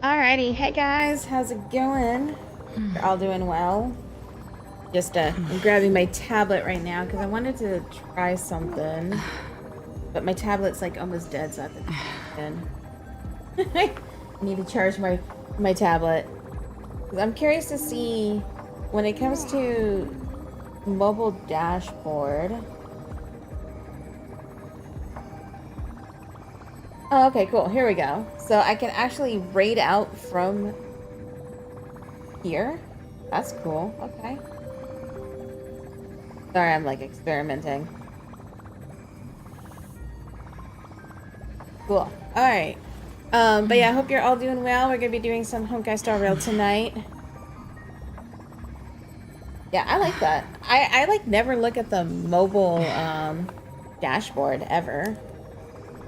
Alrighty, hey guys, how's it going? You're all doing well? Just I'm grabbing my tablet right now because I wanted to try something, but my tablet's like almost dead, so I have to I need to charge my tablet. Because I'm curious to see when it comes to mobile dashboard. Oh, okay, cool. Here we go. So I can actually raid out from here. That's cool. Okay. Sorry, I'm like experimenting. Cool. Alright. But yeah, I hope you're all doing well. We're gonna be doing some Honkai Star Rail tonight. Yeah, I like that. I like never look at the mobile dashboard ever.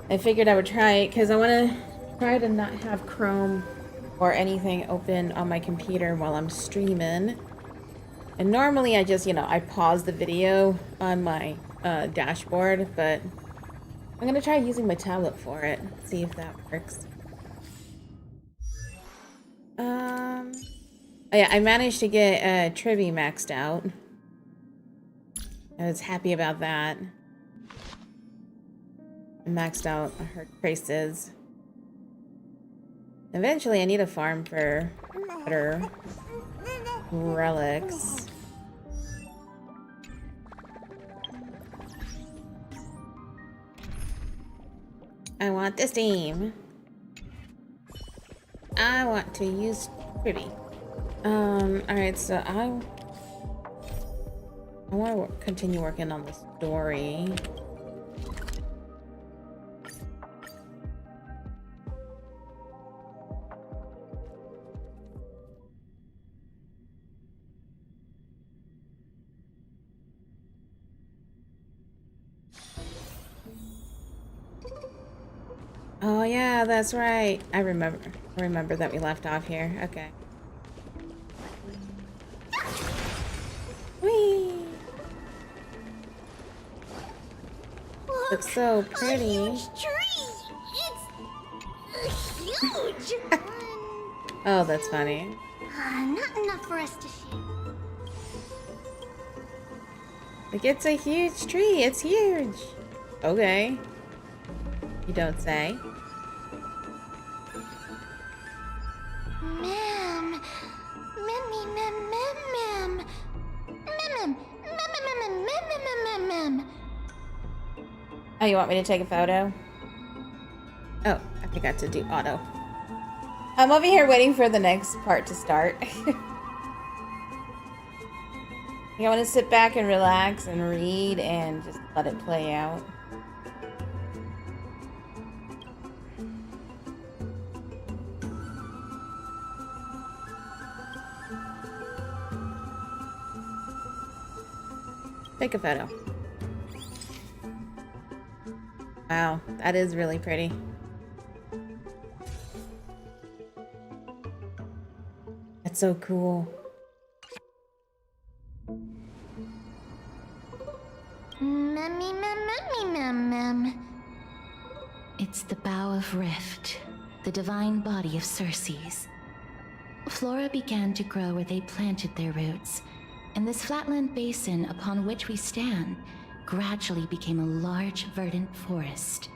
I figured I would try it because I want to try to not have Chrome or anything open on my computer while I'm streaming. And normally I just, I pause the video on my dashboard, but I'm going to try using my tablet for it. See if that works. Oh yeah, I managed to get Tribbie maxed out. I was happy about that. I maxed out her traces. Eventually I need a farm for better relics. I want this team. I want to use Tribbie. Alright, so I want to continue working on the story. Oh yeah, that's right. I remember that we left off here. Okay. Whee! Looks so pretty. A huge tree. It's huge. Oh, that's funny. Not enough for us to share. Like, it's a huge tree. It's huge. Okay. You don't say. Ma'am. Oh, you want me to take a photo? Oh, I forgot to do auto. I'm over here waiting for the next part to start. I want to sit back and relax and read and just let it play out. Take a photo. Wow, that is really pretty. That's so cool. It's the Bough of Rift, the divine body of Circe's. Flora began to grow where they planted their roots, and this flatland basin upon which we stand gradually became a large, verdant forest.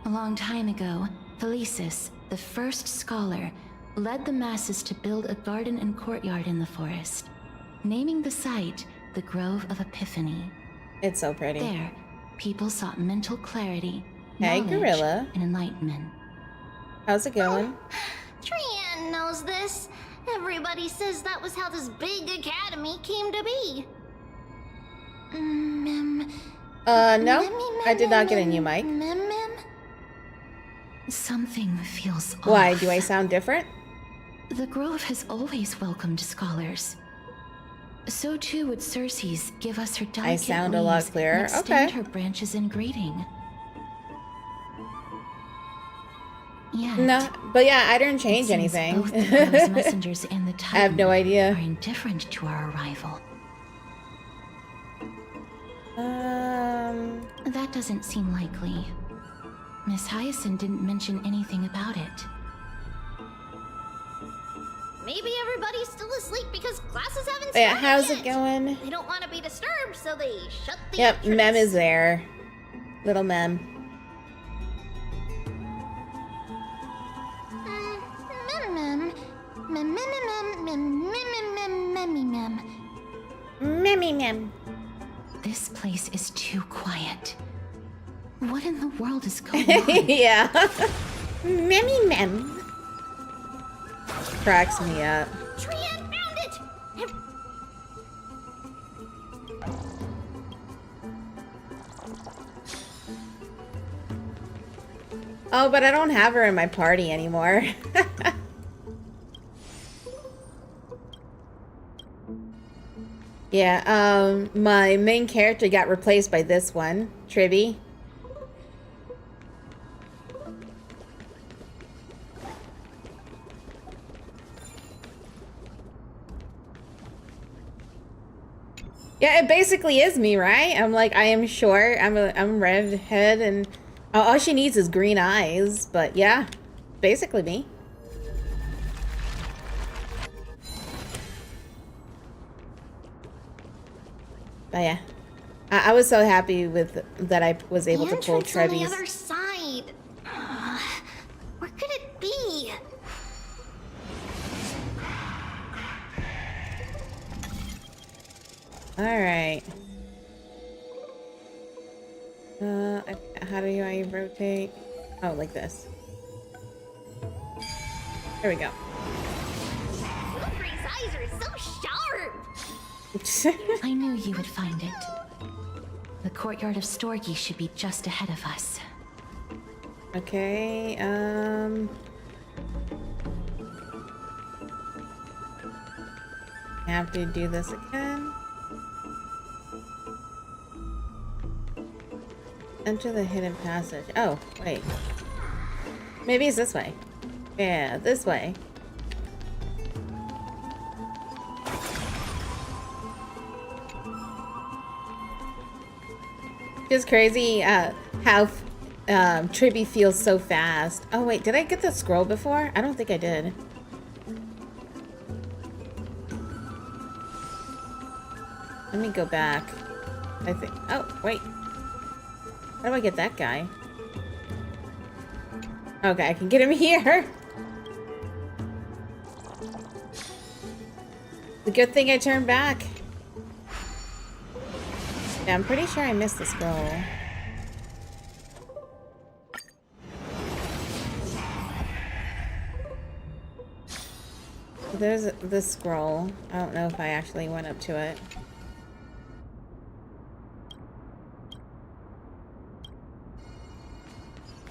A long time ago, Thelesis, the first scholar, led the masses to build a garden and courtyard in the forest, naming the site the Grove of Epiphany. It's so pretty. There, people sought mental clarity, Hey, knowledge, Gorilla. and enlightenment. How's it going? Trianne knows this. Everybody says that was how this big academy came to be. No. I did not get a new mic. Something feels off. Why? Do I sound different? The Grove has always welcomed scholars. So too would Circe's give us her delicate I sound a lot leaves clearer. and extend Okay. her branches in greeting. Yet, No, but yeah, I didn't it change seems anything. both the Grove's messengers and the I have no Titan idea. are indifferent to our arrival. That doesn't seem likely. Miss Hyacinth didn't mention anything about it. Maybe everybody's still asleep because classes haven't started Yeah, how's yet. it going? They don't want to be disturbed, so they shut the Yep, entrance. Mem is there. Little Mem. Memmy Mem. This place is too quiet. What in the world is going on? Yeah. Memmy Mem. Cracks me up. Trian found it! Oh, but I don't have her in my party anymore. Yeah, my main character got replaced by this one, Tribbie. Yeah, it basically is me, right? I'm like, I am short, I'm redhead, and all she needs is green eyes, but yeah, basically me. But yeah, I was so happy with that I was able to pull entrance on the Tribbie's. other side. Where could it be? All right. How do I rotate? Oh, like this. There we go. Wilfrey's eyes are so sharp. I knew you would find it. The courtyard of Storgi should be just ahead of us. Okay, I have to do this again. Enter the hidden passage. Oh, wait. Maybe it's this way. Yeah, this way. It's crazy how Tribbie feels so fast. Oh wait, did I get the scroll before? I don't think I did. Let me go back. I think. Oh wait. How do I get that guy? Okay, I can get him here. The good thing I turned back. Yeah, I'm pretty sure I missed the scroll. There's this scroll. I don't know if I actually went up to it.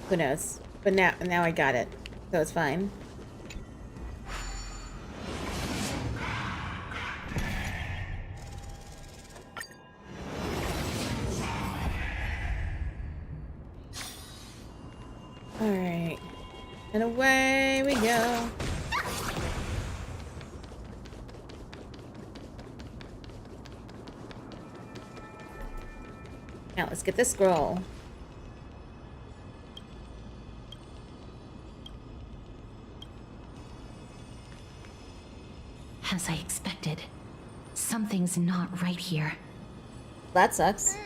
Who knows? But now I got it, so it's fine. All right, and away we go. Now let's get this scroll. As I expected, something's not right here. That sucks.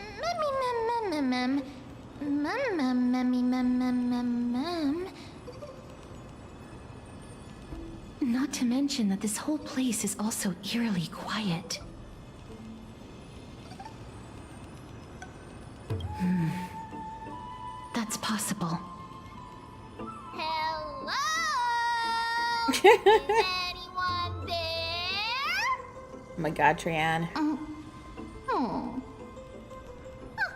Not to mention that this whole place is also eerily quiet. That's possible. Hello? Is anyone there? Oh my god, Trian. Oh. Huh,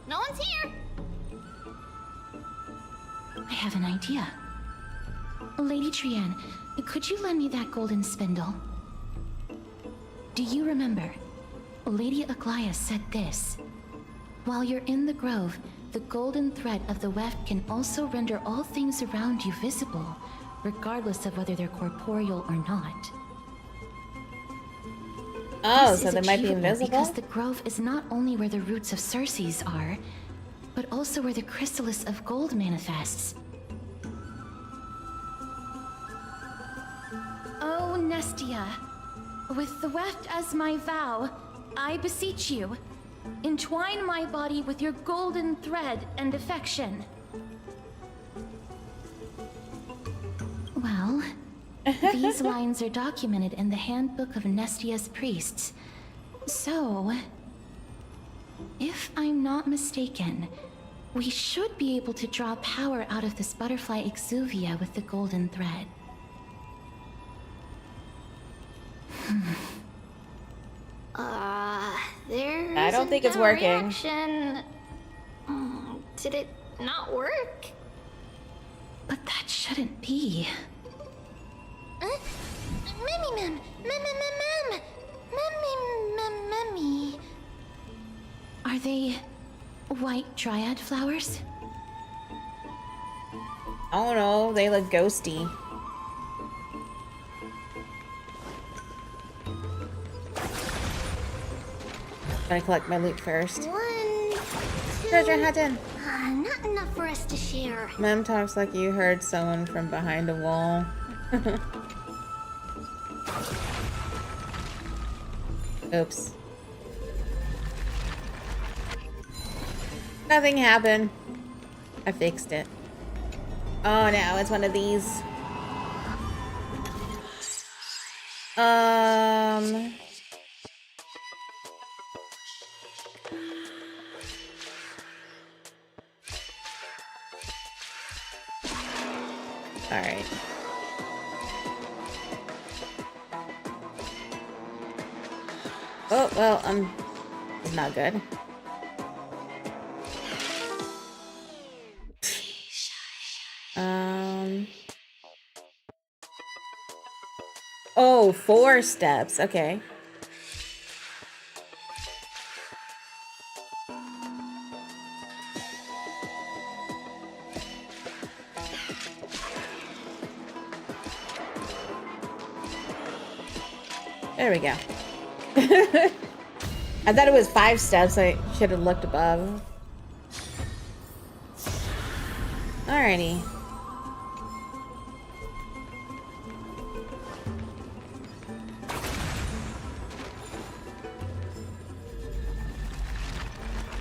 no one's here. I have an idea. Lady Trian, could you lend me that golden spindle? Do you remember? Lady Aglaia said this. While you're in the grove, the golden thread of the weft can also render all things around you visible, regardless of whether they're corporeal or not. Oh, This so is they might be achievable invisible? Because the grove is not only where the roots of Circes are, but also where the chrysalis of gold manifests. Oh, Nestia, with the weft as my vow, I beseech you, entwine my body with your golden thread and affection. Well, these lines are documented in the Handbook of Nestia's Priests. So, if I'm not mistaken, we should be able to draw power out of this butterfly exuvia with the golden thread. There I don't think it's isn't a working. reaction. Did it not work? But that shouldn't be. Memmy. Are they white dryad flowers? I don't know. They look ghosty. Gotta collect my loot first. 1, 2. Treasure hunting. Not enough for us to share. Mem talks like you heard someone from behind a wall. Oops. Nothing happened. I fixed it. Oh no, it's one of these. Alright. Oh, well, it's not good. Oh, 4 steps. Okay. There we go. I thought it was 5 steps. I should have looked above. Alrighty.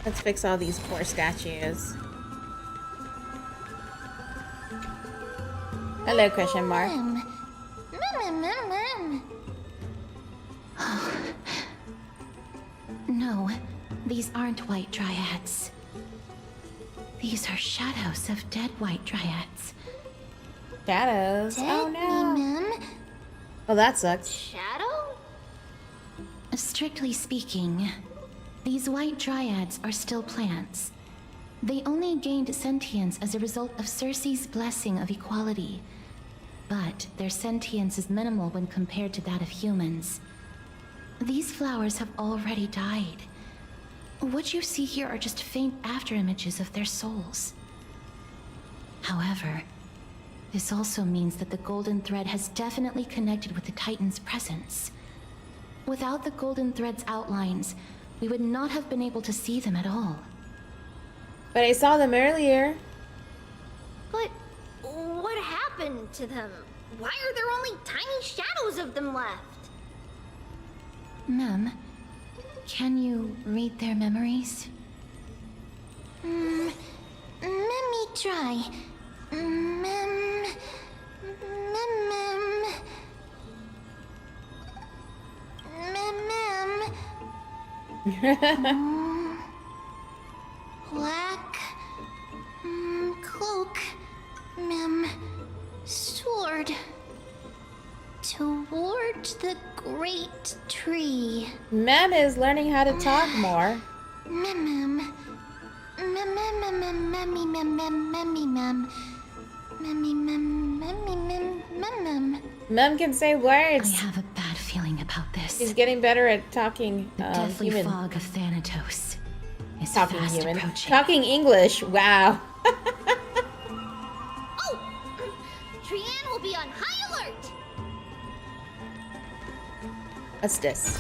Let's fix all these poor statues. Hello, question mark. Mem. No, these aren't white dryads. These are shadows of dead white dryads. Shadows? Oh no. Mem. Oh, that sucks. Shadow? Strictly speaking, these white dryads are still plants. They only gained sentience as a result of Circe's blessing of equality. But their sentience is minimal when compared to that of humans. These flowers have already died. What you see here are just faint afterimages of their souls. However, this also means that the golden thread has definitely connected with the Titan's presence. Without the golden thread's outlines, we would not have been able to see them at all. But I saw them earlier. But what happened to them? Why are there only tiny shadows of them left? Mem, can you read their memories? Let me try. Mem. Black. Cloak. Sword. Toward the great tree. Mem is learning how to talk more. Mem can say I words. have a bad feeling about this. She's getting better at talking The deathly human. fog of Thanatos is Talking fast human. approaching. Talking English. Wow. Oh! Trianne will be on high alert! What's this?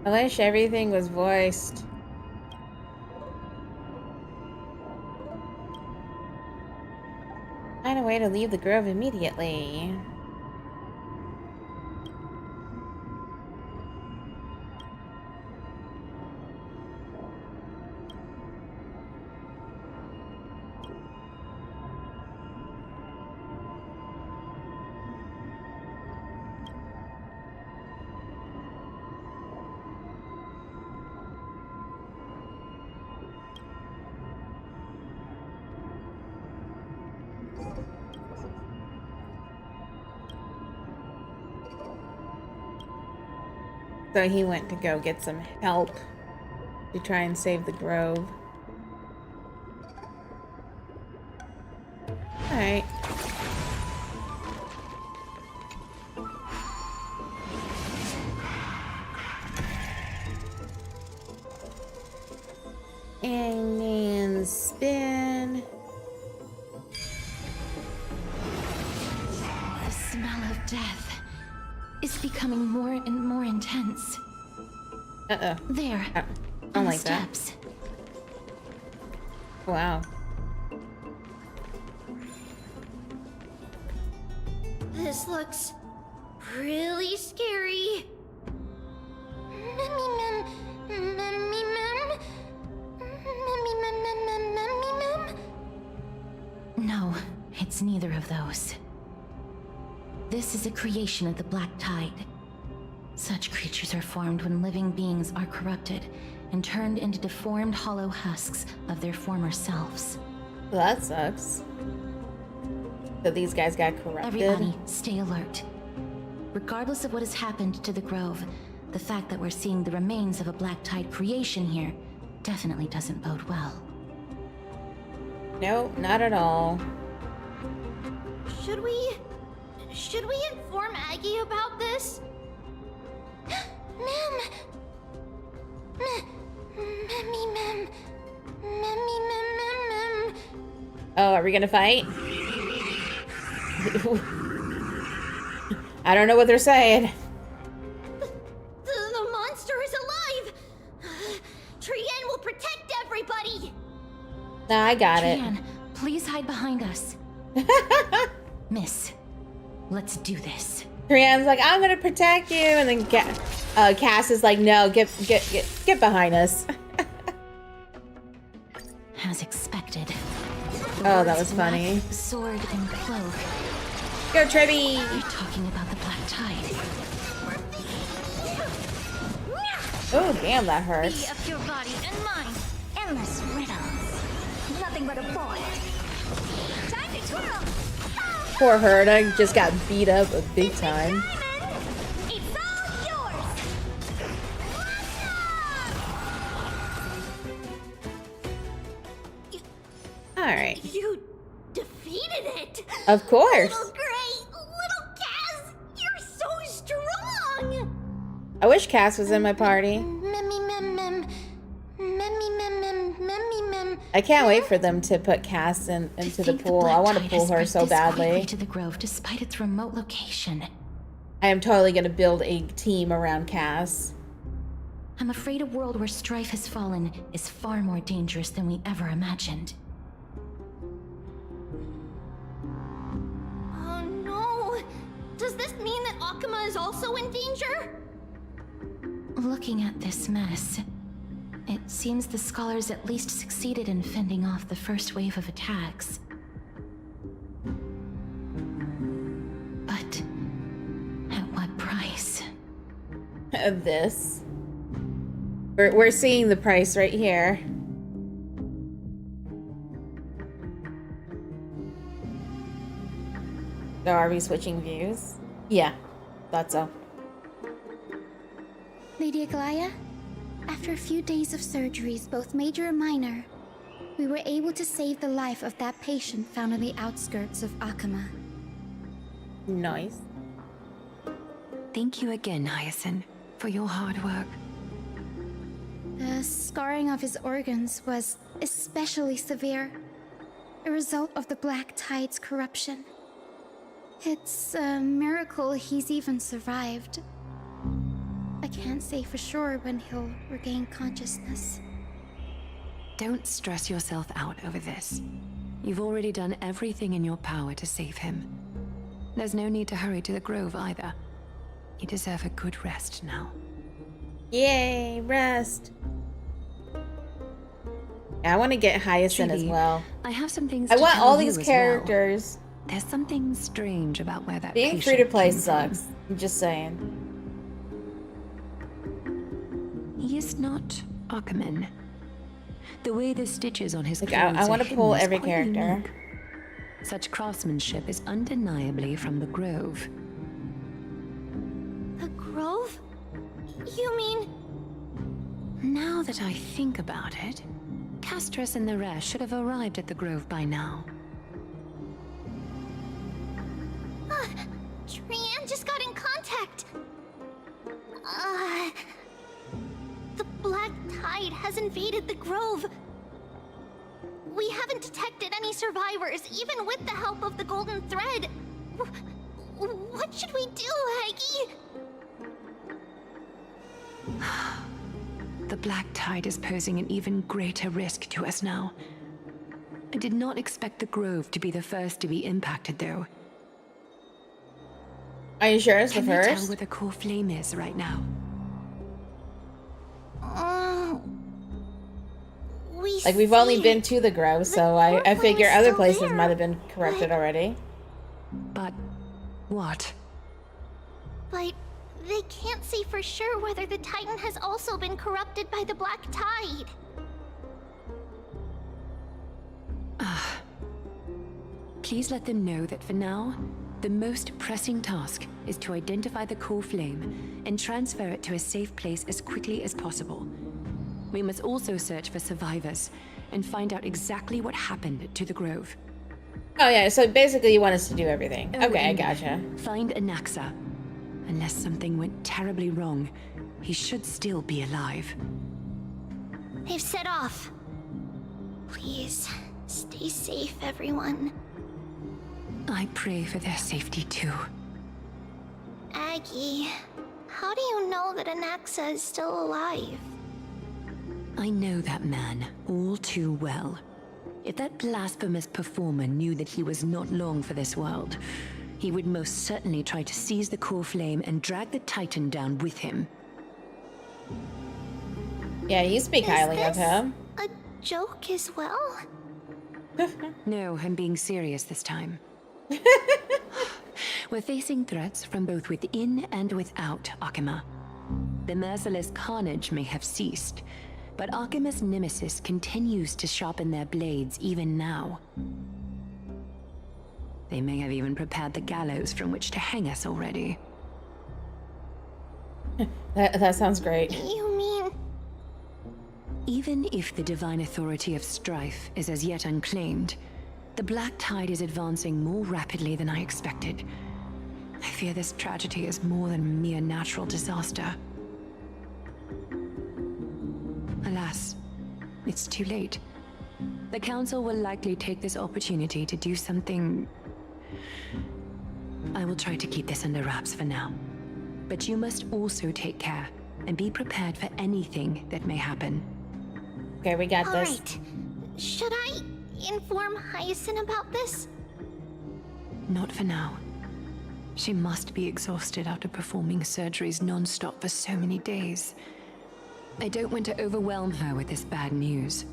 I wish everything was voiced. Find a way to leave the grove immediately. So he went to go get some help to try and save the grove. Alright. And then spin. The smell of death is becoming more and more intense. Uh-oh. There, I on don't the like that. steps. Wow. This looks really scary. Memmy mem, memmy mem, memmy mem, mem, memmy mem. No, it's neither of those. This is a creation of the Black Tide. Such creatures are formed when living beings are corrupted and turned into deformed hollow husks of their former selves. Well, that sucks. So these guys got corrupted. Everybody, stay alert. Regardless of what has happened to the Grove, the fact that we're seeing the remains of a Black Tide creation here definitely doesn't bode well. Nope, not at all. Should we inform Aggie about this? Mem. Memmy mem. Memmy mem mem mem. Oh, are we gonna fight? I don't know what they're saying. The monster is alive. Trienne will protect everybody. Nah, I got Trienne, please hide behind us. Miss, let's do this. Trianne's like, I'm gonna protect you, and then Cass is like, no, get behind us. As expected. Oh, that was Words funny. lack sword and cloak. Go, Tribbie! You're talking about the Black Tide. Oh, damn, that Be hurts. of your body and mine. Endless riddles. Nothing but a void. Time to twirl. Poor Herda just got beat up a big time. Diamond, it's all yours. Alright. You defeated it. Of course. Little Gray, little Cass, you're so strong. I wish Cass was in my party. Memmy mem mem. Memmy mem mem. Memmy mem. I can't wait for them to put Cass into the think pool. I Black want to Tide pull has her spread so this quickly badly. to the Grove despite its remote location. I am totally going to build a team around Cass. I'm afraid a world where strife has fallen is far more dangerous than we ever imagined. Oh no. Does this mean that Akuma is also in danger? Looking at this mess, it seems the scholars at least succeeded in fending off the first wave of attacks. But at what price? This. We're seeing the price right here. So are we switching views? Yeah, thought so. Lady Aglaya, after a few days of surgeries, both major and minor, we were able to save the life of that patient found on the outskirts of Akuma. Nice. Thank you again, Hyacinth, for your hard work. The scarring of his organs was especially severe, a result of the Black Tide's corruption. It's a miracle he's even survived. A can't say for sure when he'll regain consciousness. Don't stress yourself out over this. You've already done everything in your power to save him. There's no need to hurry to the Grove either. You deserve a good rest now. Yay, rest. I want to get Hyacinth as Tribbie, well. I have some things I to want tell all you these as characters. well. There's something strange about where that Being patient free to play came from. sucks. I'm just saying. He is not Ackerman. The way the stitches on his Like, clothes I want are to pull hidden is every quite character. unique. Such craftsmanship is undeniably from the Grove. The Grove? You mean... Now that I think about it, Castris and the rest should have arrived at the Grove by now. Trianne just got in contact. The Black Tide has invaded the Grove. We haven't detected any survivors, even with the help of the Golden Thread. What should we do, Aggie? The Black Tide is posing an even greater risk to us now. I did not expect the Grove to be the first to be impacted, though. Are you sure it's the Can you tell first? where the core flame is right now? Like, we've only see been it. to the Grove, so core I flame figure is other still places there, might have been corrupted but- already. But what? But they can't say for sure whether the Titan has also been corrupted by the Black Tide. Please let them know that for now, the most pressing task is to identify the core flame and transfer it to a safe place as quickly as possible. We must also search for survivors and find out exactly what happened to the Grove. Oh yeah, so basically you want us to do everything. Oh, Okay, I and gotcha. Find Anaxa. Unless something went terribly wrong, he should still be alive. They've set off. Please, stay safe, everyone. I pray for their safety too. Aggie, how do you know that Anaxa is still alive? I know that man all too well. If that blasphemous performer knew that he was not long for this world, he would most certainly try to seize the core flame and drag the Titan down with him. Yeah, you speak Is highly of this him. a joke as well? No, I'm being serious this time. We're facing threats from both within and without Akima. The merciless carnage may have ceased, but Akima's nemesis continues to sharpen their blades even now. They may have even prepared the gallows from which to hang us already. That sounds great. You mean... Even if the divine authority of strife is as yet unclaimed, the Black Tide is advancing more rapidly than I expected. I fear this tragedy is more than a mere natural disaster. Alas, it's too late. The Council will likely take this opportunity to do something... I will try to keep this under wraps for now. But you must also take care and be prepared for anything that may happen. Okay, we got All this. right. Should I inform Hyacinth about this? Not for now. She must be exhausted after performing surgeries non-stop for so many days. I don't want to overwhelm her with this bad news.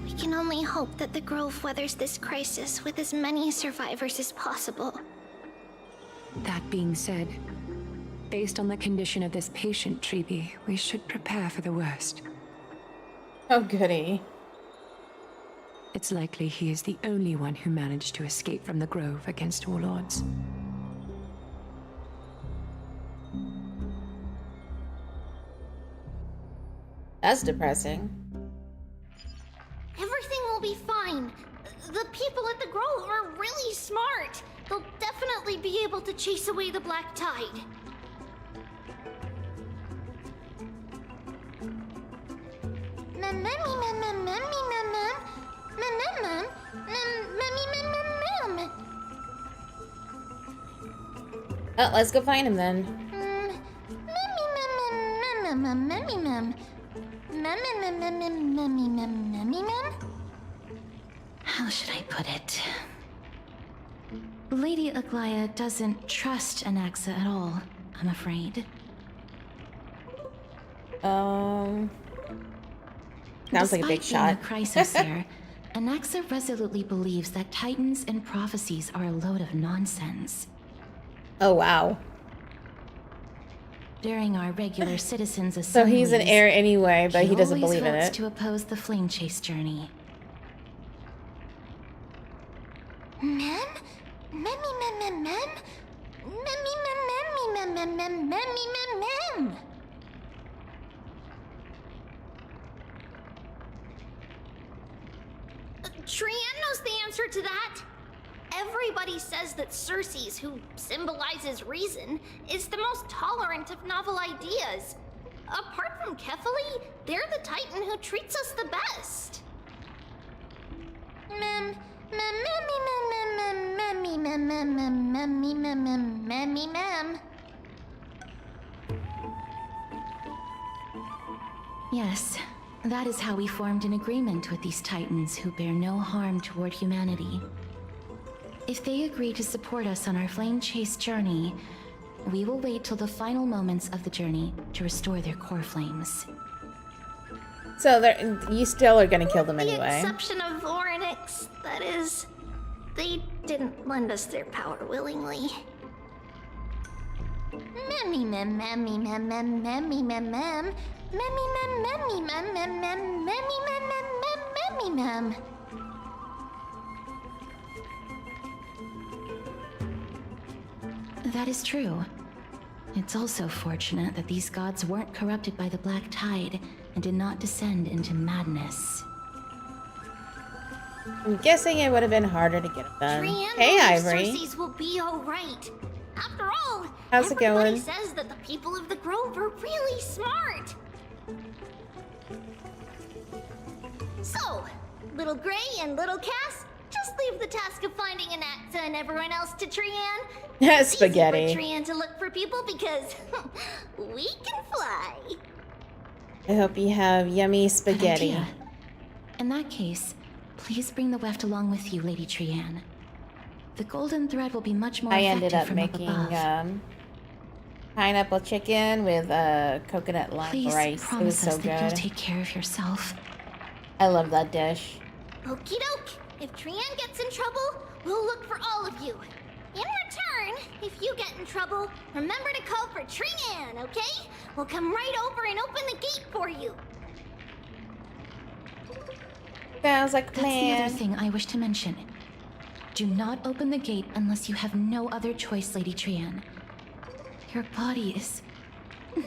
We can only hope that the Grove weathers this crisis with as many survivors as possible. That being said, based on the condition of this patient, Tribbie, we should prepare for the worst. Oh, goody. It's likely he is the only one who managed to escape from the Grove against all odds. That's depressing. Everything will be fine. The people at the Grove are really smart. They'll definitely be able to chase away the Black Tide. Oh, let's go find him then. How should I put it? Lady Aglaya doesn't trust Anaxa at all, I'm afraid. Sounds like a big Despite shot. being a crisis here, Anaxa resolutely believes that titans and prophecies are a load of nonsense. Oh, wow. During our regular citizens' So assemblies, he's an heir anyway, but he doesn't always believe in votes it. to oppose the flame chase journey. Mem? Memmy mem mem mem? Memmy mem memmy mem mem mem memmy mem mem. Trian knows the answer to that. Everybody says that Circes, who symbolizes reason, is the most tolerant of novel ideas. Apart from Kefali, they're the Titan who treats us the best. Mem, mem, memmy, mem, mem, memmy, mem, mem, mem, memmy, mem, mem, memmy, mem. Yes, that is how we formed an agreement with these titans who bear no harm toward humanity. If they agree to support us on our flame chase journey, we will wait till the final moments of the journey to restore their core flames. So you still are gonna kill them With anyway. the exception of Orynyx, that is, they didn't lend us their power willingly. Memmy mem memmy mem mem memmy mem mem. Memmy mem memmy mem mem mem memmy mem mem mem memmy mem. That is true. It's also fortunate that these gods weren't corrupted by the Black Tide and did not descend into madness. I'm guessing it would have been harder to get it done. Trian Hey, believes Ivory. Circes will be alright. After all, How's it everybody going? says that the people of the Grove are really smart. So, Little Gray and Little Cass, just leave the task of finding Anaxa and everyone else to Trian. It's Spaghetti. easy for Trian to look for people because we can fly. I hope you have yummy Good spaghetti. idea. In that case, please bring the weft along with you, Lady Trian. The golden thread will be much more I effective ended up from making up above. pineapple chicken with coconut lime Please rice. It was promise so us that you'll good. take care of yourself. I love that dish. Okie doke. If Trian gets in trouble, we'll look for all of you. In return, if you get in trouble, remember to call for Trian, okay? We'll come right over and open the gate for you. Sounds like a That's the plan. other thing I wish to mention. Do not open the gate unless you have no other choice, Lady Trian. Your body is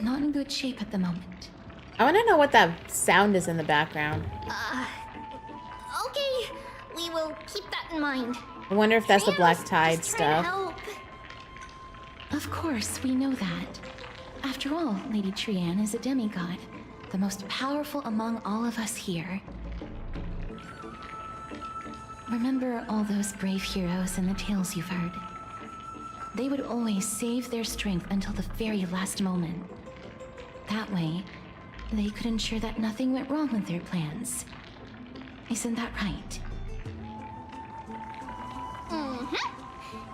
not in good shape at the moment. I want to know what that sound is in the background. Okay, we will keep that in mind. I wonder if that's the Trian Black was Tide just trying to stuff. help. Of course, we know that. After all, Lady Trian is a demigod, the most powerful among all of us here. Remember all those brave heroes and the tales you've heard. They would always save their strength until the very last moment. That way, they could ensure that nothing went wrong with their plans. Isn't that right?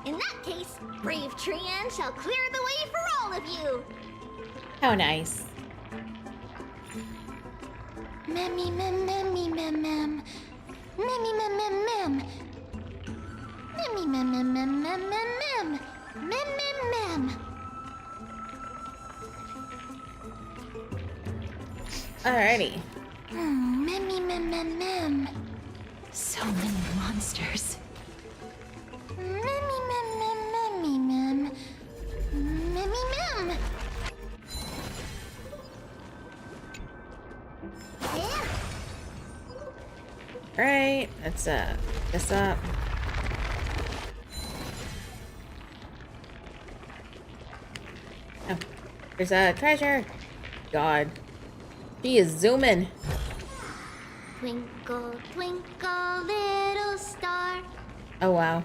In that case, brave Trian shall clear the way for all of you. How nice. Memmy mem memmy mem mem. Memmy mem mem mem. Memmy mem mem mem mem mem mem. Mem mem mem. Alrighty. Memmy mem mem mem. So many monsters. Memmy mem mem memmy mem. Memmy mem. Yeah. Alright, let's pick this up. Oh, there's a treasure. God. She is zooming. Twinkle, twinkle, little star. Oh wow.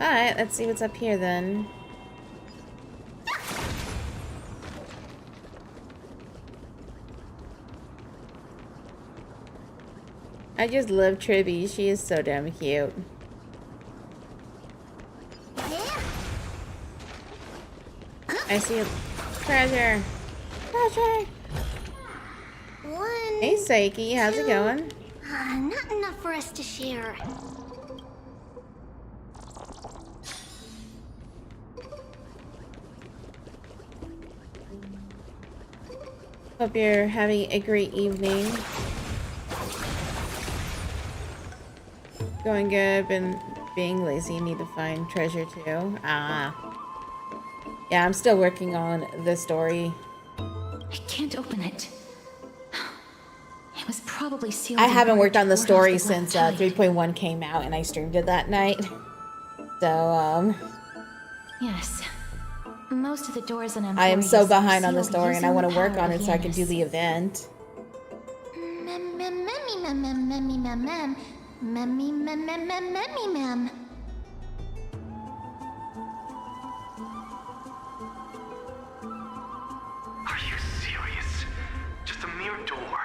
Alright, let's see what's up here then. I just love Tribbie. She is so damn cute. I see a treasure. Treasure! One. Hey, Saiki. How's it going? Not enough for us to share. Hope you're having a great evening. Going good. Been being lazy. Need to find treasure too. Ah. Yeah, I'm still working on the story. I can't open it. It was probably sealed. I haven't worked on the ward off story Black since Tide. 3.1 came out, and I streamed it that night. So, Yes. Most of the doors in I am so Emporius are behind on the sealed story, and I using want the to work power on of it so I can do Janus. the event. Are you serious? Just a mere door.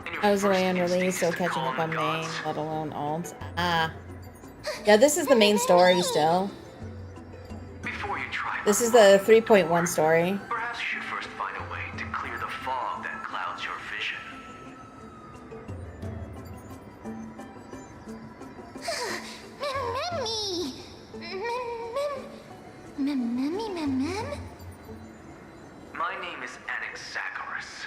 And your I was away first on release, instinct so is to catching call up on the main, gods? let alone alt. Ah. Yeah, this is the main story still. Before you try This is the 3.1 story. perhaps you should first find a way to clear the fog that clouds your vision. My name is Anaxagoras,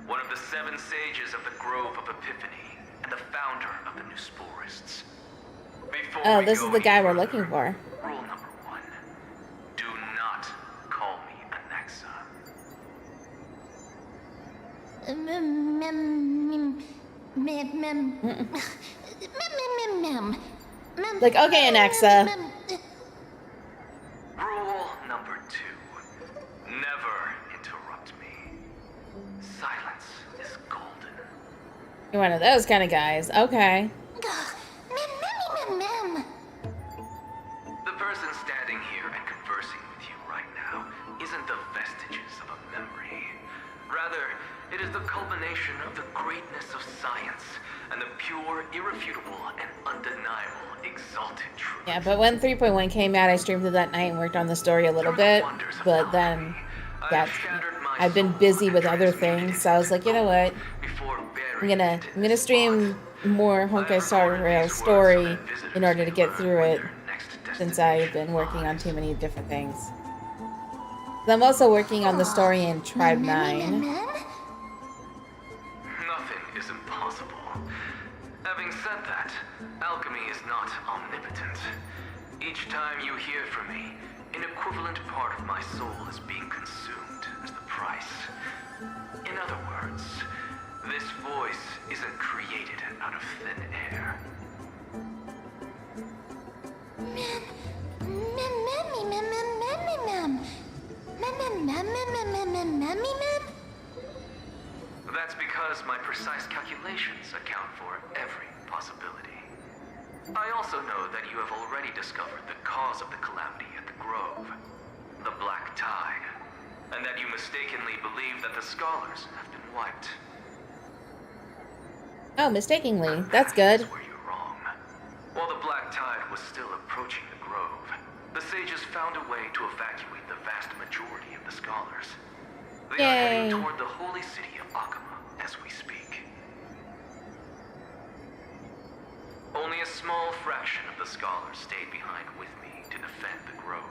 one of the 7 sages of the Grove of Epiphany, and the founder of the New Sporists. Before Oh, we this go is the guy any we're further, looking for. Rule number 1. Do not call me Anaxa. Like, okay, Anaxa. Rule number 2. Never interrupt me. Silence is golden. You're one of those kind of guys. Okay. The person standing here and conversing with you right now isn't the vestiges of a memory. Rather, it is the culmination of the greatness of science and the pure, irrefutable, and undeniable exalted truth. Yeah, but when 3.1 came out, I streamed it that night and worked on the story a little bit. But then, yeah, I've been busy with other things, so I was like, you know what? I'm gonna stream more Honkai Star Rail story in order to get through it, since I've been working on too many different things. I'm also working on the story in Tribe 9. Nothing is impossible. Having said that, alchemy is not omnipotent. Each time you hear from me, an equivalent part of my soul is being consumed as the price. In other words, this voice isn't created out of thin air. That's because my precise calculations account for every possibility. I also know that you have already discovered the cause of the calamity at the Grove, the Black Tide, and that you mistakenly believe that the scholars have been wiped. Oh, mistakenly. That's good. That's where you're wrong. While the Black Tide was still approaching the Grove, the sages found a way to evacuate the vast majority of the scholars. They are heading Yay. toward the holy city of Akama as we speak. Only a small fraction of the scholars stayed behind with me to defend the Grove.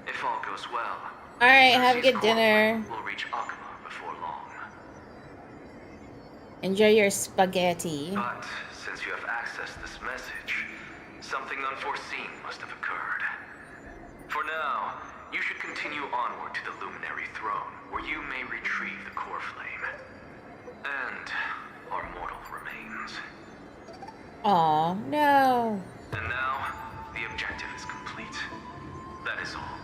If all goes well, Alright, have a Cersei's good dinner. will reach Akama before long. Enjoy your spaghetti. But since you have accessed this message, something unforeseen must have occurred. For now, you should continue onward to the Luminary Throne, where you may retrieve the core flame. And our mortal remains. Aw, no. And now, the objective is complete. That is all.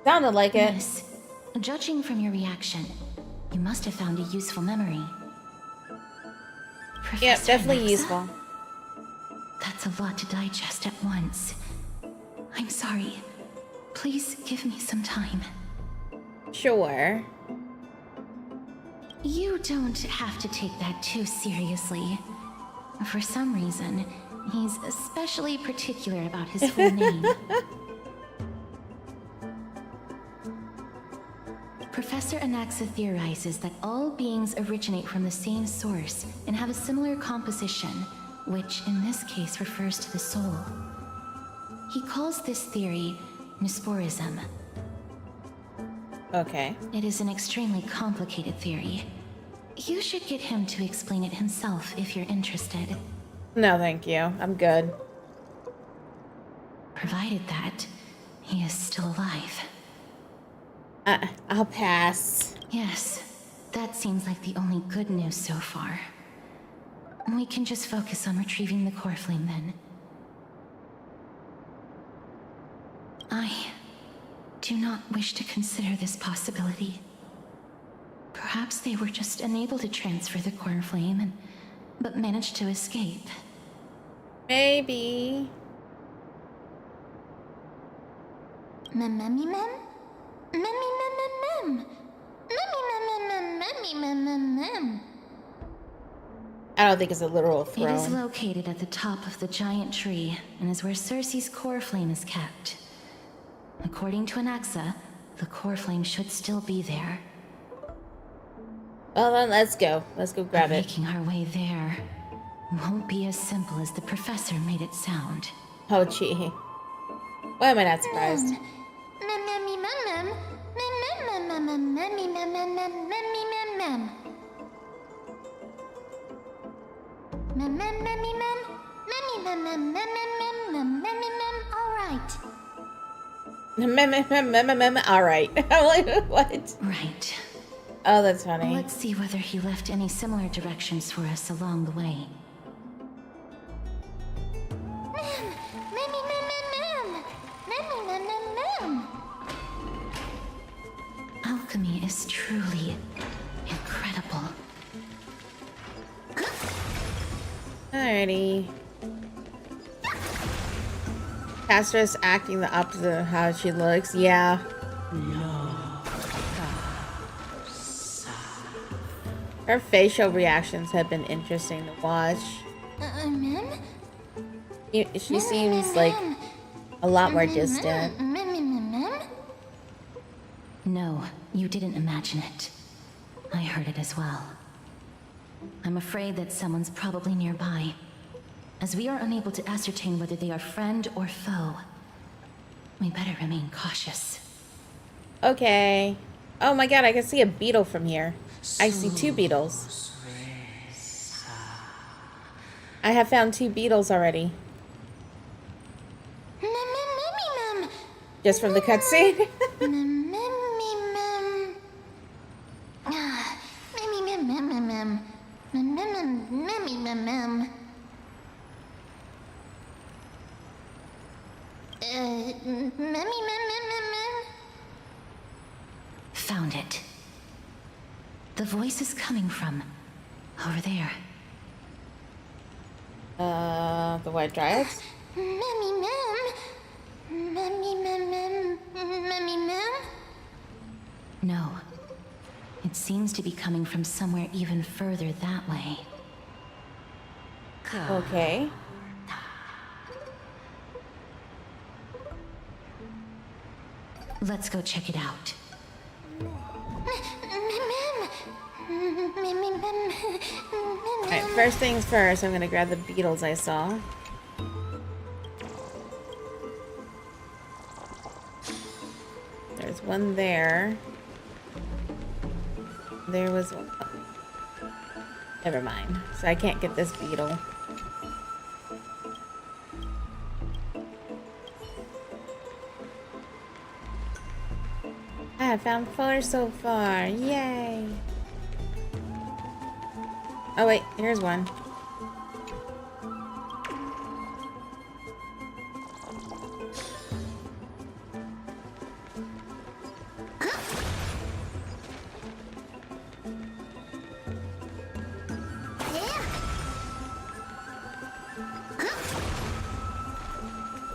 Sounded like it. Miss, judging from your reaction, You must have found a useful memory. Yep, Professor definitely Maeka? useful. That's a lot to digest at once. I'm sorry. Please give me some time. Sure. You don't have to take that too seriously. For some reason, he's especially particular about his full name. Professor Anaxa theorizes that all beings originate from the same source and have a similar composition, which in this case refers to the soul. He calls this theory Nusporism. Okay. It is an extremely complicated theory. You should get him to explain it himself if you're interested. No, thank you. I'm good. Provided that he is still alive. I'll pass. Yes, that seems like the only good news so far. We can just focus on retrieving the core flame then. I do not wish to consider this possibility. Perhaps they were just unable to transfer the core flame but managed to escape. Maybe. I don't think it's a literal It is throne. located at the top of the giant tree and is where Cersei's core flame is kept. According to Anaxa, the core flame should still be there. Well then, let's go. Let's go grab it. Making our way there won't be as simple as the professor made it sound. Oh gee. Why am I not surprised? Alright. I'm like, what? Right. Oh, that's funny. Let's see whether he left any similar directions for us along the way. Alchemy is truly incredible. Alrighty. Castra's acting the opposite of how she looks. Yeah. Her facial reactions have been interesting to watch. She seems like a lot more distant. No, you didn't imagine it. I heard it as well. I'm afraid that someone's probably nearby. As we are unable to ascertain whether they are friend or foe, we better remain cautious. Okay. Oh my god, I can see a beetle from here. I see 2 beetles. I have found 2 beetles already. Just from the cutscene? Found it. The voice is coming from over there. The White Dryads? No. It seems to be coming from somewhere even further that way. Okay. Let's go check it out. Alright, first things first, I'm gonna grab the beetles I saw. There's one there. There was one. Never mind. So I can't get this beetle. I found 4 so far. Yay! Oh wait, here's one.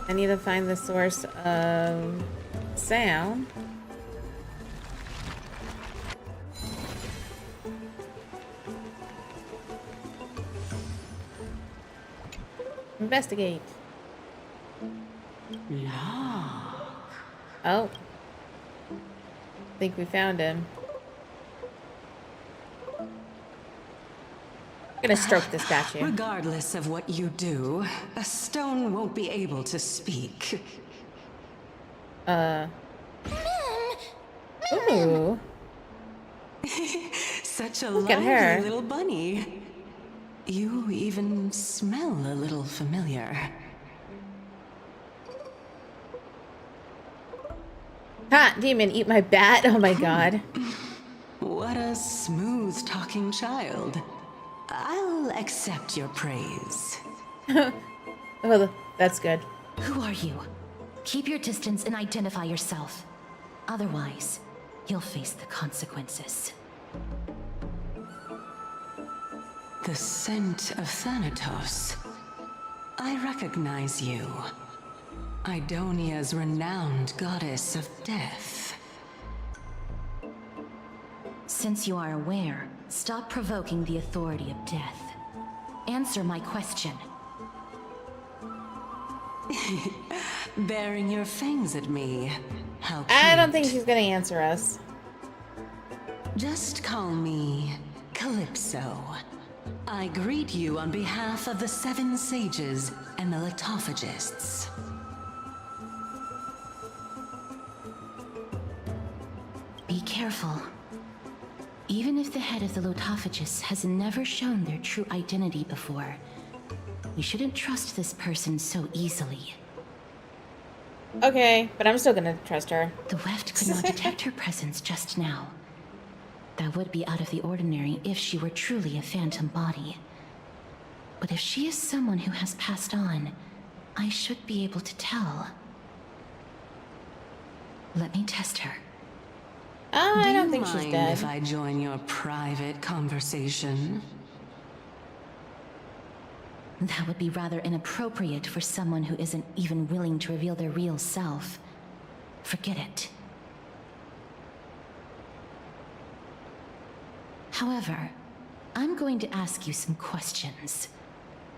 I need to find the source of sound. Investigate. Oh. Think we found him. I'm gonna stroke the statue. Regardless of what you do, a stone won't be able to speak. Ooh. Such a Look at her. lively little bunny. You even smell a little familiar. Ha! Demon, eat my bat. Oh my god. What a smooth-talking child. I'll accept your praise. Oh, that's good. Who are you? Keep your distance and identify yourself. Otherwise, you'll face the consequences. The scent of Thanatos. I recognize you. Idonia's renowned goddess of death. Since you are aware, stop provoking the authority of death. Answer my question. Baring your fangs at me. How I don't think cute. she's gonna answer us. Just call me Calypso. I greet you on behalf of the Seven Sages and the Litophagists. Be careful. Even if the head of the Litophagists has never shown their true identity before, we shouldn't trust this person so easily. Okay, but I'm still gonna trust her. The weft could not detect her presence just now. That would be out of the ordinary if she were truly a phantom body. But if she is someone who has passed on, I should be able to tell. Let me test her. I don't think Do she's you mind dead. if I join your private conversation? That would be rather inappropriate for someone who isn't even willing to reveal their real self. Forget it. However, I'm going to ask you some questions.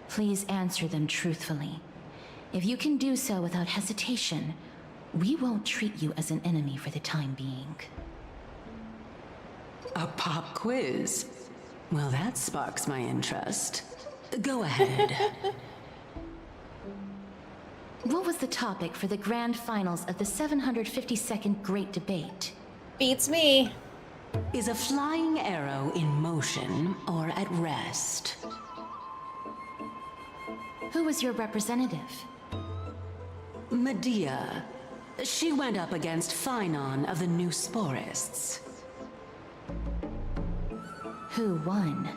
Please answer them truthfully. If you can do so without hesitation, we won't treat you as an enemy for the time being. A pop quiz? Well, that sparks my interest. Go ahead. What was the topic for the grand finals of the 752nd Great Debate? Beats me. Is a flying arrow in motion or at rest? Who was your representative? Medea. She went up against Phynon of the New Sporists. Who won?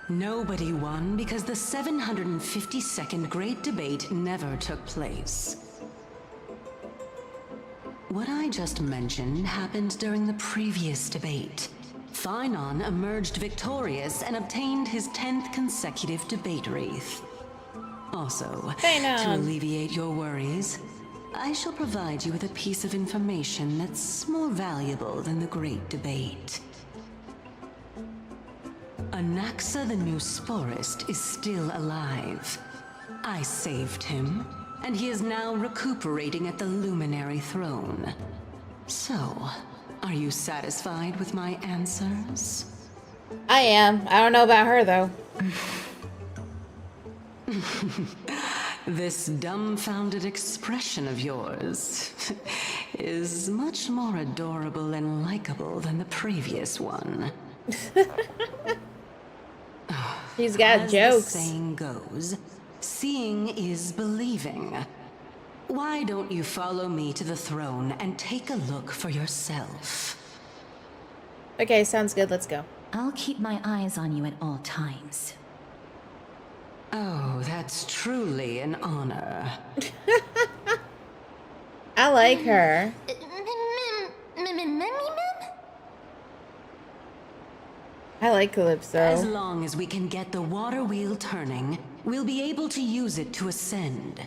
Nobody won because the 752nd Great Debate never took place. What I just mentioned happened during the previous debate. Phynon emerged victorious and obtained his 10th consecutive debate wreath. Also, to Phynon. alleviate your worries, I shall provide you with a piece of information that's more valuable than the Great Debate. Anaxa the New Sporist is still alive. I saved him, and he is now recuperating at the Luminary Throne. So, are you satisfied with my answers? I am. I don't know about her though. This dumbfounded expression of yours is much more adorable and likable than the previous one. She's got As jokes. the saying goes, seeing is believing. Why don't you follow me to the throne and take a look for yourself? Okay, sounds good. Let's go. I'll keep my eyes on you at all times. Oh, that's truly an honor. I like her. I like As Calypso. long as we can get the water wheel turning, we'll be able to use it to ascend.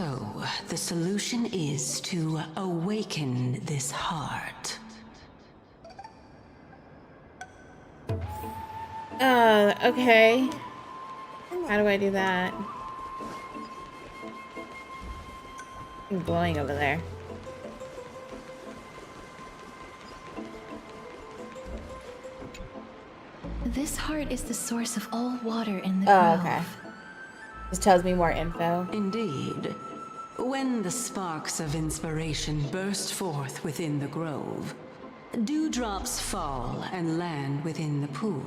So, the solution is to awaken this heart. Okay. How do I do that? I'm glowing over there. This heart is the source of all water in the Oh, grove. okay. This tells me more info. Indeed. When the sparks of inspiration burst forth within the grove, dewdrops fall and land within the pool.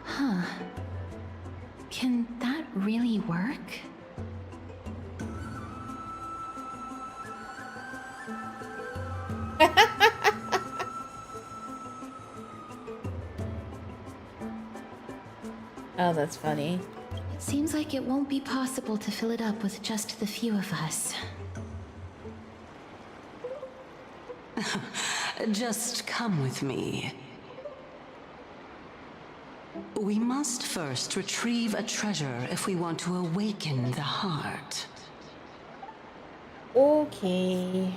Huh. Can that really work? Oh, that's funny. It seems like it won't be possible to fill it up with just the few of us. Just come with me. We must first retrieve a treasure if we want to awaken the heart. Okay.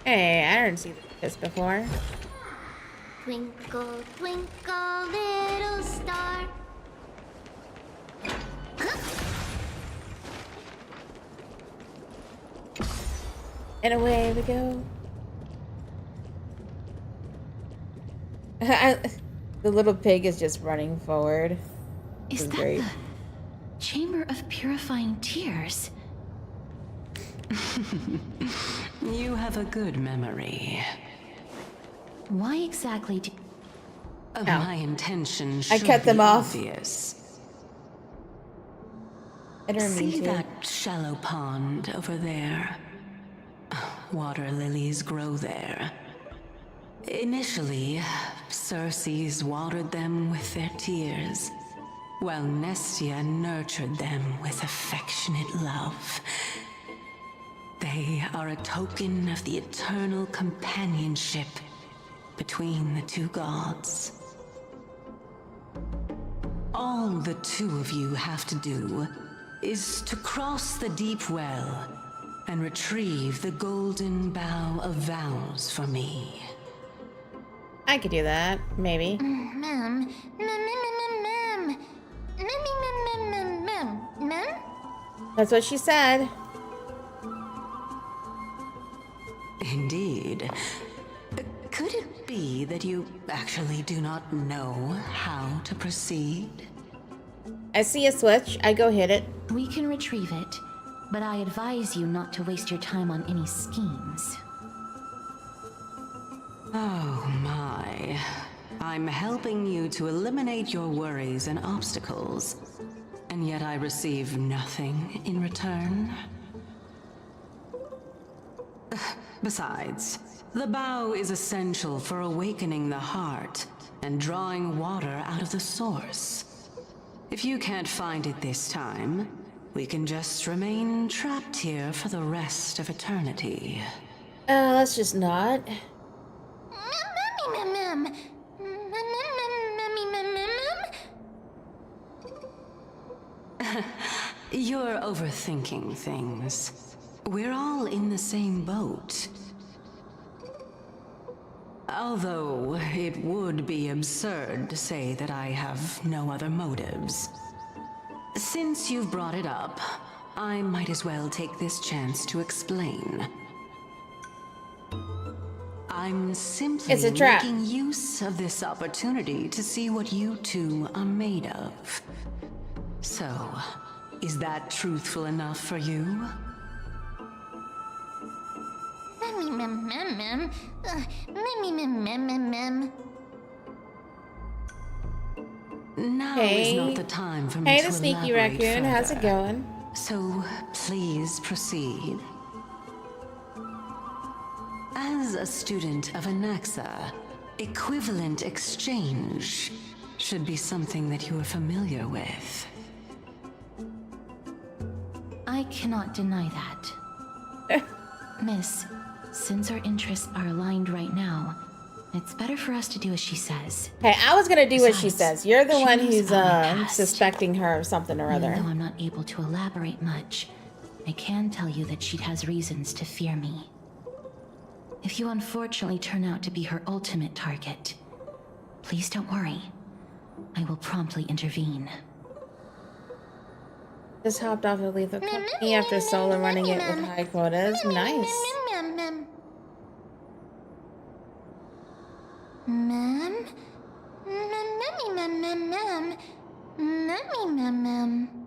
Hey, I didn't see this before. Twinkle, twinkle, little star. And away we go. The little pig is just running forward. Is that great. the Chamber of Purifying Tears? You have a good memory. Why exactly do... My intention I should cut them be off. obvious. I didn't mean See to. that shallow pond over there? Water lilies grow there. Initially, Circes watered them with their tears, while Nestia nurtured them with affectionate love. They are a token of the eternal companionship between the two gods. All the two of you have to do is to cross the deep well and retrieve the golden bough of vows for me. I could do that, maybe. Mem. That's what she said. Indeed. Could it be that you actually do not know how to proceed? I see a switch. I go hit it. We can retrieve it, but I advise you not to waste your time on any schemes. Oh my. I'm helping you to eliminate your worries and obstacles, and yet I receive nothing in return. Besides, the bow is essential for awakening the heart and drawing water out of the source. If you can't find it this time, we can just remain trapped here for the rest of eternity. Let's just not. You're overthinking things. We're all in the same boat. Although it would be absurd to say that I have no other motives. Since you've brought it up, I might as well take this chance to explain. I'm simply It's a trap. making use of this opportunity to see what you two are made of. So, is that truthful enough for you? Now is not the time for me Hey, to the sneaky elaborate raccoon. How's it further. going? So, please proceed. As a student of Anaxa, equivalent exchange should be something that you are familiar with. I cannot deny that. Miss, since our interests are aligned right now, it's better for us to do as she says. Hey, I was gonna do what she Besides, says. You're the she one knows who's about my past. suspecting her of something or Even other. though I'm not able to elaborate much, I can tell you that she has reasons to fear me. If you unfortunately turn out to be her ultimate target, please don't worry. I will promptly intervene. Just hopped off of Lethal Company after solo running it with high quotas. Nice.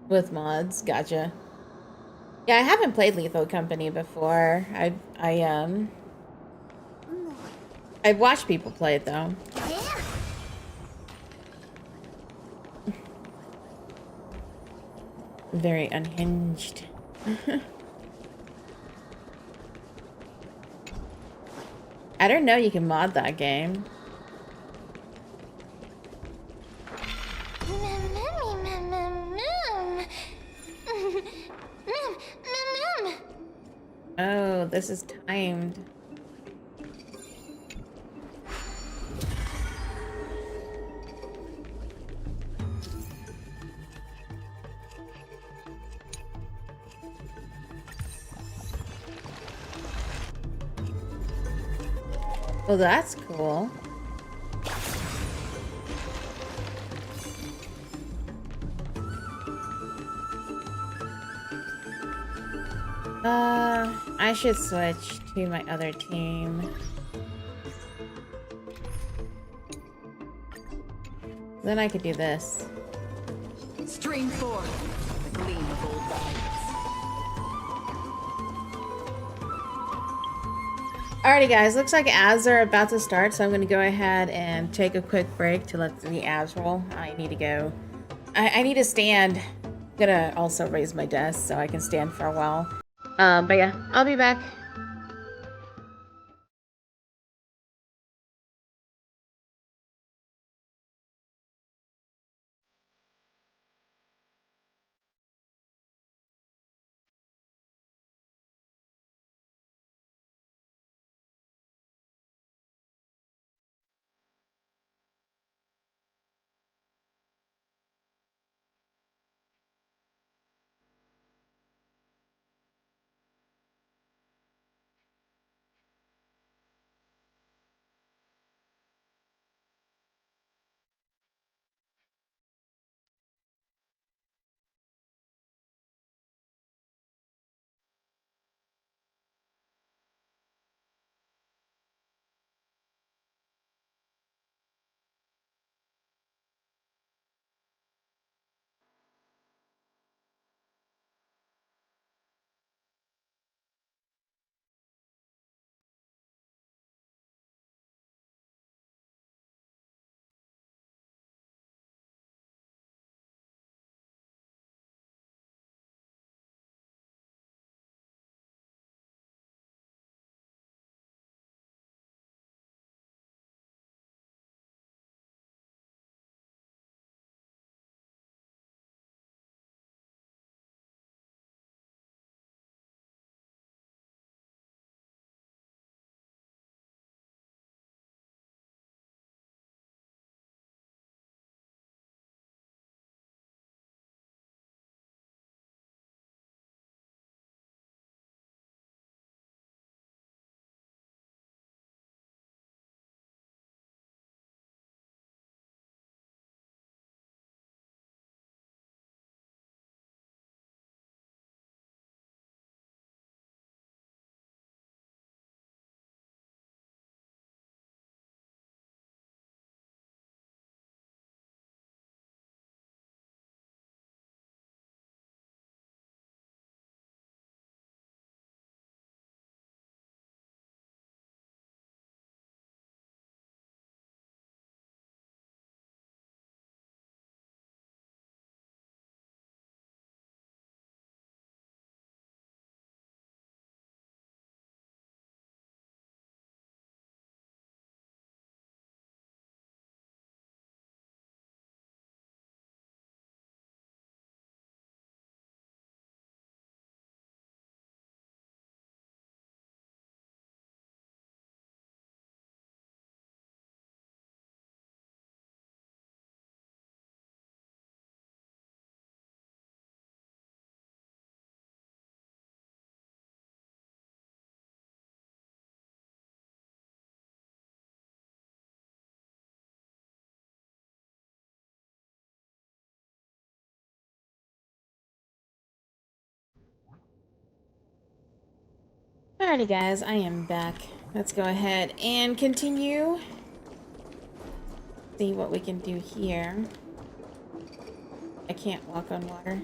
With mods, gotcha. Yeah, I haven't played Lethal Company before. I've watched people play it though. Very unhinged. I don't know you can mod that game. Oh, this is timed. Oh, that's cool. I should switch to my other team. Then I could do this. Stream forth, the gleam of old lights. Alrighty guys, looks like ads are about to start, so I'm gonna go ahead and take a quick break to let the ads roll. I need to go. I need to stand. I'm gonna also raise my desk so I can stand for a while. But yeah, I'll be back. Alrighty guys, I am back. Let's go ahead and continue. See what we can do here. I can't walk on water.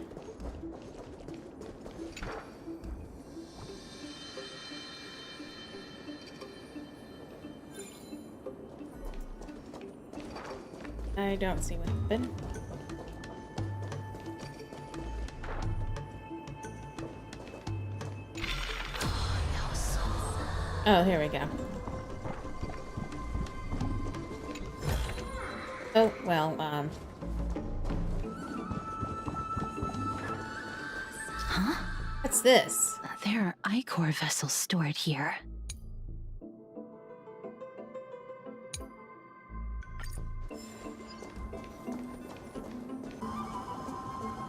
I don't see what happened. Oh, here we go. Oh, well, Huh? what's this? There are ichor vessels stored here.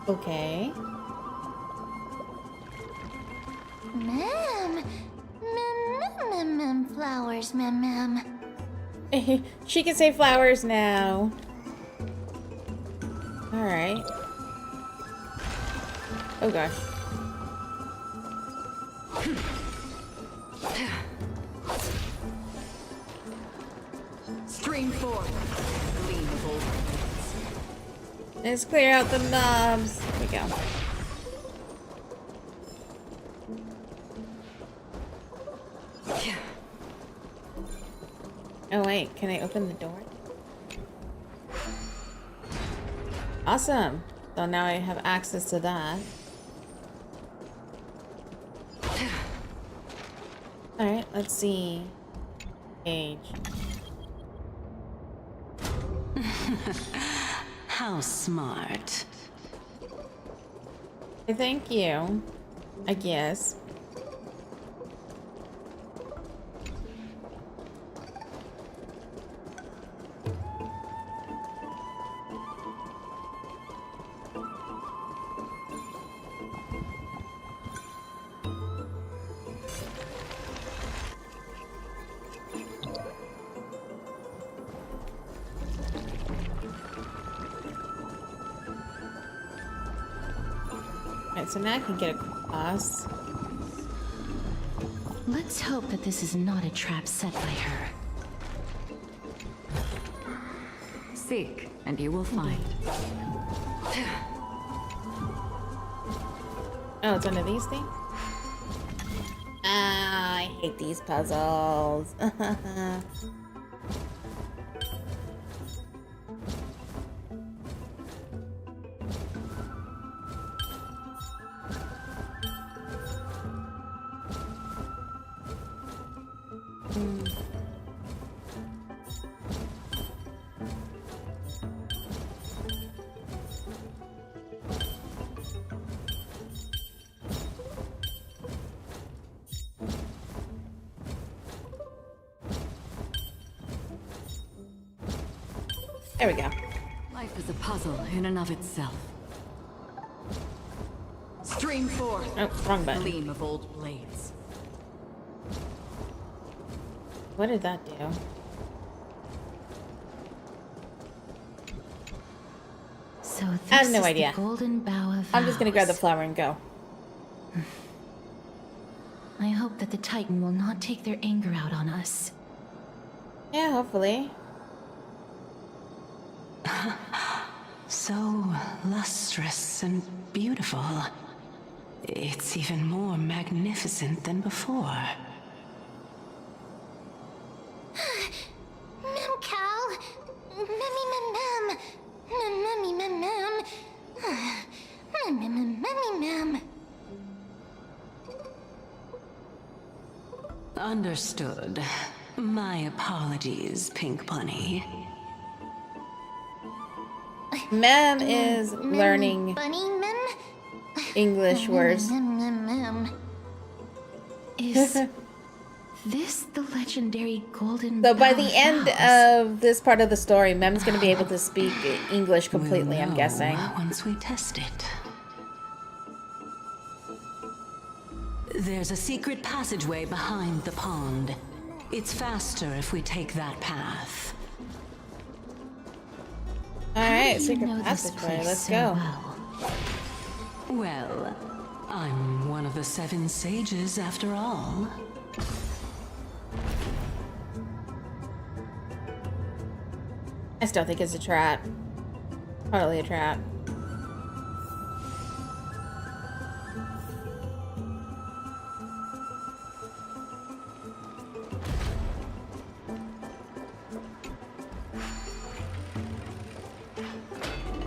Okay. Ma'am. Flowers, ma'am. She can say flowers now. Alright. Oh gosh. Stream forth. Gleam of old blades. Let's clear out the mobs. There we go. Oh wait, can I open the door? Awesome. So now I have access to that. Alright, let's see. Age. How smart. Thank you. I guess. Alright, so now I can get across. Let's hope that this is not a trap set by her. Seek, and you will find. Oh, it's under these things? Ah, I hate these puzzles. There we go. Life is a puzzle in and of itself. Stream forth. Oh, wrong button. Gleam of old blades. What did that do? So this I have no is idea. the golden bough of I'm just gonna grab the vows. flower and go. I hope that the Titan will not take their anger out on us. Yeah, hopefully. So lustrous and beautiful. It's even more magnificent than before. Ma'am Cal. Ma'am. Ma'am. Understood. My apologies, Pink Bunny. Mem is learning Bunny, ma'am. English words. Ma'am. Is this the legendary golden So by bough the end vows? of this part of the story, Mem's gonna be able to speak English completely, We'll I'm know guessing. once we test it. There's a secret passageway behind the pond. It's faster if we take that path. Alright, You secret know this passageway, place let's so go. well. Well, I'm one of the 7 sages after all. I still think it's a trap. Totally a trap.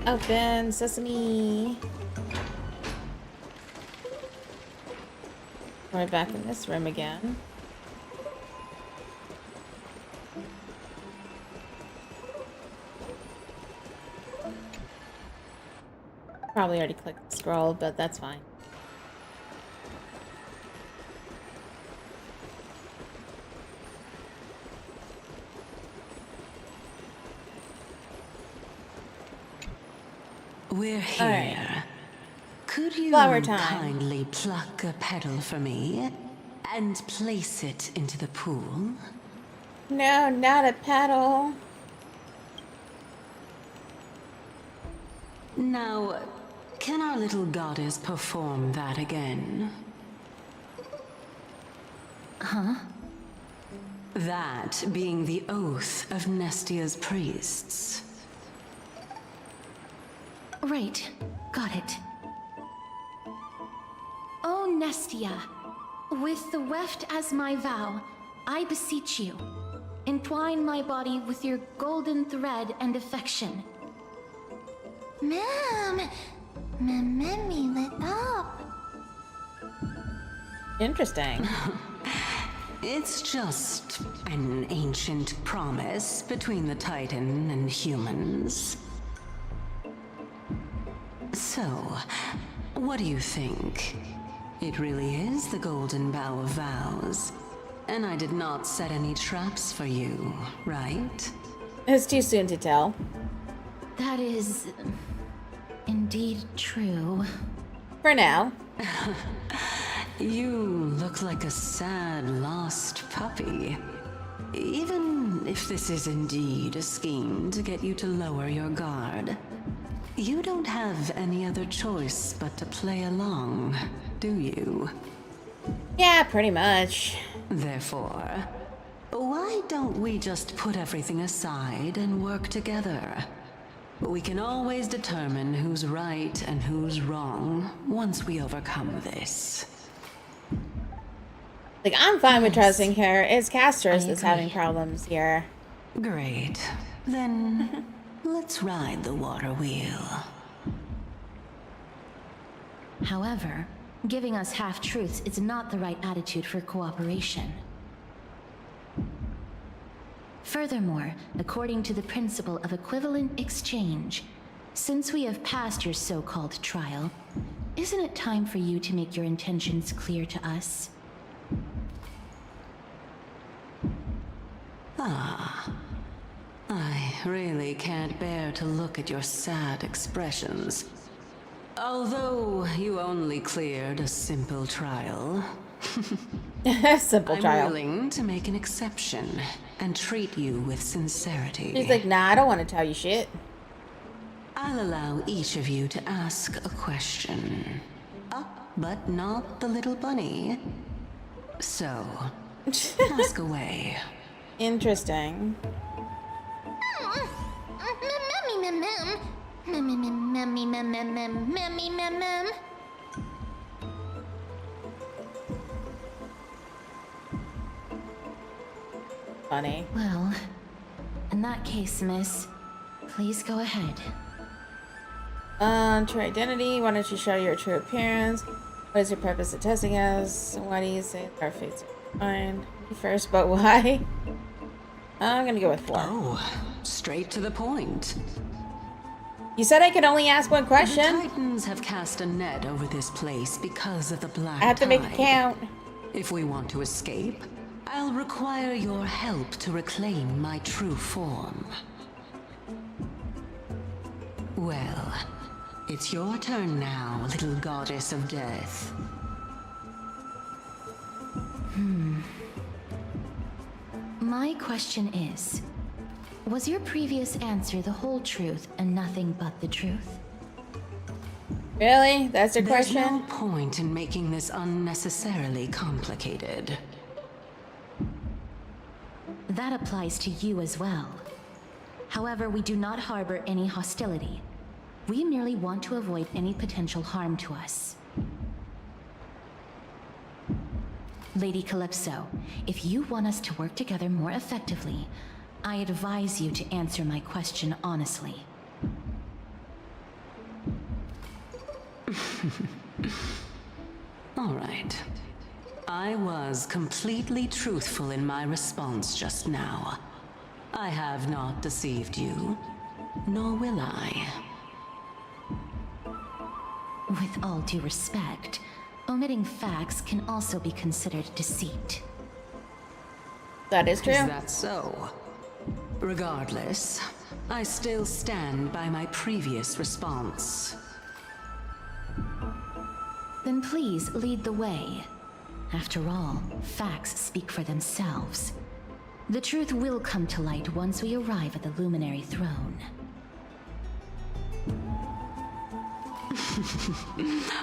Open sesame. We're back in this room again. Probably already clicked the scroll, but that's fine. We're here. Alright. Could you Flower time. kindly pluck a petal for me and place it into the pool? No, not a petal. Now, can our little goddess perform that again? Huh? That being the oath of Nestia's priests. Right. Got it. O Nestia, with the weft as my vow, I beseech you, entwine my body with your golden thread and affection. Ma'am, me lit up. Interesting. It's just an ancient promise between the Titan and humans. So, what do you think? It really is the Golden Bough of Vows. And I did not set any traps for you, right? It's too soon to tell. That is indeed true. For now. You look like a sad, lost puppy. Even if this is indeed a scheme to get you to lower your guard, you don't have any other choice but to play along, do you? Yeah, pretty much. Therefore, why don't we just put everything aside and work together? We can always determine who's right and who's wrong once we overcome this. Like, I'm fine with Yes. trusting her. It's Castros I that's having agree. problems here. Great. Then, let's ride the water wheel. However, giving us half-truths is not the right attitude for cooperation. Furthermore, according to the principle of equivalent exchange, since we have passed your so-called trial, isn't it time for you to make your intentions clear to us? I really can't bear to look at your sad expressions. Although you only cleared a simple trial, Simple I'm trial. willing to make an exception and treat you with sincerity. She's like, nah, I don't want to tell you shit. I'll allow each of you to ask a question. But not the little bunny. So, ask away. Interesting. Funny. Well, in that case, miss, please go ahead. True identity. Why don't you show your true appearance? What is your purpose of testing us? Why do you say our fates are fine? You first, but why? I'm gonna go with 4. Oh, straight to the point. You said I could only ask one The question. Titans have cast a net over this place because of the black I have to make it tide. count. If we want to escape, I'll require your help to reclaim my true form. Well, it's your turn now, little goddess of death. My question is, was your previous answer the whole truth and nothing but the truth? Really? That's your There's question? no point in making this unnecessarily complicated. That applies to you as well. However, we do not harbor any hostility. We merely want to avoid any potential harm to us. Lady Calypso, if you want us to work together more effectively, I advise you to answer my question honestly. All right. I was completely truthful in my response just now. I have not deceived you, nor will I. With all due respect, omitting facts can also be considered deceit. That is true. Is that so? Regardless, I still stand by my previous response. Then please lead the way. After all, facts speak for themselves. The truth will come to light once we arrive at the Luminary Throne.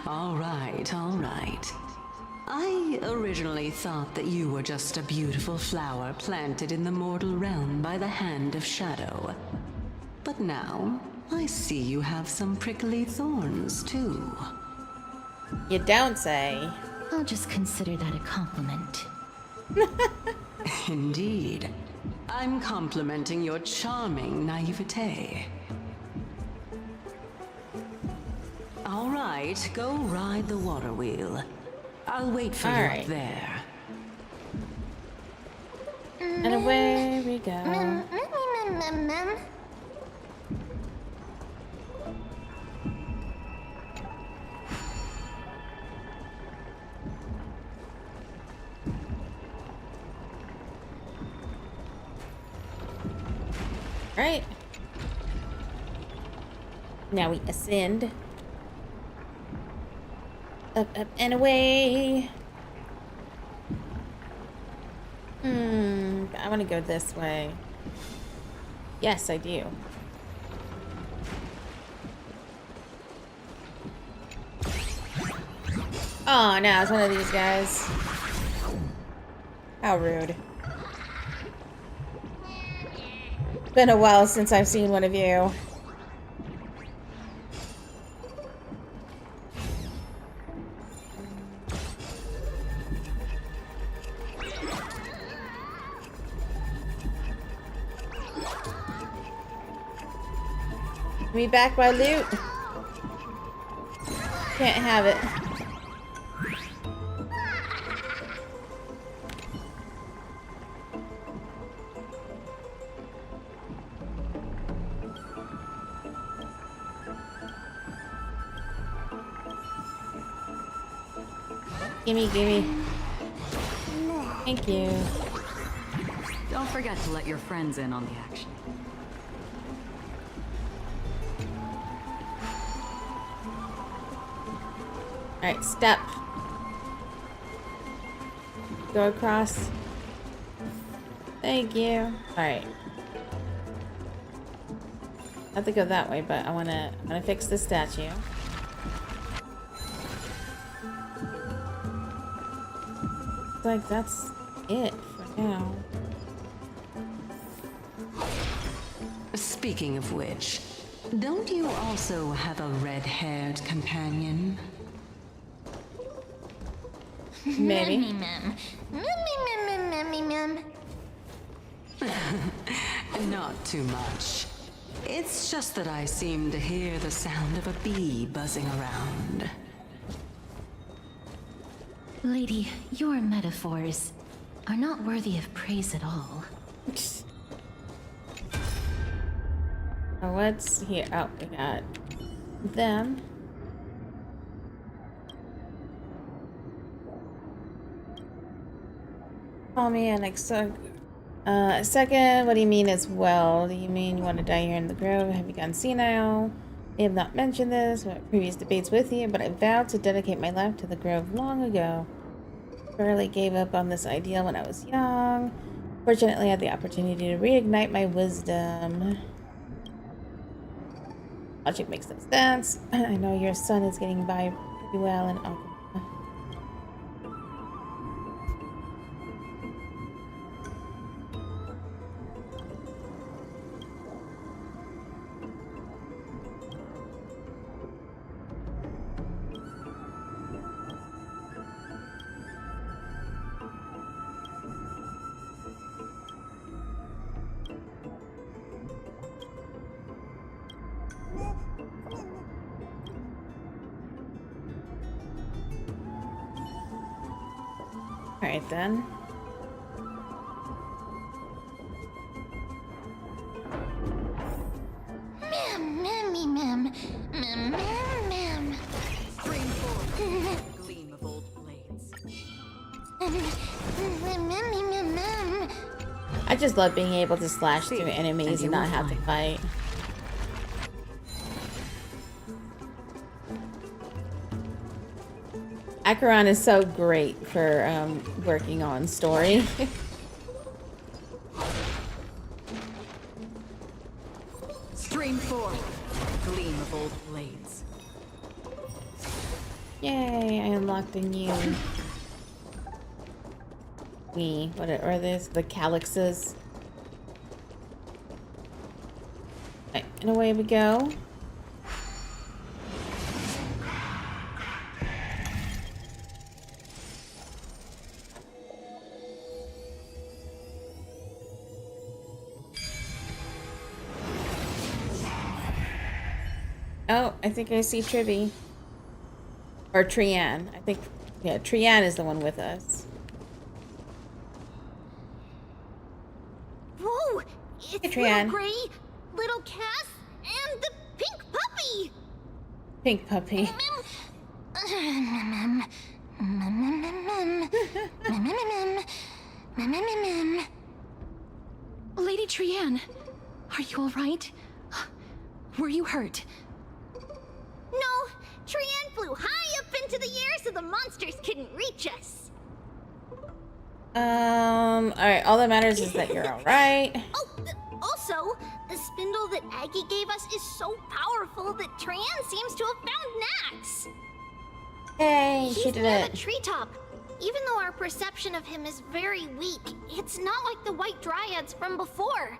All right, all right. I originally thought that you were just a beautiful flower planted in the mortal realm by the hand of shadow. But now, I see you have some prickly thorns, too. You don't say. I'll just consider that a compliment. Indeed. I'm complimenting your charming naivete. All right, go ride the water wheel. I'll wait for you up there. And away we go. Right. Now we ascend. Up, up, and away. I want to go this way. Yes, I do. Oh, no, it's one of these guys. How rude. It's been a while since I've seen one of you. Give me back my loot. Can't have it. Gimme, gimme. Thank you. Don't forget to let your friends in on the action. Alright, step. Go across. Thank you. Alright. I have to go that way, but I'm gonna fix this statue. Looks like that's it for now. Speaking of which, don't you also have a red-haired companion? Maybe. Not too much. It's just that I seem to hear the sound of a bee buzzing around. Lady, your metaphors are not worthy of praise at all. Oh, what's here? Oh, we got them. Call me an second. What do you mean as well? Do you mean you want to die here in the grove? Have you gone senile? I have not mentioned this in previous debates with you, but I vowed to dedicate my life to the grove long ago. Barely gave up on this ideal when I was young. Fortunately, I had the opportunity to reignite my wisdom. Logic makes no sense. I know your son is getting by pretty well in alchemy. Alright then. Stream 4. Gleam of old blades. I just love being able to slash through enemies and not have to fight. Acheron is so great for working on story. Stream 4. Gleam of old blades. Yay, I unlocked a new... what are these? The calyxes. Right, and away we go. Oh, I think I see Tribbie. Or Trian. I think, yeah, Trian is the one with us. Whoa! It's Hey, Trian. Little Gray, Little Cass, and the pink puppy! Pink puppy. Lady Trian, are you all right? Were you hurt? No, Trian flew high up into the air so the monsters couldn't reach us. Alright, all that matters is that you're alright. Oh, also, the spindle that Aggie gave us is so powerful that Trian seems to have found Nax. Hey, she He's did near it. the treetop. Even though our perception of him is very weak, it's not like the white dryads from before.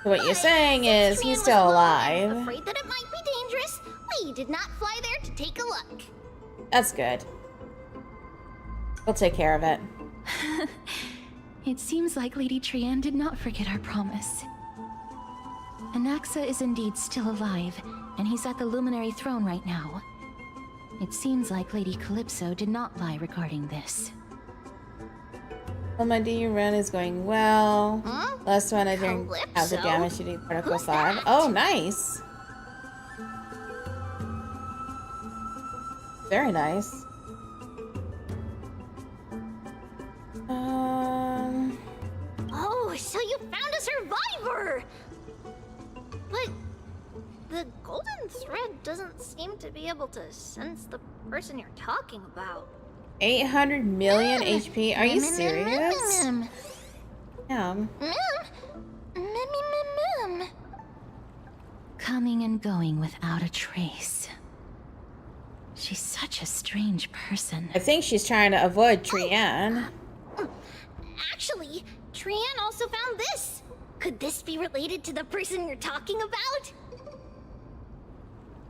So what you're saying Since is Trian he's was still alone, alive. I'm afraid that it might be dangerous. We did not fly there to take a look. That's good. We'll take care of it. It seems like Lady Trian did not forget our promise. Anaxa is indeed still alive, and he's at the Luminary Throne right now. It seems like Lady Calypso did not lie regarding this. Well, my DU run is going well. Huh? Last one I didn't have the Calypso? damage to do particle Who's 5. that? Oh, nice. Very nice. Oh, so you found a survivor! But the golden thread doesn't seem to be able to sense the person you're talking about. 800 million HP? Are you serious? Yeah. Coming and going without a trace. She's such a strange person. I think she's trying to avoid Trian. Actually, Trian also found this. Could this be related to the person you're talking about?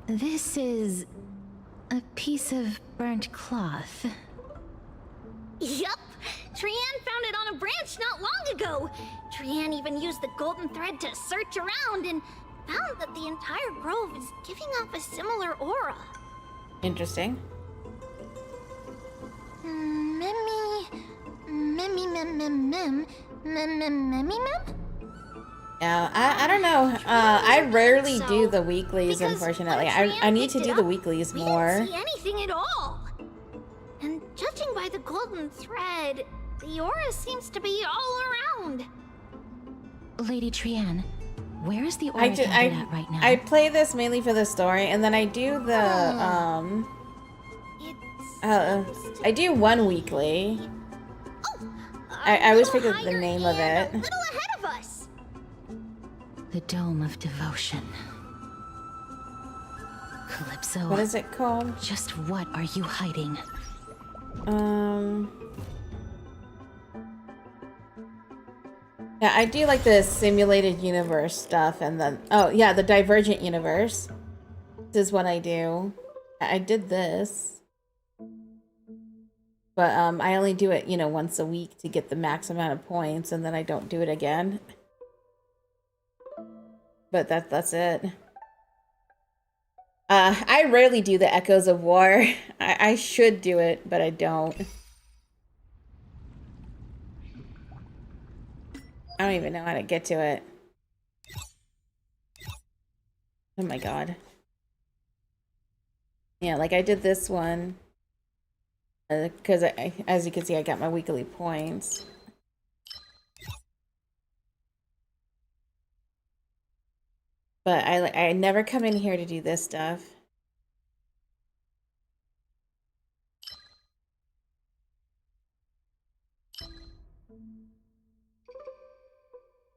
This is a piece of burnt cloth. Yup! Trian found it on a branch not long ago. Trian even used the golden thread to search around and found that the entire grove is giving off a similar aura. Interesting. Yeah, I don't know. I rarely do the weeklies, Because unfortunately. when I Trian need to picked do it the up, weeklies we more. didn't see anything at all. And judging by the golden thread, the aura seems to be all around. Lady Trian, where is the aura counted at right now? I play this mainly for the story, and then I do the I do one weekly. I always forget the name of it. A little ahead of us. The Dome of Devotion. Calypso. What is it called? Just what are you hiding? Yeah, I do like the simulated universe stuff, and then the Divergent universe. This is what I do. I did this, but I only do it, once a week to get the max amount of points, and then I don't do it again. But that's it. I rarely do the Echoes of War. I should do it, but I don't. I don't even know how to get to it. Oh my god. Yeah, like I did this one. Because as you can see, I got my weekly points. But I never come in here to do this stuff.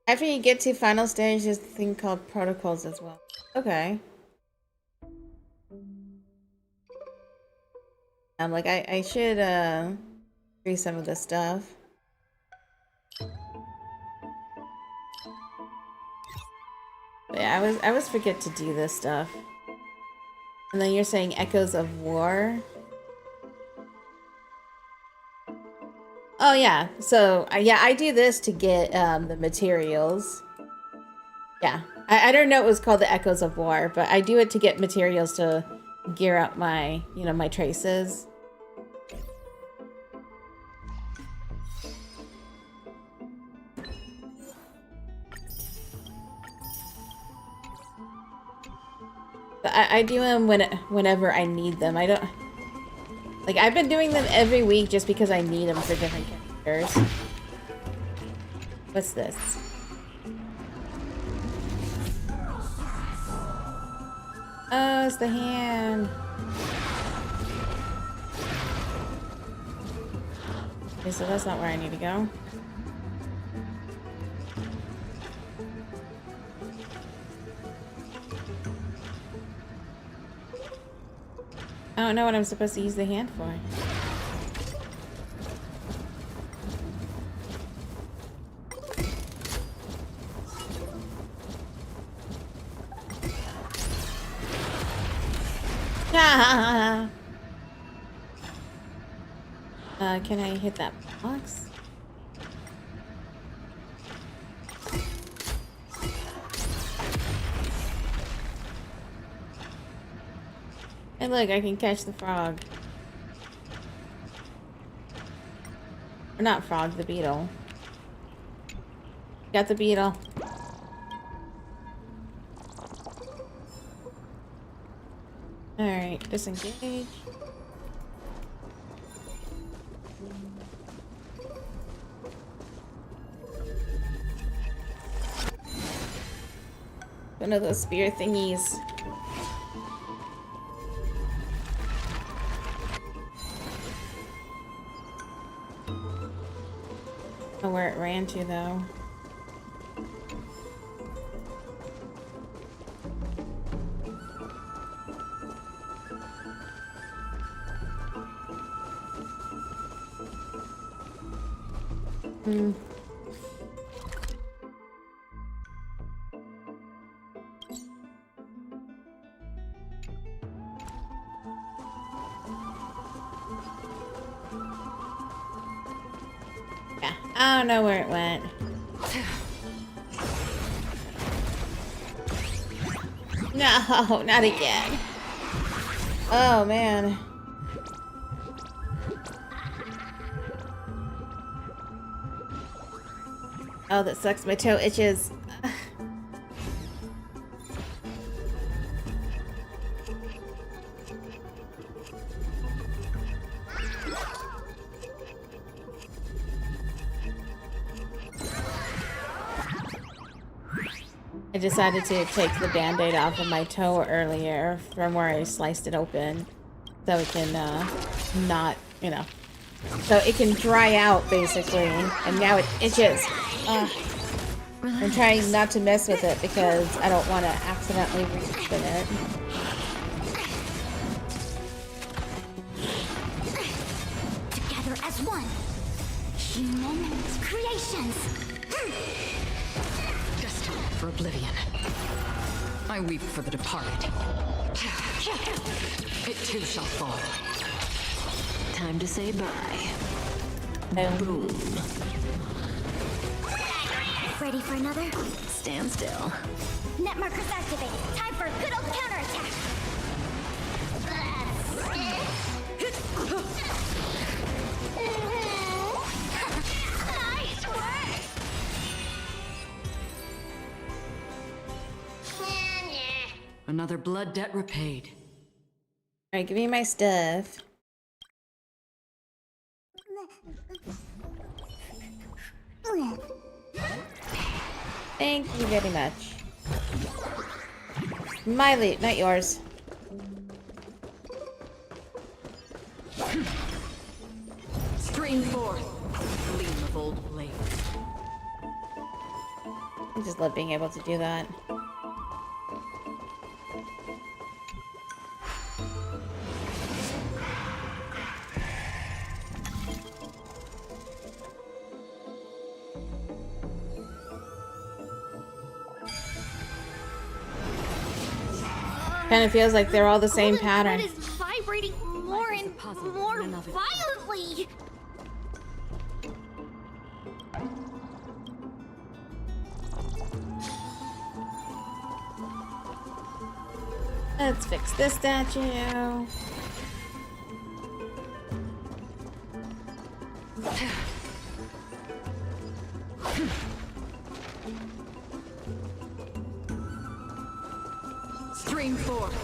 After you get to final stage, there's a thing called protocols as well. Okay. I'm like, I should do some of this stuff. But yeah, I was forget to do this stuff. And then you're saying Echoes of War. Oh yeah, so yeah, I do this to get the materials. Yeah, I don't know it was called the Echoes of War, but I do it to get materials to gear up my, you know, my traces. But I do them whenever I need them. I don't... Like, I've been doing them every week just because I need them for different characters. What's this? Oh, it's the hand. Okay, so that's not where I need to go. I don't know what I'm supposed to use the hand for. Can I hit that box? And look, I can catch the frog. Or not frog, the beetle. Got the beetle. Alright, disengage. One of those spear thingies. Oh, where it ran to though. Yeah, I don't know where it went. No, not again. Oh, man. Oh, that sucks. My toe itches. I decided to take the band-aid off of my toe earlier from where I sliced it open so it can not, you know, so it can dry out basically, and now it itches. I'm trying not to mess with it because I don't want to accidentally re-spin it. Together as one. Human creations. Destined for oblivion. I weep for the departed. It too shall fall. Time to say bye. Boom. Ready for another? Stand still. Net markers activated. Time for a good old counterattack. Nice work! Another blood debt repaid. Alright, give me my stuff. Thank you very much. My loot, not yours. Stream forth, gleam of old blades. I just love being able to do that. Kind of feels like they're all the same Golden pattern. thread is vibrating more and more violently. Let's fix this statue. Stream forth,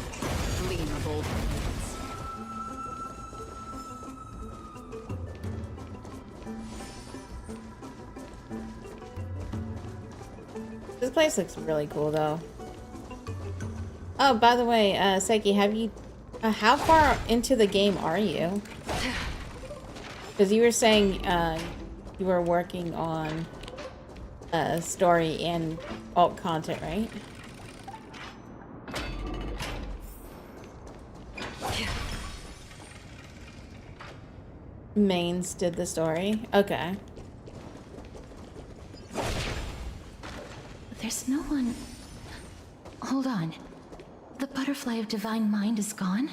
gleam of old blades. This place looks really cool, though. Oh, by the way, Seki, have you... how far into the game are you? Because you were saying you were working on story and alt content, right? Mains did the story? Okay. There's no one... Hold on. The butterfly of divine mind is gone?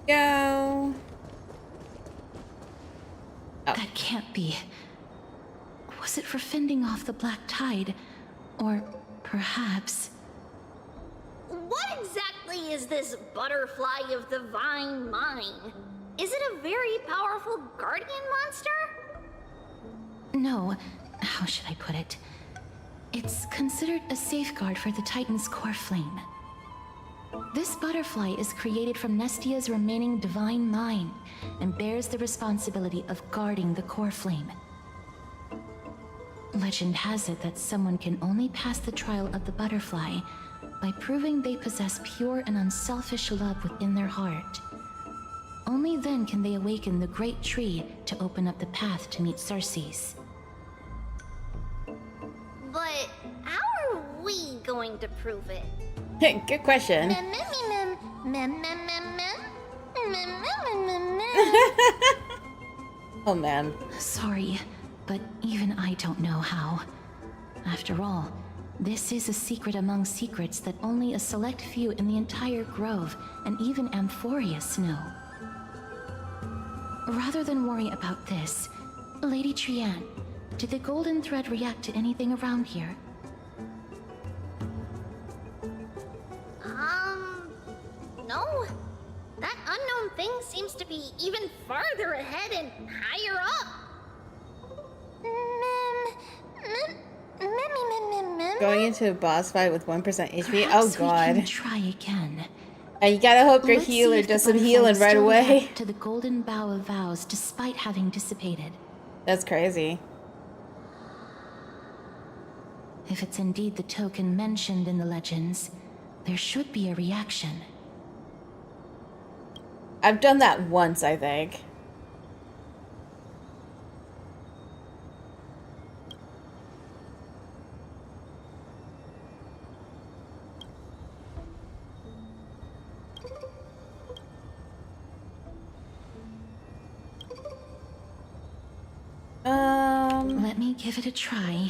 Go! That can't be. Was it for fending off the black tide? Or perhaps... What exactly is this butterfly of the divine mind? Is it a very powerful guardian monster? No. How should I put it? It's considered a safeguard for the Titan's core flame. This butterfly is created from Nestia's remaining divine mind and bears the responsibility of guarding the core flame. Legend has it that someone can only pass the trial of the butterfly by proving they possess pure and unselfish love within their heart. Only then can they awaken the great tree to open up the path to meet Circes. But how are we going to prove it? Good question. Oh man. Sorry, but even I don't know how. After all, this is a secret among secrets that only a select few in the entire grove and even Amphorius know. Rather than worry about this, Lady Trianne, did the golden thread react to anything around here? No. That unknown thing seems to be even farther ahead and higher up. Going into a boss fight with 1% HP? Perhaps Oh we god. can try again. You gotta hope your Let's see healer if the does some butterfly healing right still away. reacts to the golden bough of vows despite having dissipated. That's crazy. If it's indeed the token mentioned in the legends, there should be a reaction. I've done that once, I think. Let me give it a try.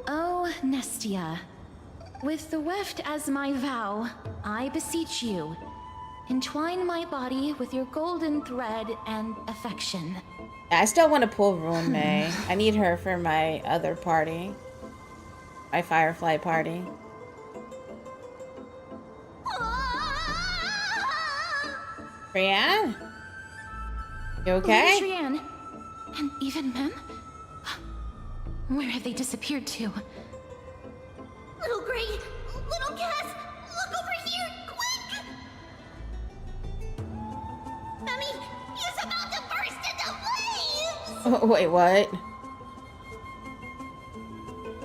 Oh, Nestia. With the weft as my vow, I beseech you, Entwine my body with your golden thread and affection. I still want to pull Ruin May. I need her for my other party. My Firefly party. Brianne? You okay? Lady Trianne, and even Mem? Where have they disappeared to? Little Gray, little Cass, look over here, quick! Mommy, he's about to burst into flames! Oh, wait, what?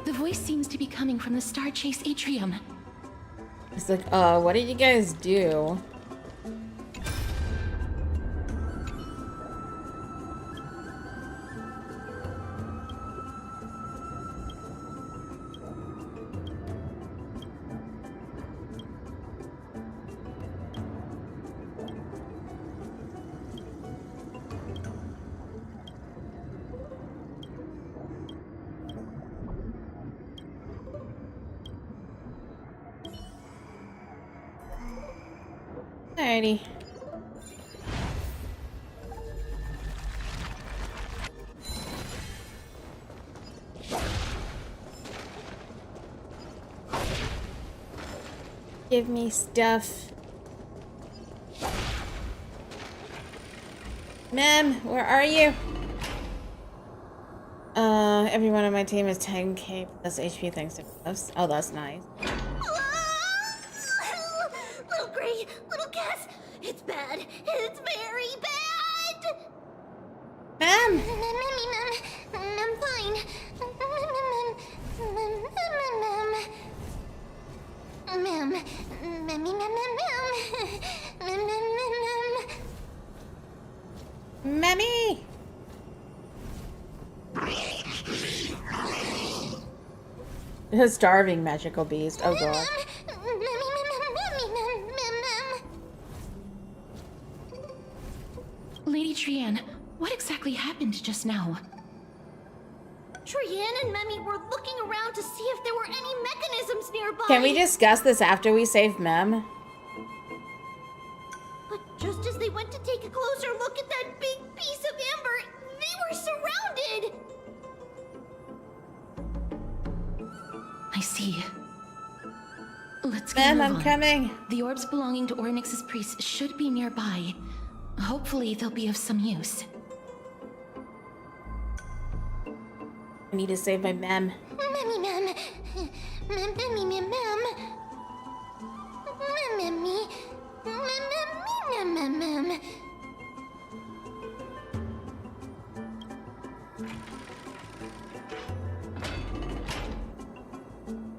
The voice seems to be coming from the Star Chase atrium. It's like, what did you guys do? Alrighty. Give me stuff. Mem, where are you? Everyone on my team is 10k plus HP thanks to us. Oh, that's nice. Little Gray, little Cass, it's bad. It's very bad. Mem! I'm fine. Memmy! A starving magical beast. Oh god. Lady Trianne, what exactly happened just now? Trianne and Memmy were looking around to see if there were any mechanisms nearby. Can we discuss this after we save Mem? But just as they went to take a closer look at that big piece of amber, they were surrounded. I see. Let's go. Mem, I'm coming. The orbs belonging to Ornyx's priests should be nearby. Hopefully, they'll be of some use. I need to save my Mem. Memmy, Mem. Memmy, Mem. Memmy. Mem.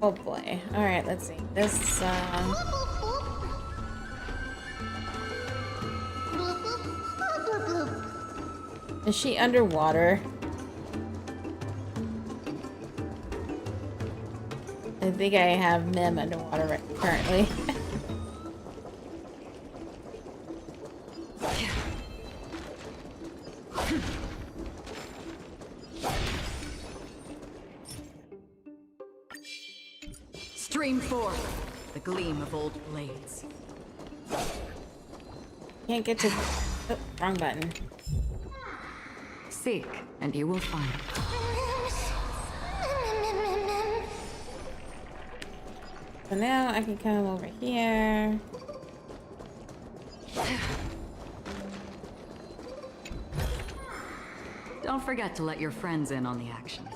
Oh boy. Alright, let's see. This, is she underwater? I think I have Mem underwater currently. Stream forth the gleam of old blades. Can't get to... Oh, wrong button. Seek, and you will find. So now I can come over here. Don't forget to let your friends in on the action.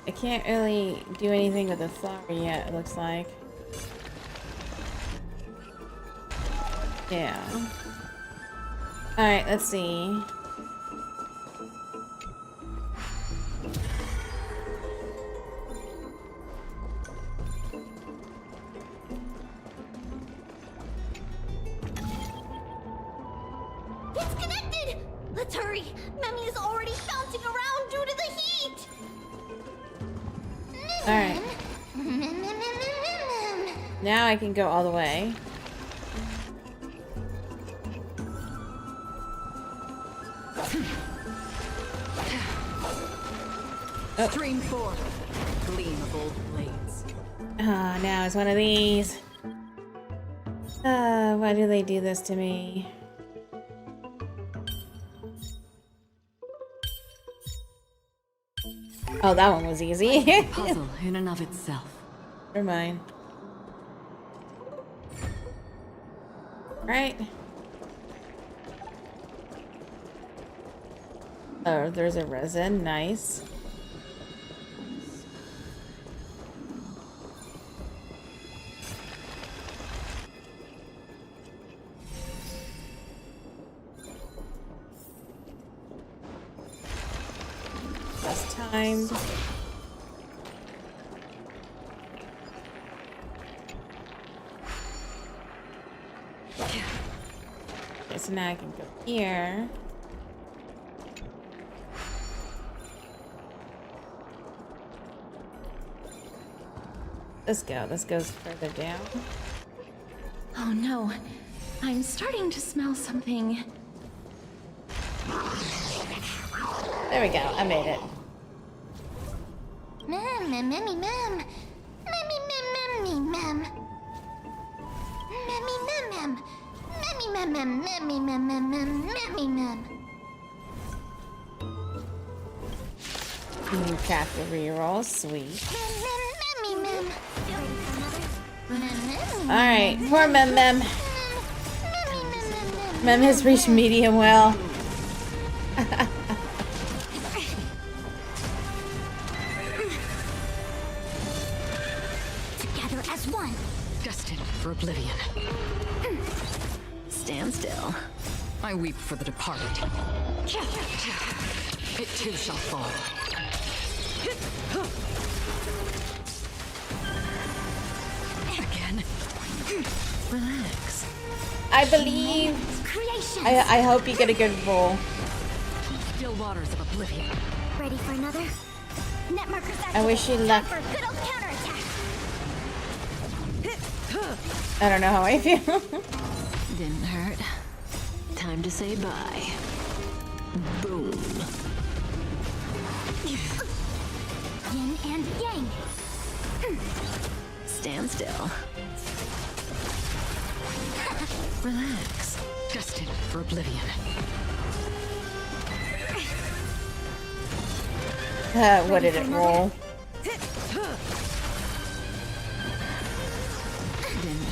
I can't really do anything with the flower yet, it looks like. Yeah. Alright, let's see. It's connected! Let's hurry! Memmy is already bouncing around due to the heat! Alright. Now I can go all the way. Stream 4. Gleam of old blades. Ah, now it's one of these. Why do they do this to me? Oh, that one was easy. Puzzle in and of itself. Never mind. Right. Oh, there's a resin. Nice. Best timed. Okay, so now I can go here. Let's go. This goes further down. Oh no, I'm starting to smell something. There we go. I made it. Mem, mem, memmy, mem. Memmy, mem, memmy, mem. Memmy, mem, mem. Memmy, mem, mem, memmy, mem, mem, mem, memmy, mem. You cap the reroll. Sweet. Mem, mem, memmy, mem. Alright. Poor Mem Mem. Memmy, mem, mem, mem. Mem has reached medium well. Together as one. Destined for oblivion. Stand still. I weep for the departed. It too shall fall. Again. Relax. I believe. Creation. I hope you get a good roll. Still waters of oblivion. Ready for another? Net markers I wish you luck. for good old counterattack. I don't know how I feel. Didn't hurt. Time to say bye. Boom. Yin and yang. Stand still. Relax. Destined for oblivion. What did it roll? Didn't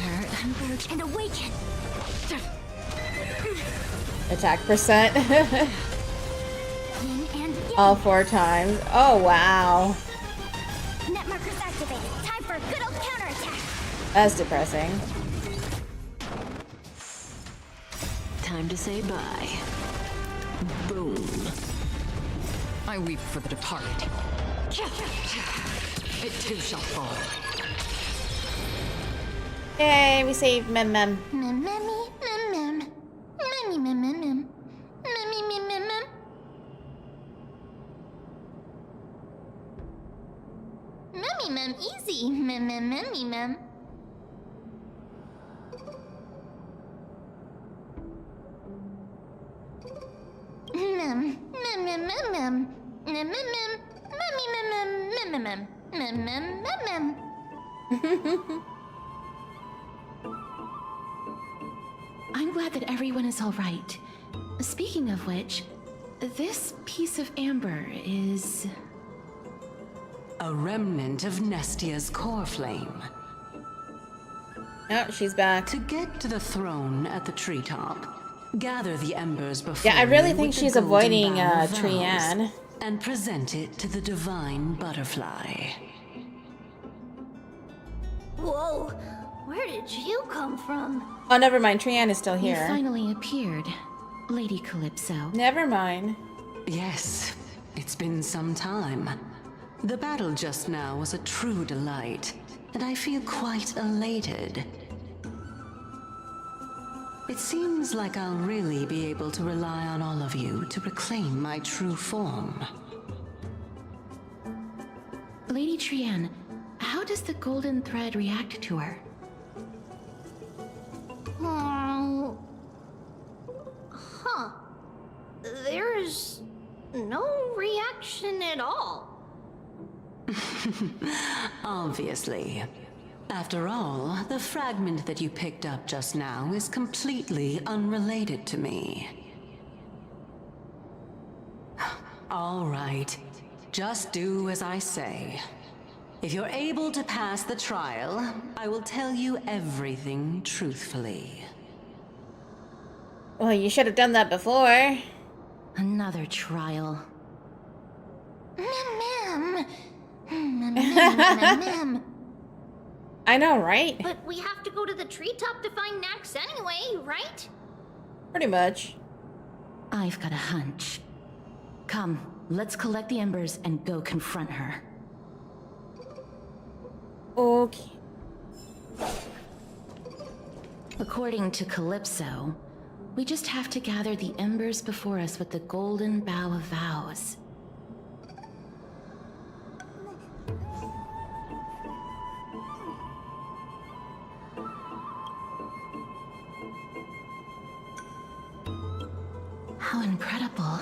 hurt. Converge and awaken. Attack percent. Yin and yang. All 4 times. Oh, wow. Net markers activated. Time for a good old counterattack. That's depressing. Time to say bye. Boom. I weep for the departed. It too shall fall. Yay, we saved Mem Mem. Mem, memmy, mem, mem. Memmy, mem, mem, mem. Memmy, mem, mem, mem. Memmy, mem, easy. Mem, mem, memmy, mem. Mem, mem, mem, mem, mem. Mem, mem, mem. Memmy, mem, mem, mem, mem, mem. Mem, mem, mem, mem. I'm glad that everyone is all right. Speaking of which, this piece of amber is... A remnant of Nestia's core flame. Oh, she's back. To get to the throne at the treetop, gather the embers before Yeah, I really you think with the she's golden avoiding bough of vows, Trianne. and present it to the divine butterfly. Whoa, where did you come from? Oh, never mind. Trianne is still You here. finally appeared, Lady Calypso. Never mind. Yes, it's been some time. The battle just now was a true delight, and I feel quite elated. It seems like I'll really be able to rely on all of you to reclaim my true form. Lady Trianne, how does the golden thread react to her? There's no reaction at all. Obviously. After all, the fragment that you picked up just now is completely unrelated to me. All right. Just do as I say. If you're able to pass the trial, I will tell you everything truthfully. Well, you should have done that before. Another trial. Mem. I know, right? But we have to go to the treetop to find Nax anyway, right? Pretty much. I've got a hunch. Come, let's collect the embers and go confront her. Okay. According to Calypso, we just have to gather the embers before us with the golden bough of vows. How incredible.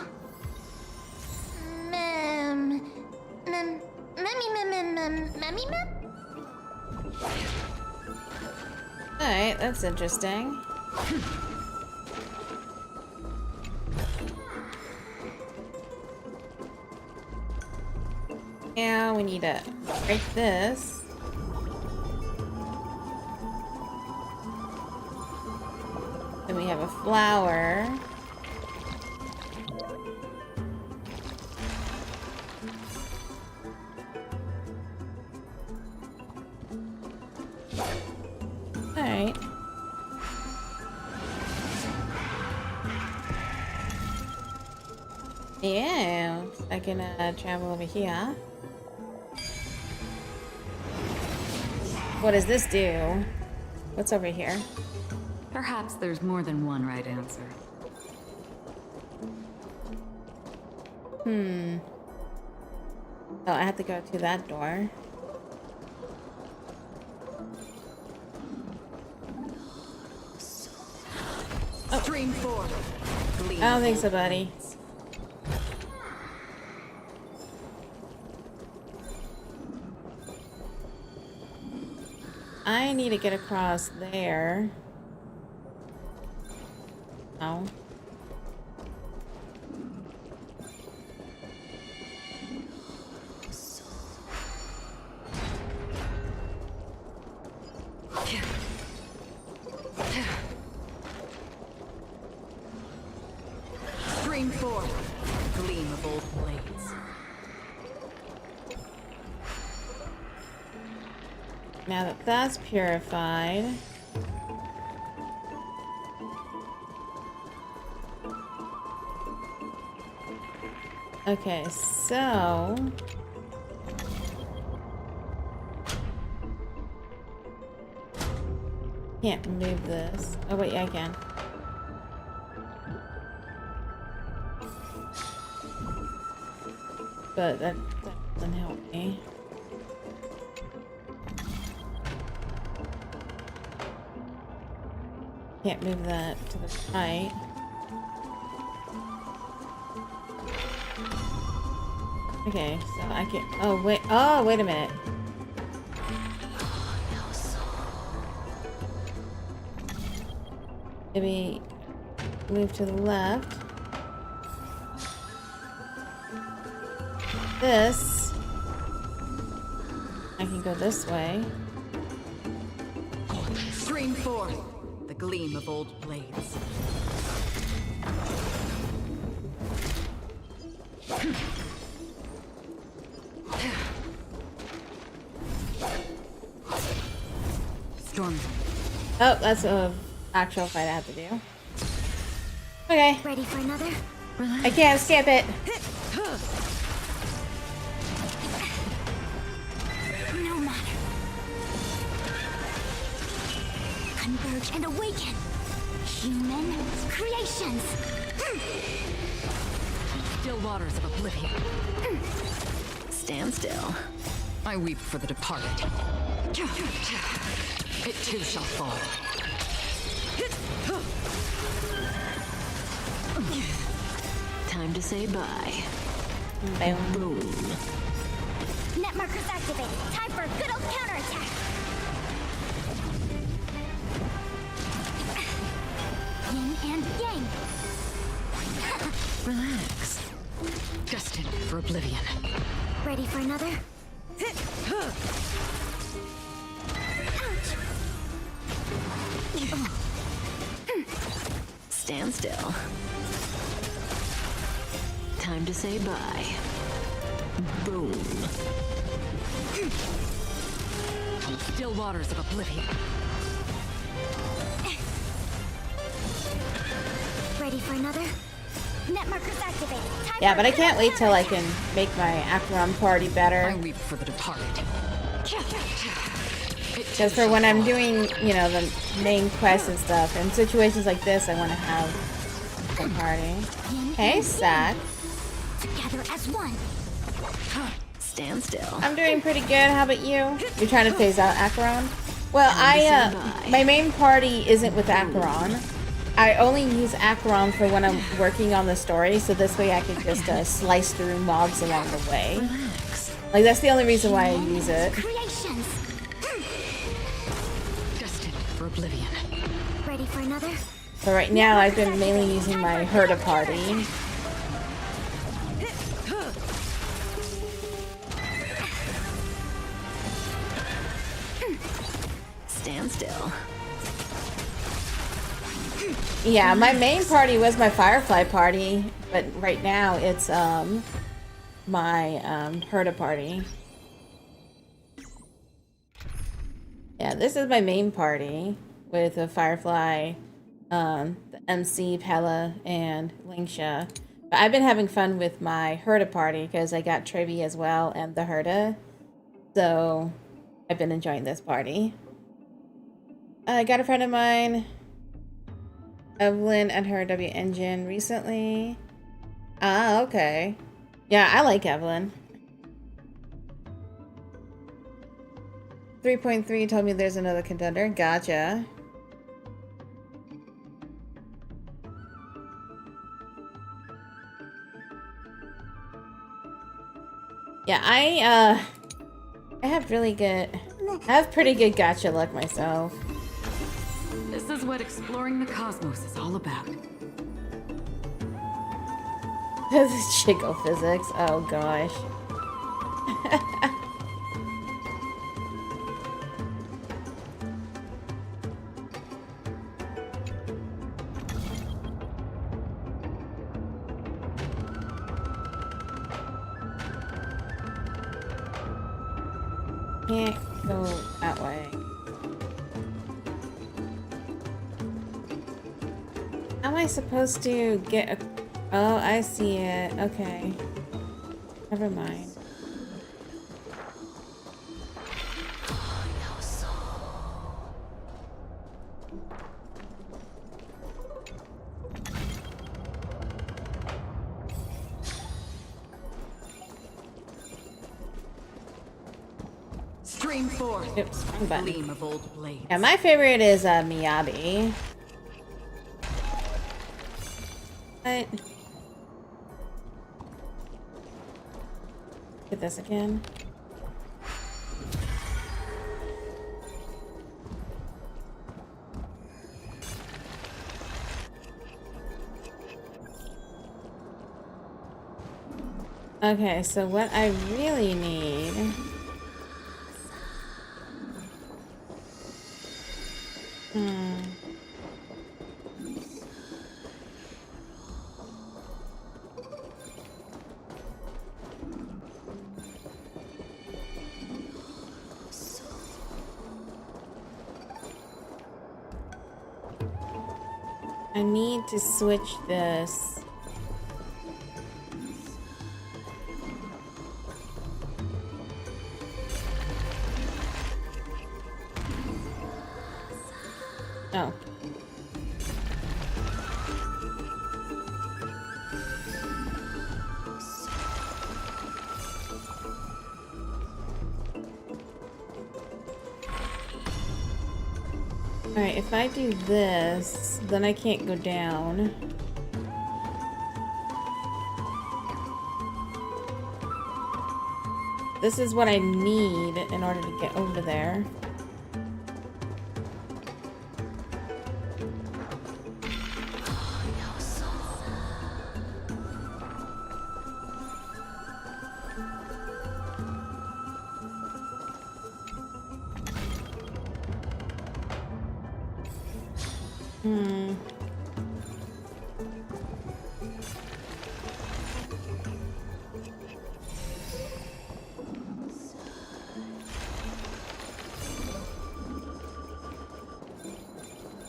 Alright, that's interesting. Now we need to break this. Then we have a flower. Alright. Yeah, I can travel over here. What does this do? What's over here? Perhaps there's more than one right answer. Oh, I have to go to that door. Stream 4. I don't think so, buddy. I need to get across there. Oh. Stream 4. Gleam of old blades. Now that that's purified. Okay, so... Can't move this. Oh wait, yeah, I can. But that doesn't help me. Can't move that to the right. Okay, so I can. Oh wait. Oh wait a minute. Maybe move to the left. This. I can go this way. Stream 4. The gleam of old blades. Storm. Oh, that's a actual fight I have to do. Okay. Ready for another? I can't skip it. No matter. Converge and awaken. Human creations. Still waters of oblivion. Stand still. I weep for the departed. It too shall fall. Time to say bye. Boom. Boom. Net markers activated. Time for a good old counterattack. Yin and yang. Relax. Destined for oblivion. Ready for another? Stand still. Time to say bye. Boom. Still waters of oblivion. Ready for another? Net markers activated. Time Yeah, for but a I good can't old wait till I counterattack. can make my Acheron party I better. weep for the departed. Because for when I'm doing, you know, the main quests and stuff, in situations like this, I want to have a party. Yin Hey, and Sack. yang. Together as one. Stand still. I'm doing pretty good. How about you? You're trying to phase out Acheron? Well, Time to say bye. my main party isn't with Acheron. I only use Acheron for when I'm working on the story, so this way I can just slice through mobs along the way. Relax. Like, that's the only reason why I use it. Creations. Destined for oblivion. Ready for another? But right now, I've been mainly using my Herda party. Stand still. Yeah, my main party was my Firefly party, but right now it's my Herda party. Yeah, this is my main party with a Firefly, the MC, Pella, and Lingsha. But I've been having fun with my Herda party because I got Tribbie as well and the Herda. So I've been enjoying this party. I got a friend of mine, Evelyn, and her W engine recently. Ah, okay. Yeah, I like Evelyn. 3.3 told me there's another contender. Gotcha. Yeah, I have pretty good gacha luck myself. This is what exploring the cosmos is all about. This is Chico physics. Oh gosh. Can't go that way. How am I supposed to get a... Oh, I see it. Okay. Never mind. Stream forth. Oops, wrong button. Gleam of old blades. Yeah, my favorite is Miyabi. What? Get this again. Okay, so what I really need... I need to switch this. Oh. Alright, if I do this, then I can't go down. this is what I need in order to get over there.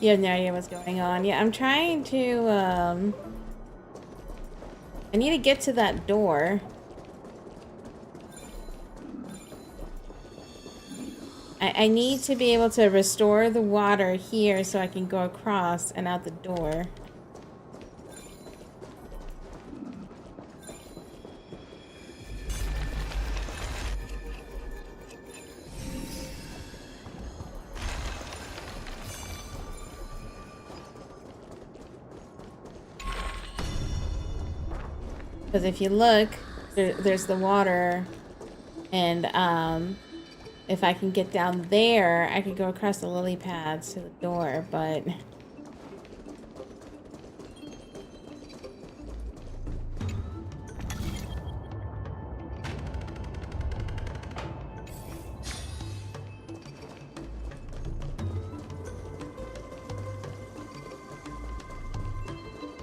You have no idea what's going on. Yeah, I'm trying to, I need to get to that door. I need to be able to restore the water here so I can go across and out the door. Because if you look, there's the water, and if I can get down there, I could go across the lily pads to the door, but...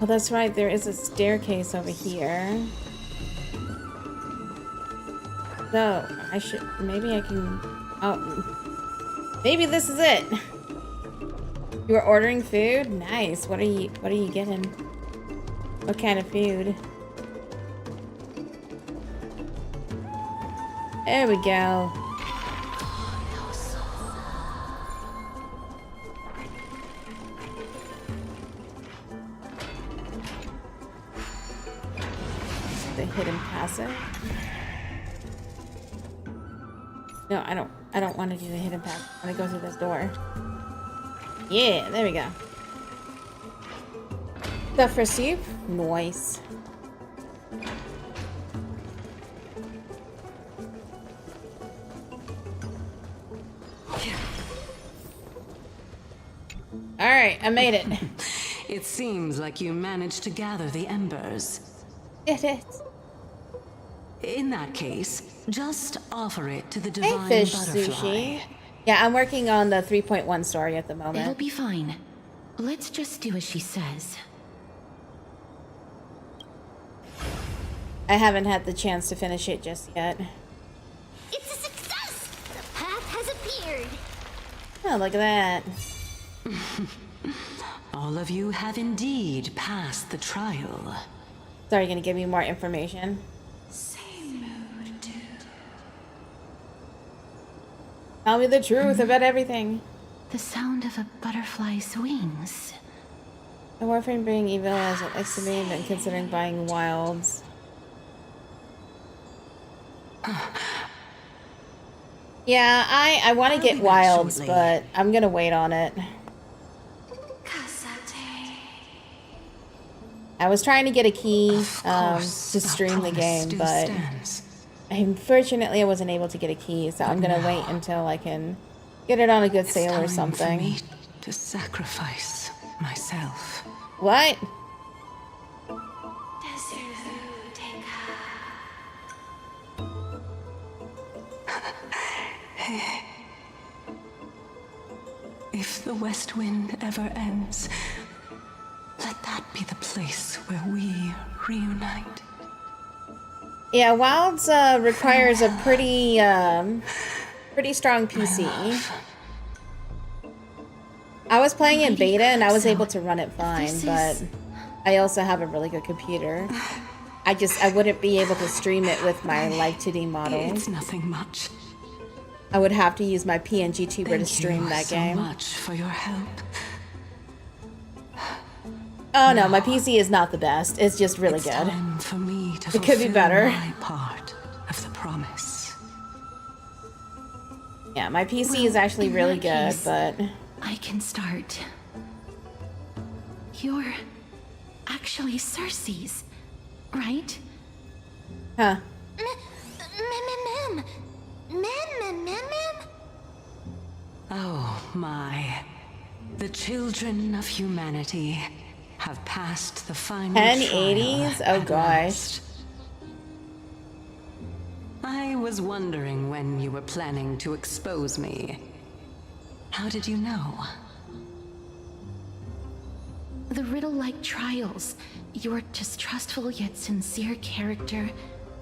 Oh, that's right, there is a staircase over here. So, I should... maybe I can... Oh. Maybe this is it! You were ordering food? Nice. What are you getting? What kind of food? There we go. The hidden passive. No, I don't want to do the hidden passive. I want to go through this door. Yeah, there we go. Stuff for soup? Nice. Alright, I made it. It seems like you managed to gather the embers. It is. In that case, just offer it to the Hey, divine fish butterfly. sushi. Yeah, I'm working on the 3.1 story at the It'll moment. be fine. Let's just do as she says. I haven't had the chance to finish it just yet. It's a success! The path has appeared! Oh, look at that. All of you have indeed passed the trial. So are you gonna give me more information? Tell me the truth about everything. The sound of a butterfly's wings. The warframe being evil as it likes to be, and considering buying wilds. Yeah, I want to get be back wilds, shortly. but I'm gonna wait on it. I was trying to get a key Of course, to that stream the promise game, still but stands. unfortunately I wasn't able to get a key, so I'm gonna wait until I can get it on a good It's sale or time something. for me to sacrifice myself. What? If the west wind ever ends, let that be the place where we reunite. Yeah, wilds requires a pretty strong PC. I was playing in beta and I was able to run it fine, but I also have a really good computer. I wouldn't be able to stream it with my Live 2D model. It's nothing much. I would have to use my PNG tuber to stream that so game. much for your help. Oh no, my PC is not the best. It's just really It's good. time for me to It could be fulfill better. my part of the promise. Yeah, my PC is actually in really that good, case, but I can start. You're actually Cersei's, right? huh. Mem. Mem. Oh my. The children of humanity have passed the final 1080s? trial Oh at gosh. last. I was wondering when you were planning to expose me. How did you know? The riddle-like trials, your distrustful yet sincere character,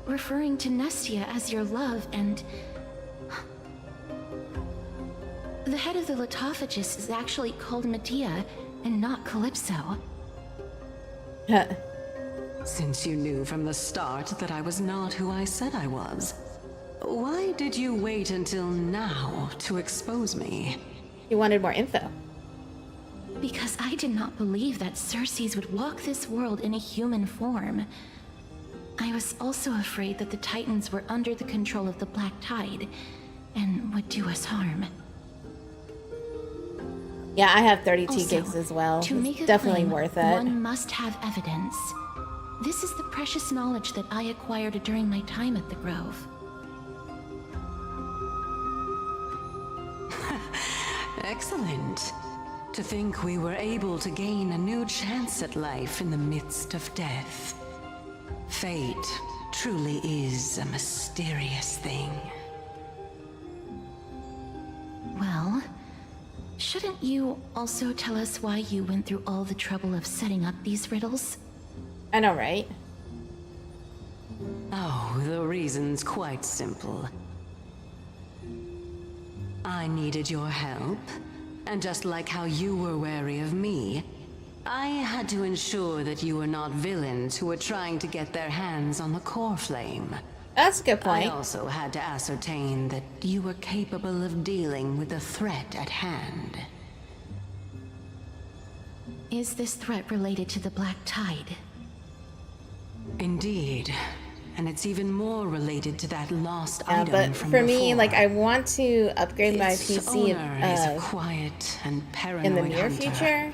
referring to Nestia as your love, and... The head of the Litophagus is actually called Medea, and not Calypso. Since you knew from the start that I was not who I said I was, why did you wait until now to expose me? You wanted more info. Because I did not believe that Circes would walk this world in a human form. I was also afraid that the Titans were under the control of the Black Tide, and would do us harm. Yeah, I have 32 Also, gigs as well. to make It's a definitely claim, worth it. one must have evidence. This is the precious knowledge that I acquired during my time at the Grove. Excellent. To think we were able to gain a new chance at life in the midst of death. Fate truly is a mysterious thing. Well, shouldn't you also tell us why you went through all the trouble of setting up these riddles? I know, right? Oh, the reason's quite simple. I needed your help, and just like how you were wary of me, I had to ensure that you were not villains who were trying to get their hands on the core flame. That's a good I point. also had to ascertain that you were capable of dealing with the threat at hand. Is this threat related to the Black Tide? Indeed. And it's even more related to that lost Yeah, item but from for me, before. like, I want to upgrade my Its PC owner is a quiet and paranoid in the near hunter future.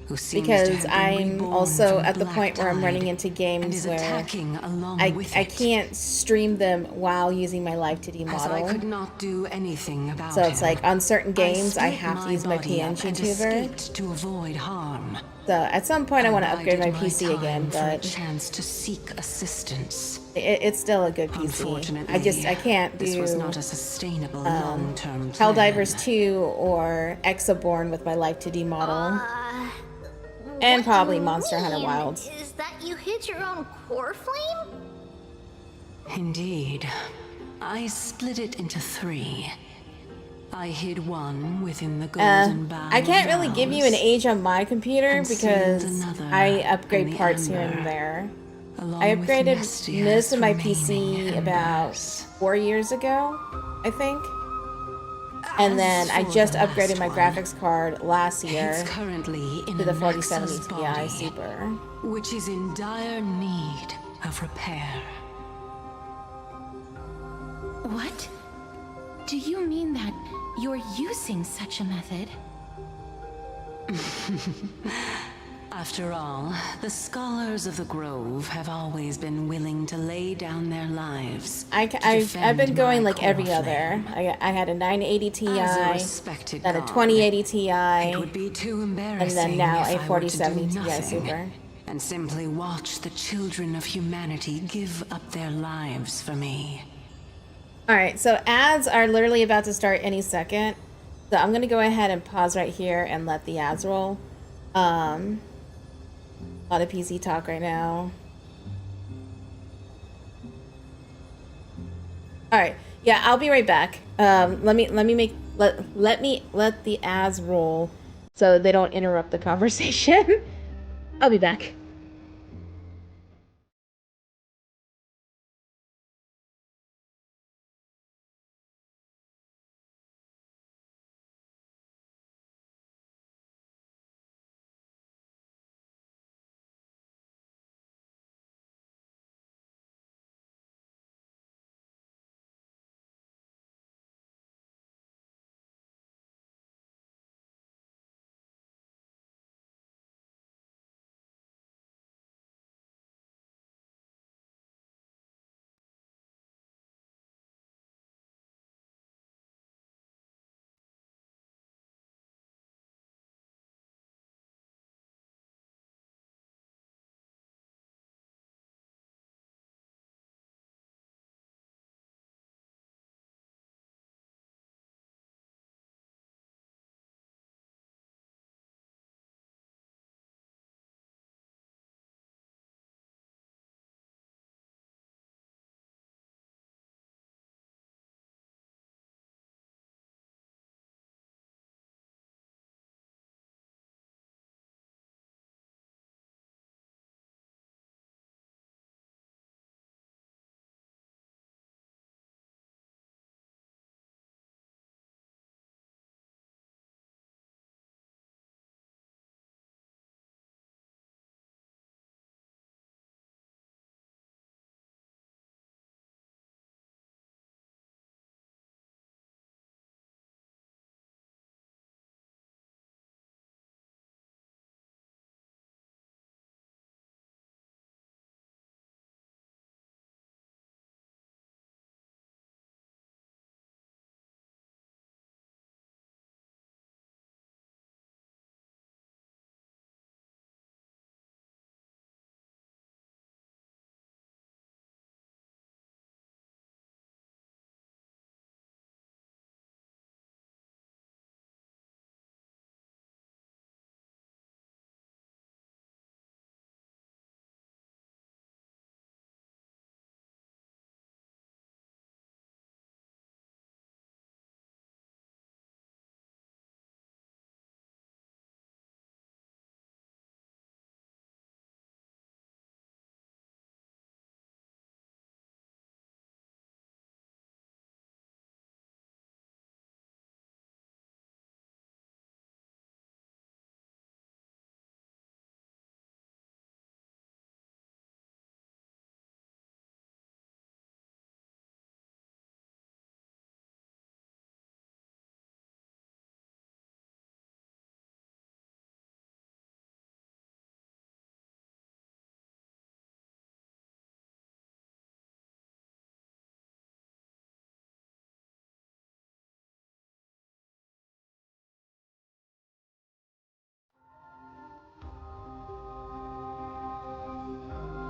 who seems to Because have been I'm reborn also from the at the Black point where I'm running Tide into and games is where attacking along I with it. can't stream them while using my Live 2D As I model. could not do anything about So it's him, like on certain games I split have to use my body up PNG and tuber. escaped to avoid harm. So at some point I want to And upgrade my bided PC time again, for a but chance to seek assistance. it's still a good PC. Unfortunately, I can't this was do not a sustainable long-term plan. Helldivers 2 or Exoborn with my Live 2D model. And What probably you Monster Hunter mean Wilds. Is that you hid your own core flame? Indeed. I split it into 3. I hid one within the golden bough I can't of really give you an vows, age on my computer and because sealed another I in upgrade the parts here amber, and there. along I with upgraded Nestia's most of my remaining PC about embers. 4 years ago, I think. And then I for just the upgraded last my one, graphics card last year It's currently in to the a 4070 Nexus Ti body, Super. which is in dire need of repair. What? Do you mean that you're using such a method? After all, the scholars of the Grove have always been willing to lay down their lives. I've been going my like every core other. flame. I had a 980 Ti, As a respected then a god, 2080 It Ti, would be too and embarrassing then now if a I were to 4070 do Ti nothing Super. and simply watch the children of humanity give up their lives for me. Alright, so ads are literally about to start any second. So I'm going to go ahead and pause right here and let the ads roll. A lot of PC talk right now. Alright, yeah, I'll be right back. Let the ads roll so they don't interrupt the conversation. I'll be back.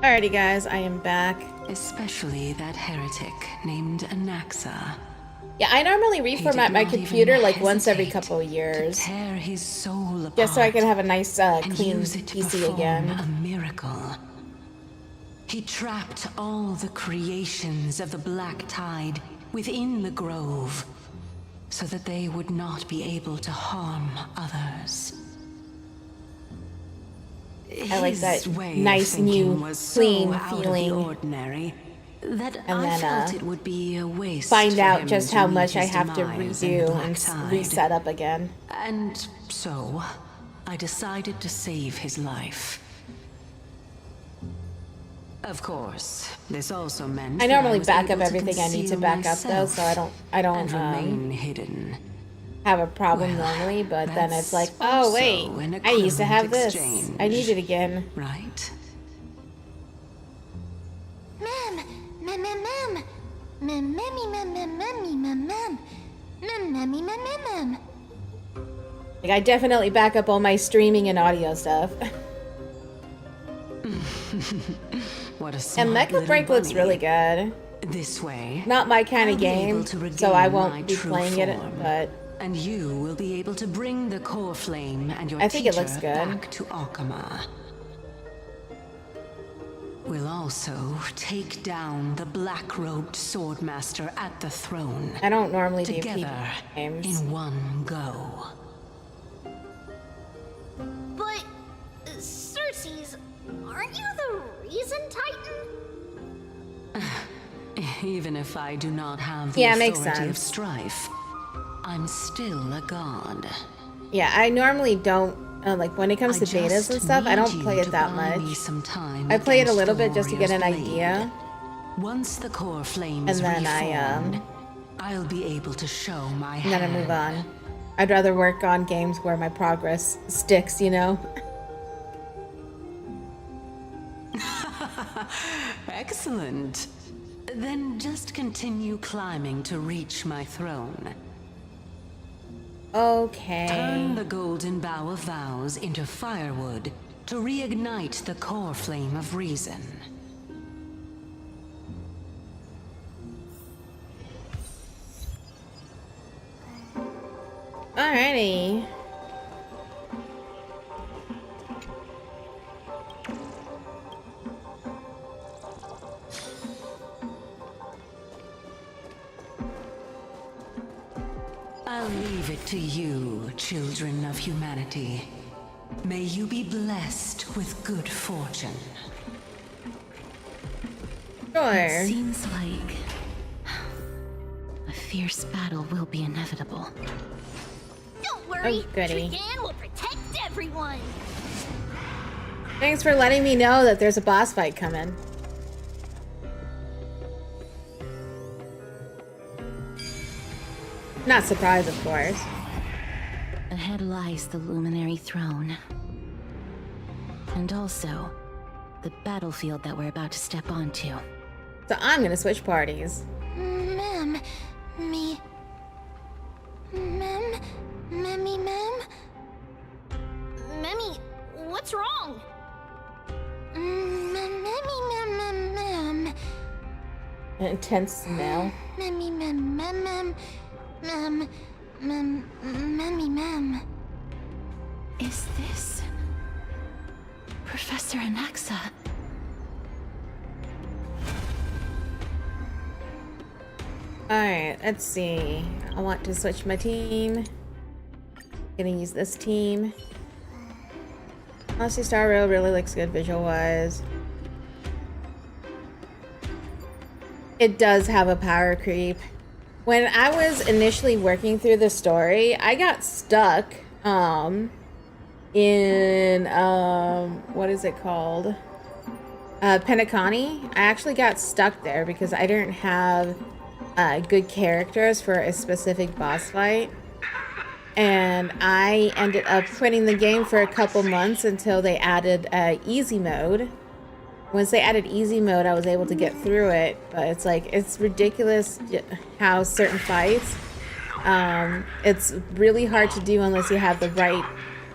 Alrighty, guys, I am back. Especially that heretic named Anaxa. Yeah, I normally reformat my computer like once every couple of years, tear his soul apart, just so I can have a nice, and clean use it to PC perform again. a miracle. He trapped all the creations of the Black Tide within the grove, so that they would not be able to harm others. I like that His way of nice, thinking new, was clean so out of the feeling. ordinary that And I then, felt it would be a waste Find for out him just to how meet much I his have to demise in the redo Black and Tide. reset up again. And so, I decided to save his life. Of course, this also meant I that normally was back up able to everything I need to conceal back up though, so I myself don't and remain hidden. have a problem Well, normally, but then it's that's like, oh also wait, an I used to have equivalent this. exchange. I need it again. Right? Mem, mem, mem, mem. Mem, memmy, mem, mem, memmy, mem, mem. Mem, memmy, mem, mem, mem. Like, I definitely back up all my streaming and audio stuff. What a smart And Mecha little Break looks bunny. really good. This way. Not my kind I'll of be able game, to regain so I my won't be true playing it, form. but And you will be able to bring the core flame and your I think it looks teacher good. back to Akama. We'll also take down the black-robed swordmaster at the throne. I don't normally do Together PvP games. in one go. But, Cersei's, aren't you the reason, Titan? Even if I do not have the Yeah, it makes authority of sense. strife, I'm still a god. Yeah, I normally don't, like, when it comes to betas just and stuff, I need don't you play it to that buy me much. some time I play it a against little the bit just to get an warrior's blade. idea. Once the core flame And is then reformed, I'll be able to show my And then I hand. move on. I'd rather work on games where my progress sticks, you know? Excellent. Then just continue climbing to reach my throne. Okay. Turn the golden bough of vows into firewood to reignite the core flame of reason. Alrighty. I'll leave it to you, children of humanity. May you be blessed with good fortune. Sure. Seems like a fierce battle will be inevitable. Don't worry, Oh, goody. Trigan will protect everyone. Thanks for letting me know that there's a boss fight coming. Not surprised, of course. Ahead lies the Luminary Throne. And also, the battlefield that we're about to step onto. So I'm gonna switch parties. Mem, me. Mem, memmy, mem. Memmy, what's wrong? Memmy, mem, mem, mem. An intense smell. Memmy, mem, mem, mem. Memmy, mem. Is this Professor Anaxa? Alright, let's see. I want to switch my team. Gonna use this team. Honestly, Star Rail really looks good visual-wise. It does have a power creep. When I was initially working through the story, I got stuck in what is it called? Penacony. I actually got stuck there because I didn't have good characters for a specific boss fight. And I ended up quitting the game for a couple months until they added easy mode. Once they added easy mode, I was able to get through it, but it's like, it's ridiculous how certain fights, it's really hard to do unless you have the right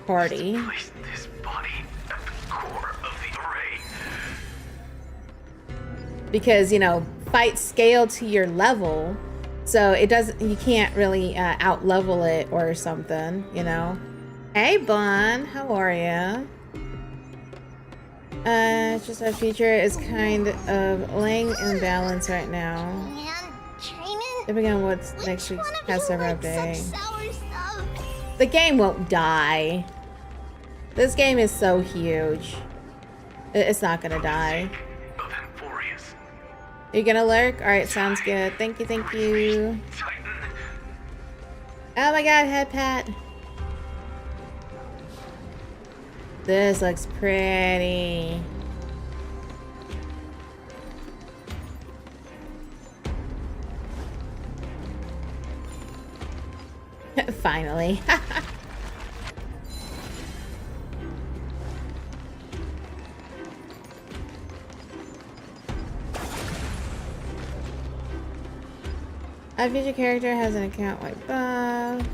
party. Place this body at the core of the array. because, you know, fights scale to your level. So it doesn't, you can't really out level it or something, you know. Hey, Bon, how are ya? It's just our future is kind of laying in balance right now. Man, training. Depending on what's next week's past server update. Sour stuff. The game won't die. This game is so huge. It's not gonna die. You're gonna lurk? Alright, sounds good. Thank you, thank you. Oh my god, head pat. This looks pretty. Finally. Our future character has an account like Bob.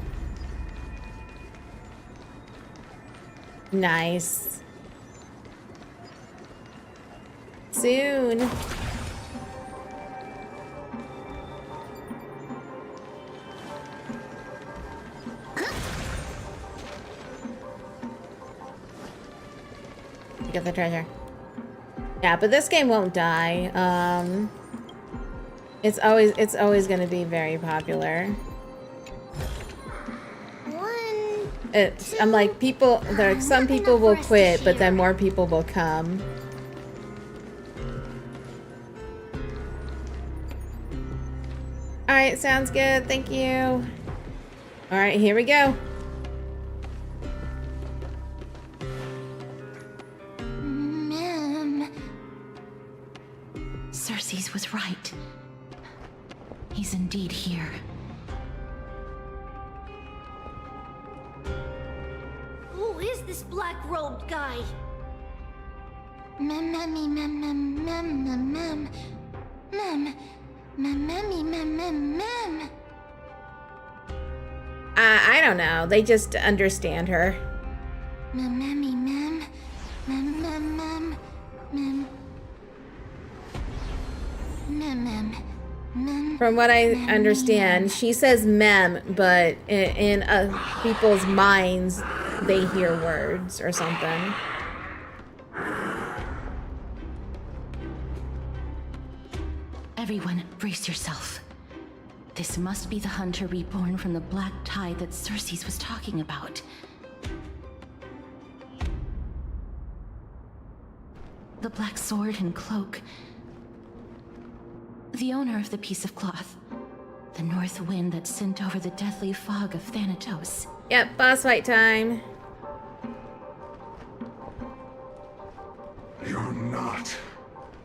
Nice. Soon. Get the treasure. Yeah, but this game won't die. It's always gonna be very popular. I'm like, people, some people will quit, but then more people will come. Alright, sounds good. Thank you. Alright, here we go. Ma'am. Cersei's was right. He's indeed here. Who is this black-robed guy? I don't know. They just understand her. From what I understand, she says mem, but in people's minds, they hear words or something. Everyone, brace yourself. This must be the hunter reborn from the black tide that Cersei's was talking about. The black sword and cloak. The owner of the piece of cloth. The north wind that sent over the deathly fog of Thanatos. Yep, boss fight time. You're not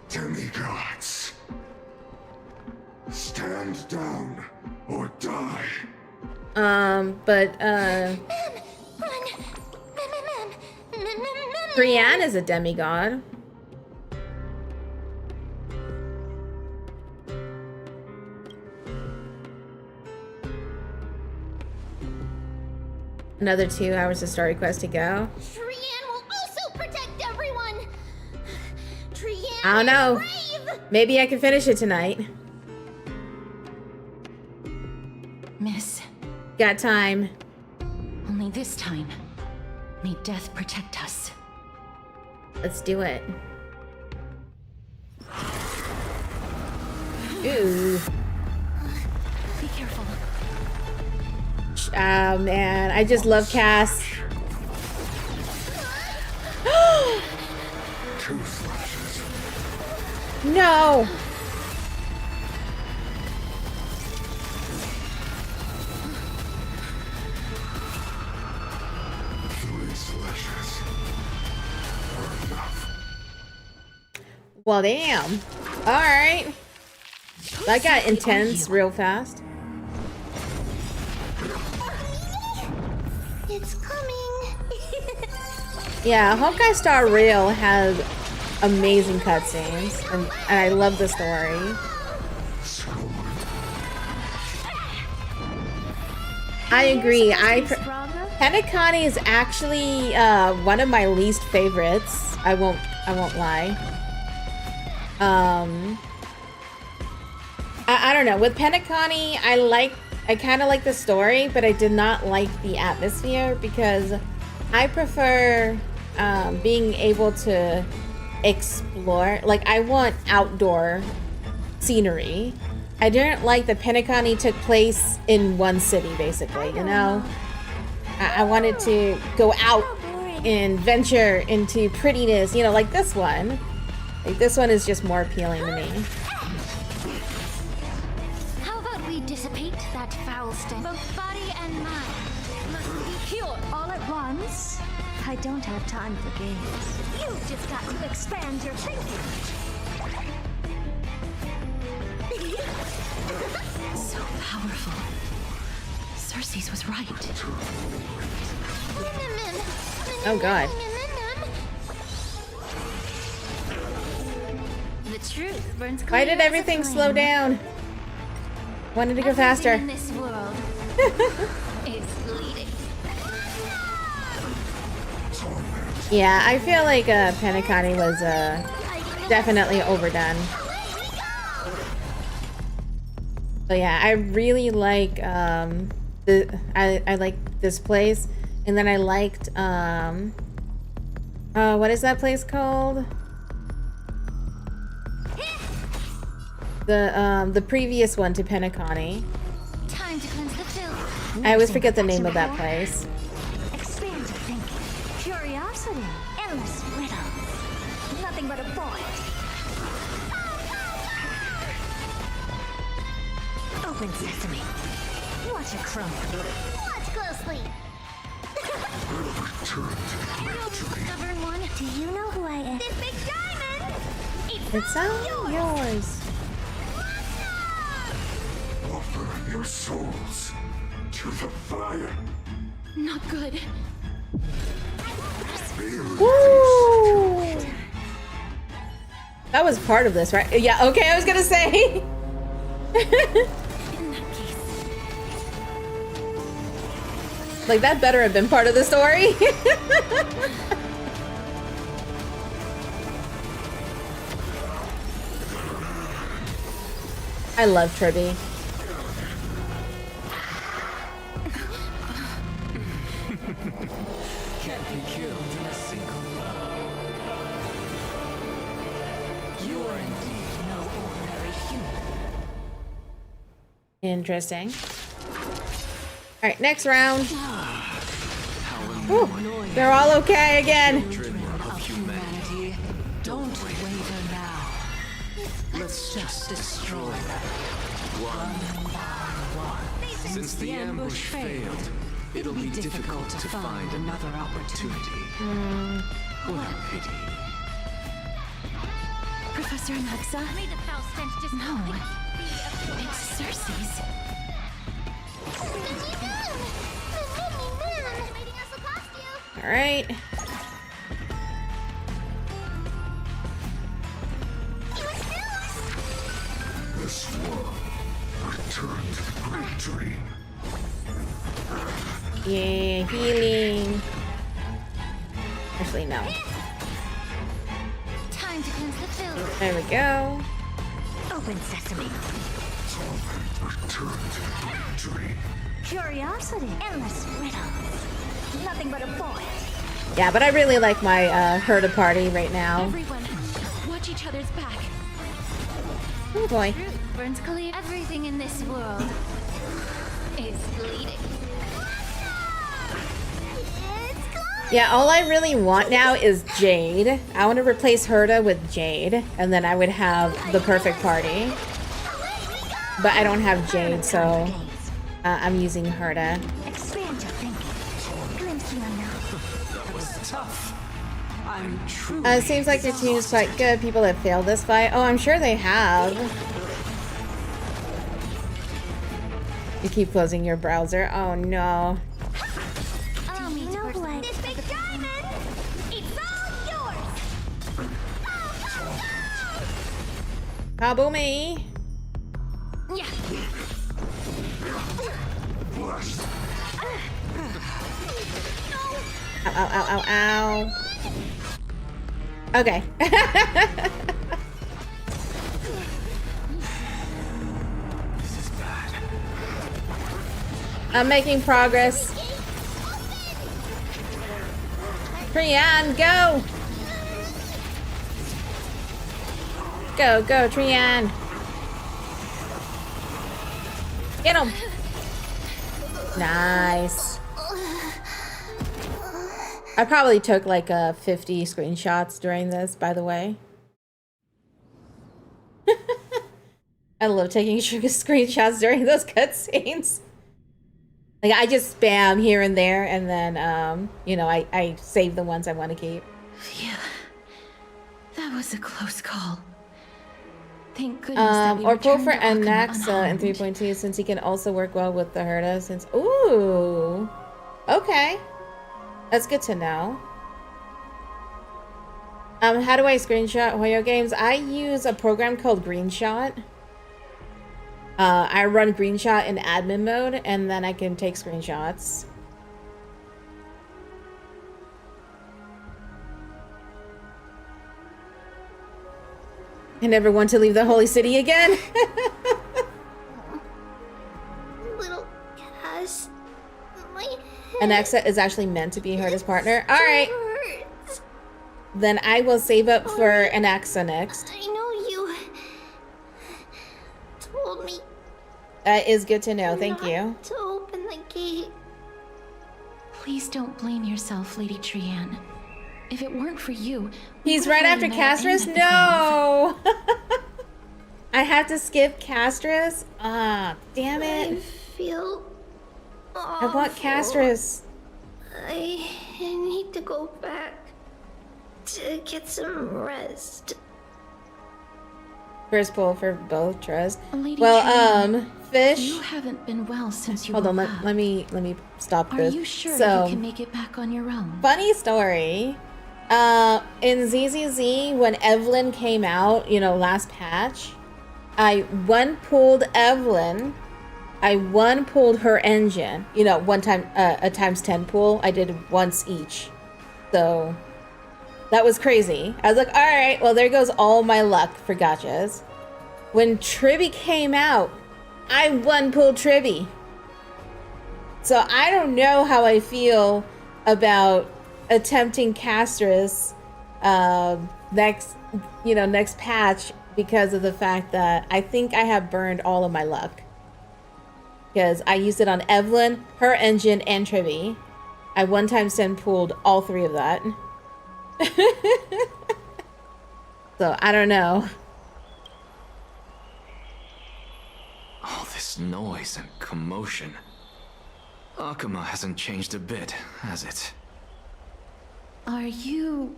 demigods. Stand down or die. Brienne is a demigod. Another 2 hours of story quest to go. Trianne will also protect everyone. Trianne I don't know. is brave. Maybe I can finish it tonight. Miss. Got time. Only this time, may death protect us. Let's do it. Ooh. Be careful. Oh man, I just love Cass. Two slashes. No. Three slashes are enough. Well, damn. All right. That got intense real fast. It's coming. Yeah, Honkai Star Rail has amazing cutscenes, and I love the story. I agree. Henekani is actually one of my least favorites. I won't lie. I don't know. With Penacony, I kind of like the story, but I did not like the atmosphere because I prefer being able to explore. Like, I want outdoor scenery. I didn't like that Penacony took place in one city, basically, you know? I wanted to go out and venture into prettiness, you know, like this one. Like, this one is just more appealing to me. How about we dissipate that foul stench? Both body and mind must be pure. All at once? I don't have time for games. You've just got to expand your thinking. So powerful. Cersei's was right. Oh god. The truth burns clear. Why did everything slow down? Wanted to go faster. In this world is bleeding. Yeah, I feel like Penacony was definitely overdone. But yeah, I really like I like this place, and then I liked what is that place called? The previous one to Penacony. Time to cleanse the filth. I always forget the name of that place. Expand your thinking. Curiosity. Endless riddles. Nothing but a void. Open sesame. Watch it crumble. Watch closely. Stubborn one. Do you know who I am? This big diamond. It's all yours. Offer your souls to the fire. Not good. Woo! That was part of this, right? Yeah, okay, I was gonna say. Like, that better have been part of the story. I love Tribbie. Can't be killed in a single blow. You are indeed no ordinary human. Interesting. All right, next round. Whew, they're all okay again. Of humanity. Don't waver now. Let's just destroy them. One by one. Since the ambush failed, it'll be difficult to find another opportunity. What a pity. Professor Naxa? May the foul stench just No. It's Cersei's. All right. This one returned to the great dream. Yeah, healing. Actually, no. Time to cleanse the filth. There we go. Open sesame. Returned to the great dream. Curiosity. Endless riddles. Nothing but a void. Yeah, but I really like my Herda party right now. Everyone, watch each other's back. Oh boy. Truth burns clear. Everything in this world is bleeding. Yeah, all I really want now is Jade. I want to replace Herda with Jade, and then I would have the perfect party. But I don't have Jade, so I'm using Herda. Expand your thinking. Glimpse the unknown. That was tough. I'm truly. It seems like your team is quite good. People have failed this fight. Oh, I'm sure they have. You keep closing your browser. Oh no. Allow me to know who I am? this big diamond. It's all yours. Kabumi. Yeah. Ow, ow, ow, ow, ow. Okay. I'm making progress. Trian, go! Go, go, Trian! Get him! Nice. I probably took like 50 screenshots during this, by the way. I love taking screenshots during those cutscenes. Like, I just spam here and there, and then, you know, I save the ones I want to keep. Phew. That was a close call. Thank goodness that we or pull for returned to Akuma Anaxa in unharmed. 3.2, since he can also work well with the Herda, since... Ooh! Okay. That's good to know. How do I screenshot Hoyo games? I use a program called Greenshot. I run Greenshot in admin mode, and then I can take screenshots. I never want to leave the Holy City again. Little Cass, my head Anaxa is actually meant to be Herda's partner. All right. hurts. Then I will save up for Anaxa next. I know you told me That is good to know. Thank not you. to open the gate. Please don't blame yourself, Lady Trian. If it weren't for you, He's right after Castris? No! I have to skip Castris? Ah, damn I it. feel I want awful. Castris. I need to go back to get some rest. First pull for both trust. Lady Well, Trian, Fish. you haven't been well since you Hold on, woke up. let me stop Are this. you sure So, you can make it back on your own? funny story. In ZZZ, when Evelyn came out, you know, last patch, I one-pulled Evelyn. I one-pulled her engine. You know, one time, a times 10 pull. I did once each. So, that was crazy. I was like, alright, well, there goes all my luck for gachas. When Tribbie came out, I one-pulled Tribbie. So, I don't know how I feel about attempting Castris next patch, because of the fact that I think I have burned all of my luck, because I used it on Evelyn, her engine, and Tribbie. I one time send pulled all three of that. So I don't know. All this noise and commotion. Akuma hasn't changed a bit, has it? Are you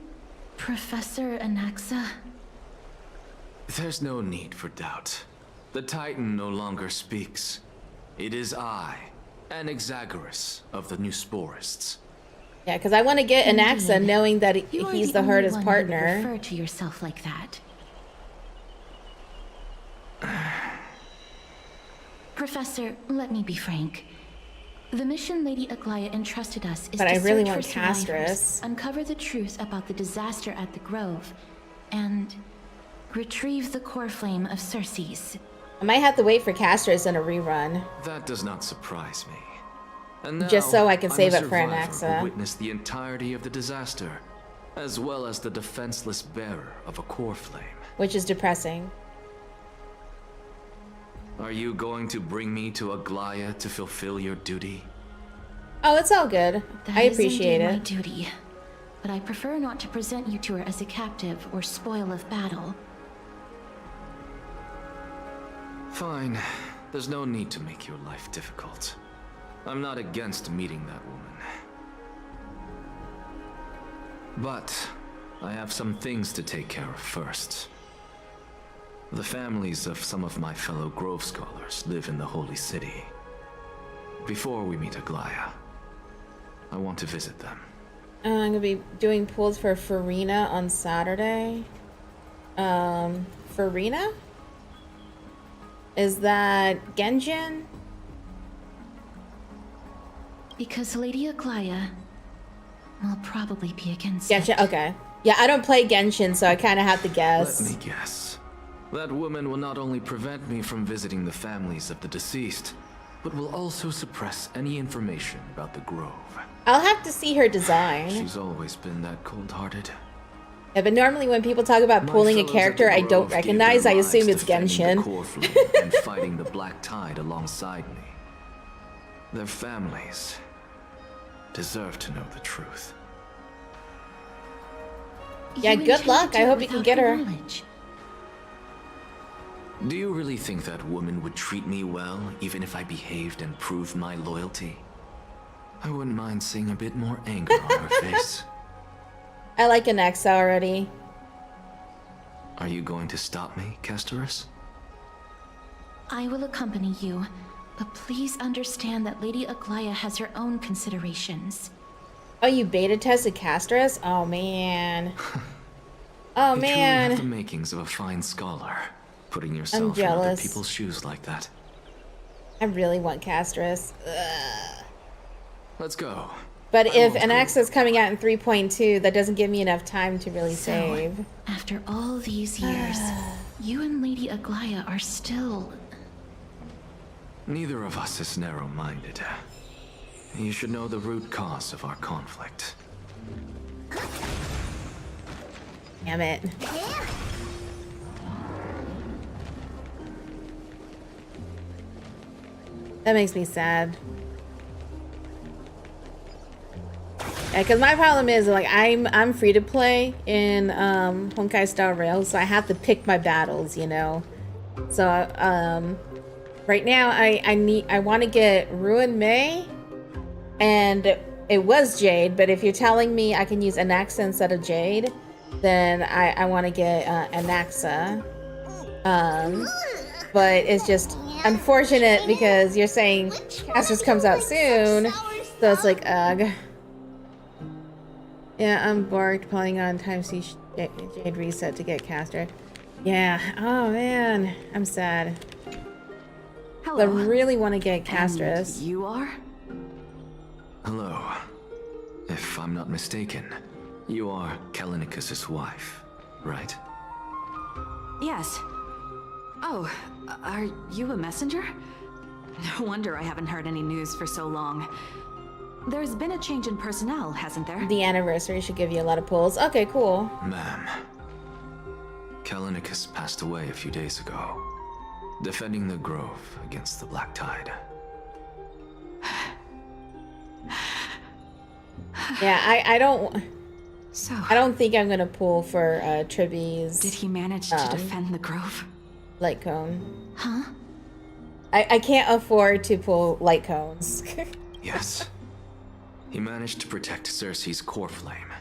Professor Anaxa? There's no need for doubt. The Titan no longer speaks. It is I, Anaxagoras of the New Sporists. Yeah, because I want to get Anaxa Indeed. knowing that You are he's the only Herda's one who would partner. refer to yourself like that. Professor, let me be frank. The mission Lady Aglaya entrusted us is But to I really search want for survivors, Castris. uncover the truth about the disaster at the Grove, and retrieve the core flame of Circes. I might have to wait for Castris in a rerun. That does not surprise me. And now, Just so I can I'm save a it for survivor Anaxa. who witnessed the entirety of the disaster, as well as the defenseless bearer of a core flame. Which is depressing. Are you going to bring me to Aglaya to fulfill your duty? Oh, it's all good. That I is appreciate indeed my it. duty, but I prefer not to present you to her as a captive or spoil of battle. Fine. There's no need to make your life difficult. I'm not against meeting that woman. But I have some things to take care of first. The families of some of my fellow Grove Scholars live in the Holy City. Before we meet Aglaya, I want to visit them. I'm gonna be doing pulls for Farina on Saturday. Farina? Is that Genjin? Because Lady Aglaya will probably be against Genshin, it. okay. Yeah, I don't play Genshin, so I kind of have to guess. Let me guess. That woman will not only prevent me from visiting the families of the deceased, but will also suppress any information about the Grove. I'll have to see her design. She's always been that cold-hearted. Yeah, but normally when people talk about My pulling a fellows at character the I Grove don't gave recognize, their I assume lives it's defending Genshin. the core fleet and fighting the Black Tide alongside me. Their families deserve to know the truth. Yeah, You good intend to luck. do I it hope you can without get her her. knowledge. Do you really think that woman would treat me well, even if I behaved and proved my loyalty? I wouldn't mind seeing a bit more anger on her face. I like Anaxa already. Are you going to stop me, Castorus? I will accompany you, but please understand that Lady Aglaya has her own considerations. Oh, you beta tested Castorus? Oh, man. Oh, You truly man. have the makings of a fine scholar, putting yourself in other jealous. people's shoes like that. I really want Castorus. Ugh. Let's go. But I if won't Anaxa's coming out in 3.2, that doesn't give me enough time to really save. After all these years, you and Lady Aglaya are still... Neither of us is narrow-minded. You should know the root cause of our conflict. Damn it. That makes me sad. Yeah, because my problem is like I'm free to play in Honkai Star Rail, so I have to pick my battles, you know. So right now I want to get Ruin May, and it was Jade, but if you're telling me I can use Anaxa instead of Jade, then I want to get Anaxa. But it's just unfortunate because you're saying Castorus comes out soon, so it's like ugh. Yeah, I'm borked playing on time C Jade reset to get Castor. Yeah. Oh man, I'm sad. Hello. I really want to get Castorus. And you are? Hello. If I'm not mistaken, you are Kallinicus's wife, right? Yes. Oh, are you a messenger? No wonder I haven't heard any news for so long. There's been a change in personnel, hasn't there? The anniversary should give you a lot of pulls. Okay, cool. Ma'am, Kallinicus passed away a few days ago, defending the Grove against the Black Tide. Yeah, I don't So, I don't think I'm gonna pull for Tribbie's did he manage to defend the Grove? light cone. Huh? I can't afford to pull light cones. Yes. He managed to protect Cersei's core flame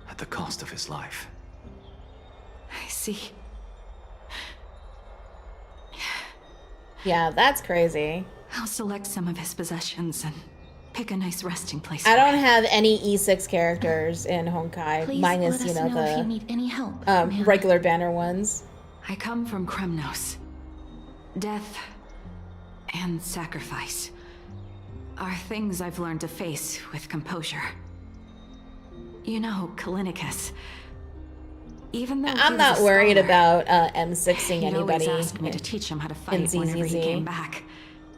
at the cost of his life. I see. Yeah, that's crazy. I'll select some of his possessions and pick a nice resting place. I don't have any E6 characters in Honkai, Please minus, let us you know, know if you the need any help, ma'am. regular banner ones. I come from Kremnos. Death and sacrifice are things I've learned to face with composure. You know, Kallinicus. Even though I'm not worried about M6ing he'd anybody always ask me to teach him how to fight in whenever he ZZZ. came back.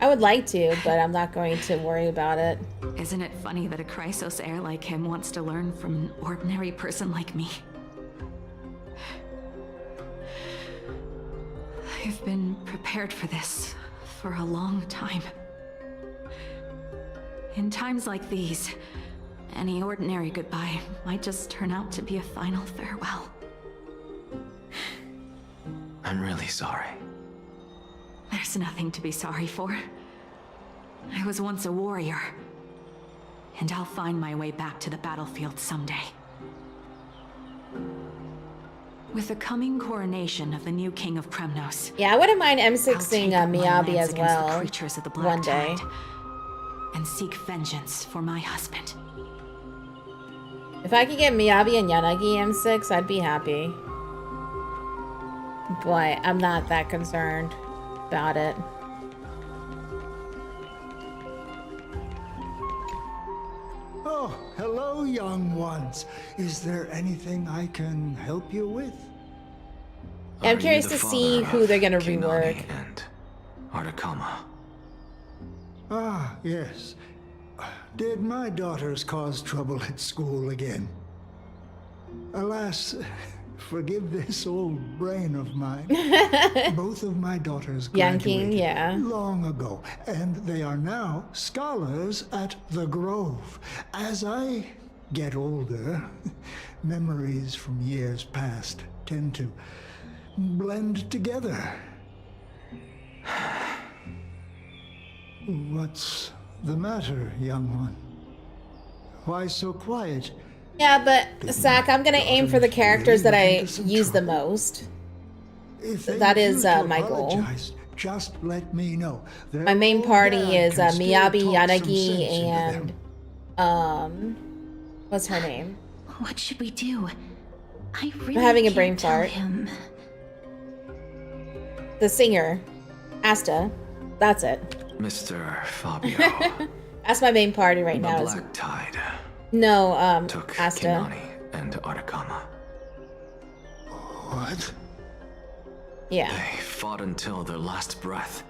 I would like to, but I'm not going to worry about it. Isn't it funny that a Chrysos heir like him wants to learn from an ordinary person like me? I've been prepared for this for a long time. In times like these, any ordinary goodbye might just turn out to be a final farewell. I'm really sorry. There's nothing to be sorry for. I was once a warrior, and I'll find my way back to the battlefield someday. With the coming coronation of the new king of Kremnos, Yeah, I wouldn't mind I'll M6ing take up my Miyabi lance as against well the creatures of the Black one day. Tide, and seek vengeance for my husband. If I could get Miyabi and Yanagi M6, I'd be happy. But I'm not that concerned about it. Oh, hello, young ones. Is there anything I can help you with? I'm Are curious you to the see father who they're gonna of Kinani rework. and Artakama? Ah, yes. Did my daughters cause trouble at school again? Alas, forgive this old brain of mine. Both of my daughters graduated long ago, and they are now scholars at the Grove. As I get older, memories from years past tend to blend together. What's the matter, young one? Why so quiet? Yeah, but Zach, I'm gonna aim for the characters that I use the most. That is my goal. Just let me know. My main party is Miyabi, Yanagi, and what's her name? What should we do? I really I'm having a can't brain tell fart. him. The singer, Asta. That's it. Mr. Fabio. That's my main party right the now. Black Tide No, took Asta. Kinani and Arakama. What? Yeah. They fought until their last breath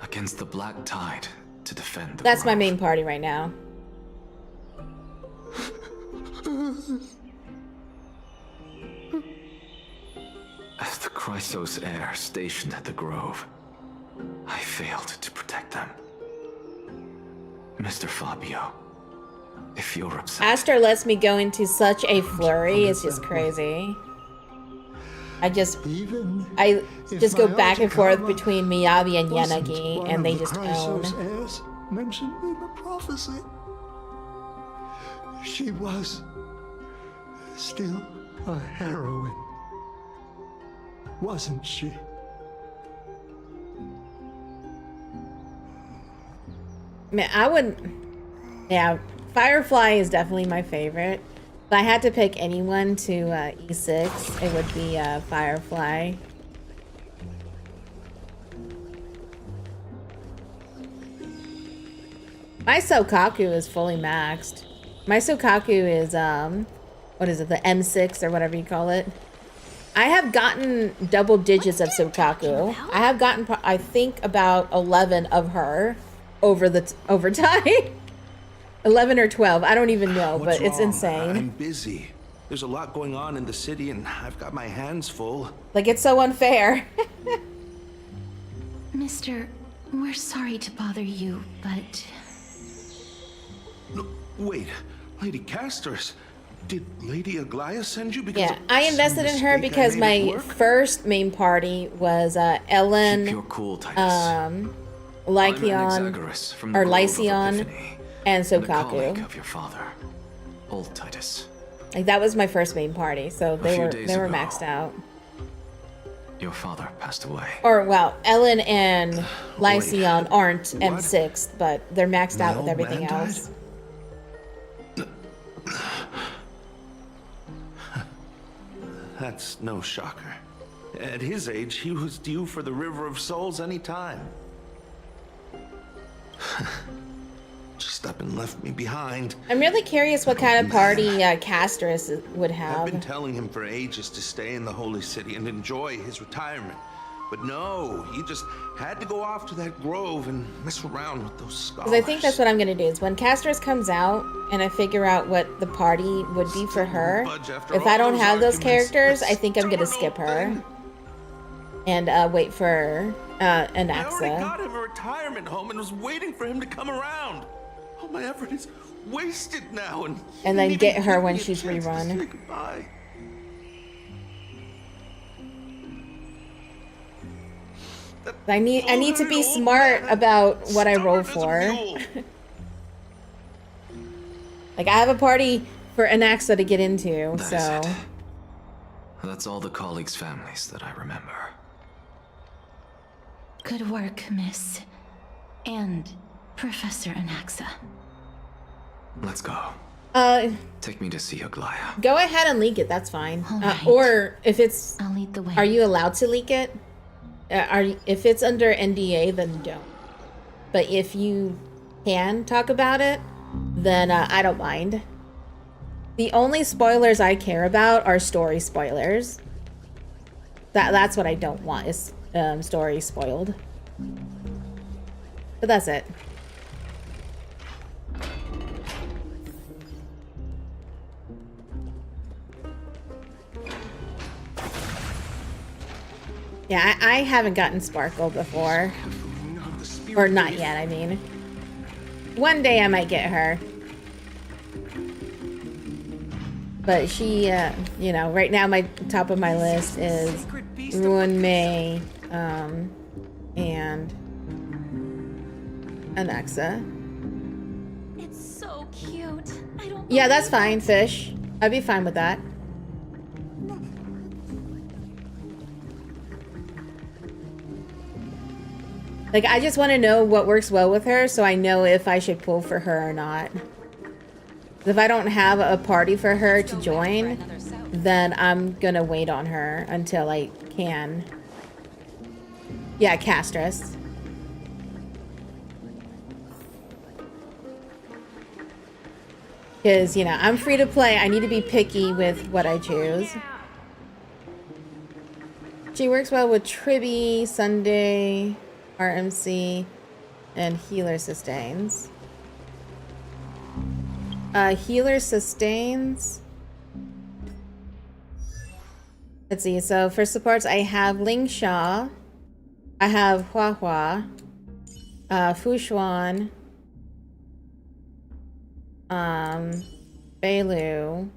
against the Black Tide to defend the That's my Grove. main party right now. As the Chrysos heir stationed at the Grove, I failed to protect them. Mr. Fabio, if you're upset... Aster lets me go into such a flurry, it's just crazy. I just go back and forth between Miyabi and Yanagi, and they just own. Mentioned in the prophecy. She was still a heroine, wasn't she? Man, I wouldn't. Yeah, Firefly is definitely my favorite. If I had to pick anyone to E6, it would be Firefly. My Sokaku is fully maxed. My Sokaku is, what is it, the M6 or whatever you call it. I have gotten double digits of Sokaku. I have gotten, I think, about 11 of her over time. 11 or 12, I don't even know, but it's insane. I'm busy. There's a lot going on in the city and I've got my hands full. Like, it's so unfair. Mister, we're sorry to bother you, but... No, wait, Lady Casters, did Lady Aglaia send you? Because Yeah, I invested in her because my first main party was Ellen, Keep your cool, Titus. Lycion, or Lycion, and a colleague Sokaku. of your father, old Titus. Like, that was my first main party, so they few were days ago, ago. maxed out. Your father passed away. Or, well, Ellen and Lycion aren't M6, but they're maxed out with everything else. That's no shocker. At his age, he was due for the River of Souls any time. Just up and left me behind. I'm really curious what kind of party Castris would I've have. been telling him for ages to stay in the Holy City and enjoy his retirement. But no, he just had to go off to that grove and mess around with those scholars. Because I think that's what I'm going to do, is when Castris comes out and I figure out what the party would be for her, if I don't have those characters, I think I'm going to skip her. And wait for I already Anaxa. got him a retirement home and was waiting for him to come around. All my effort is wasted now, And then get her when she's rerun. Goodbye. I need to be smart about what I roll for. Like, I have a party for Anaxa to get into, That so... is it. That's all the colleagues' families that I remember. Good work, Miss. And Professor Anaxa. Let's go. Take me to see Aglaia. Go ahead and leak it, that's fine. All right. Or if it's... I'll lead the way. Are you allowed to leak it? If it's under NDA, then don't. But if you can talk about it, then I don't mind. The only spoilers I care about are story spoilers. That's what I don't want, is story spoiled. But that's it. Yeah, I haven't gotten Sparkle before. Or not yet, I mean. One day I might get her. But she, you know, right now my top of my list is Ruin May, and Anaxa. It's so cute. I don't. Yeah, that's fine, Fish. I'd be fine with that. Like, I just want to know what works well with her so I know if I should pull for her or not. If I don't have a party for her to join, then I'm gonna wait on her until I can. Yeah, Castress. Because, you know, I'm free to play. I need to be picky with what I choose. She works well with Tribbie, Sunday, RMC, and Healer Sustains. Healer Sustains. Let's see. So for supports, I have Ling Sha. I have Hua Hua. Fushuan. Bailu.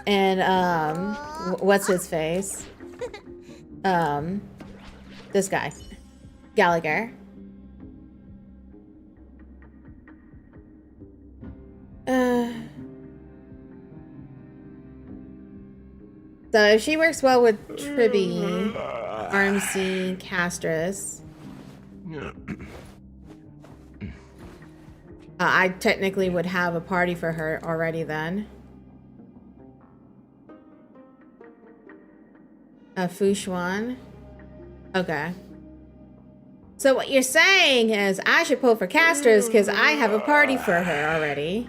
And what's his face? This guy, Gallagher. So if she works well with Tribbie, RMC, Castress, I technically would have a party for her already then. Fushuan. Okay. So what you're saying is I should pull for Castress because I have a party for her already.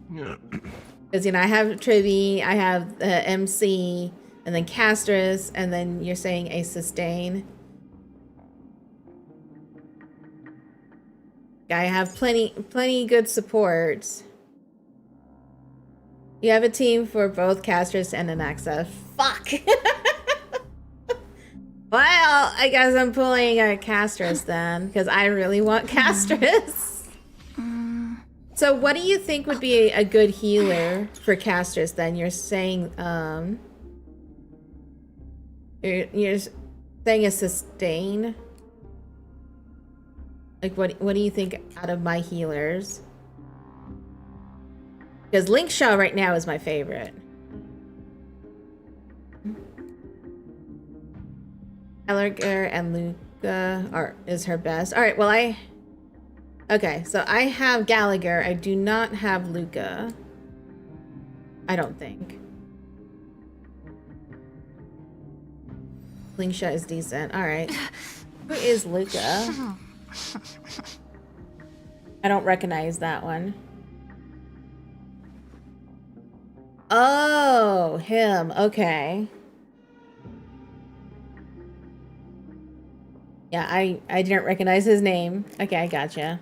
Because, you know, I have Tribbie, I have MC, and then Castress, and then you're saying a Sustain. I have plenty good supports. You have a team for both Castress and Anaxa. Fuck! Well, I guess I'm pulling a Castress then, because I really want Castress. So what do you think would be a good healer for Castress then? You're saying, you're saying a Sustain? Like, what do you think out of my healers? Because Link Shaw right now is my favorite. Gallagher and Luca is her best. All right, well, okay, so I have Gallagher. I do not have Luca. I don't think. Lingsha is decent. All right. Who is Luca? I don't recognize that one. Oh, him. Okay. Yeah, I didn't recognize his name. Okay, I gotcha.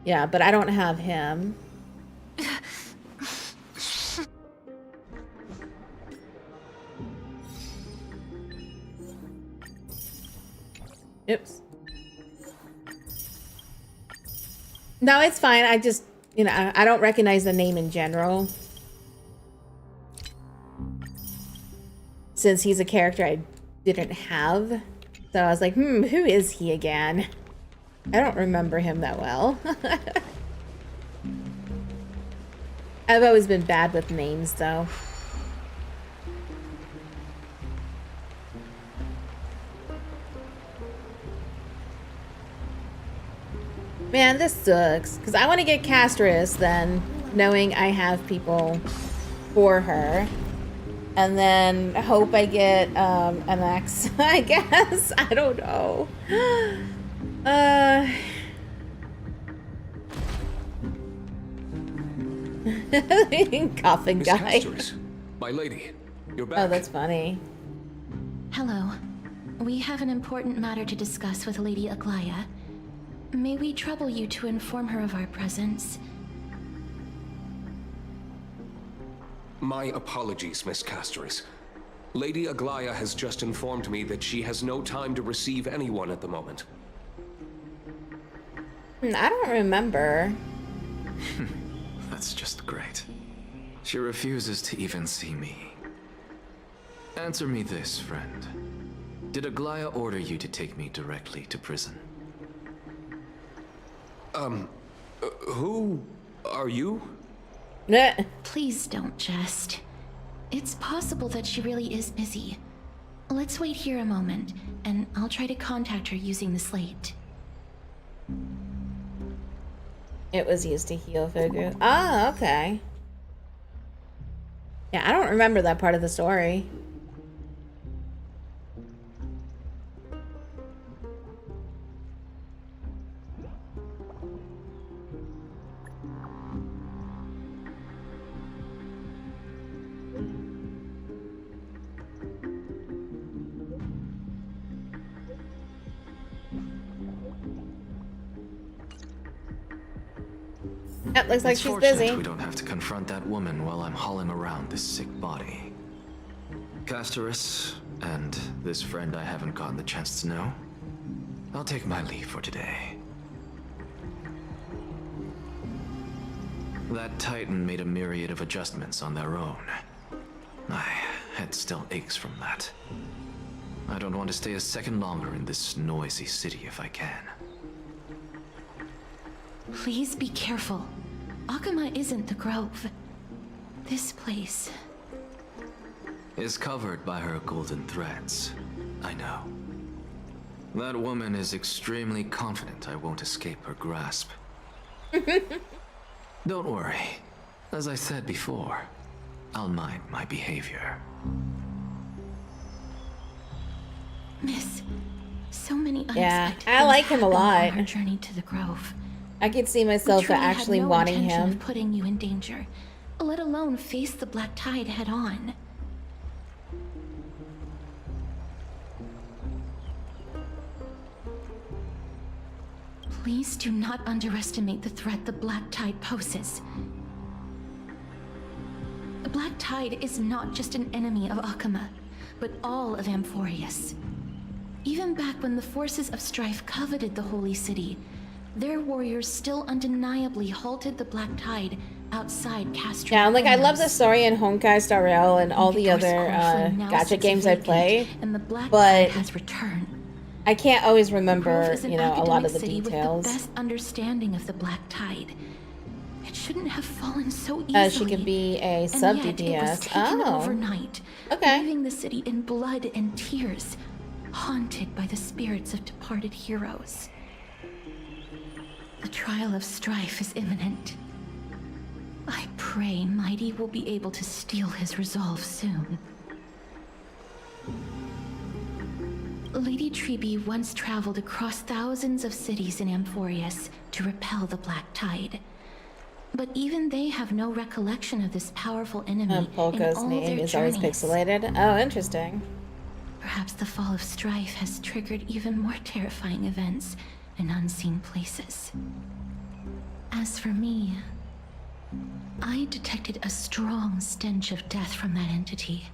Yeah, but I don't have him. Oops. No, it's fine. I just, you know, I don't recognize the name in general. Since he's a character I didn't have. So I was like, who is he again? I don't remember him that well. I've always been bad with names, though. Man, this sucks. Because I want to get Castress then, knowing I have people for her. And then hope I get an X, I guess. I don't know. Coughing guy. My lady, you're back. Oh, that's funny. Hello. We have an important matter to discuss with Lady Aglaya. may we trouble you to inform her of our presence? My apologies, Miss Castoris. Lady Aglaya has just informed me that she has no time to receive anyone at the moment. I don't remember. That's just great. She refuses to even see me. Answer me this, friend. Did Aglaya order you to take me directly to prison? Who are you? Please don't jest. It's possible that she really is busy. Let's wait here a moment, and I'll try to contact her using the slate. It was used to heal Fugu. Ah, okay. Yeah, I don't remember that part of the story. Yep, looks like It's she's fortunate busy. we don't have to confront that woman while I'm hauling around this sick body. Castoris, and this friend I haven't gotten the chance to know, I'll take my leave for today. That Titan made a myriad of adjustments on their own. My head still aches from that. I don't want to stay a second longer in this noisy city if I can. Please be careful. Akuma isn't the Grove. This place is covered by her golden threads. I know. That woman is extremely confident I won't escape her grasp. Don't worry. As I said before, I'll mind my behavior. Miss, so many Yeah, unexpected I like things him a happened lot. on our journey to the Grove. I could see We myself truly had actually no wanting intention him. of putting you in danger, let alone face the Black Tide head on. Please do not underestimate the threat the Black Tide poses. The Black Tide is not just an enemy of Akuma, but all of Amphorius. Even back when the forces of strife coveted the Holy City, their warriors still undeniably halted the Black Tide outside Castro. Yeah, like I love the story in Honkai Star Rail and all the other gacha games I play, and the Black but Tide has returned. I can't always Grove remember, is an you know, a lot of the academic city details. with the best understanding of the Black Tide. It shouldn't have fallen so easily. She could be a and sub yet it was DPS. taken Oh, overnight, okay. leaving the city in blood and tears, haunted by the spirits of departed heroes. The trial of strife is imminent. I pray Mighty will be able to steal his resolve soon. Lady Tribbie once traveled across thousands of cities in Amphorius to repel the Black Tide. But even they have no recollection of this powerful enemy in Polka's all name their is always journeys. pixelated. Oh, interesting. Perhaps the fall of strife has triggered even more terrifying events in unseen places. As for me, I detected a strong stench of death from that entity.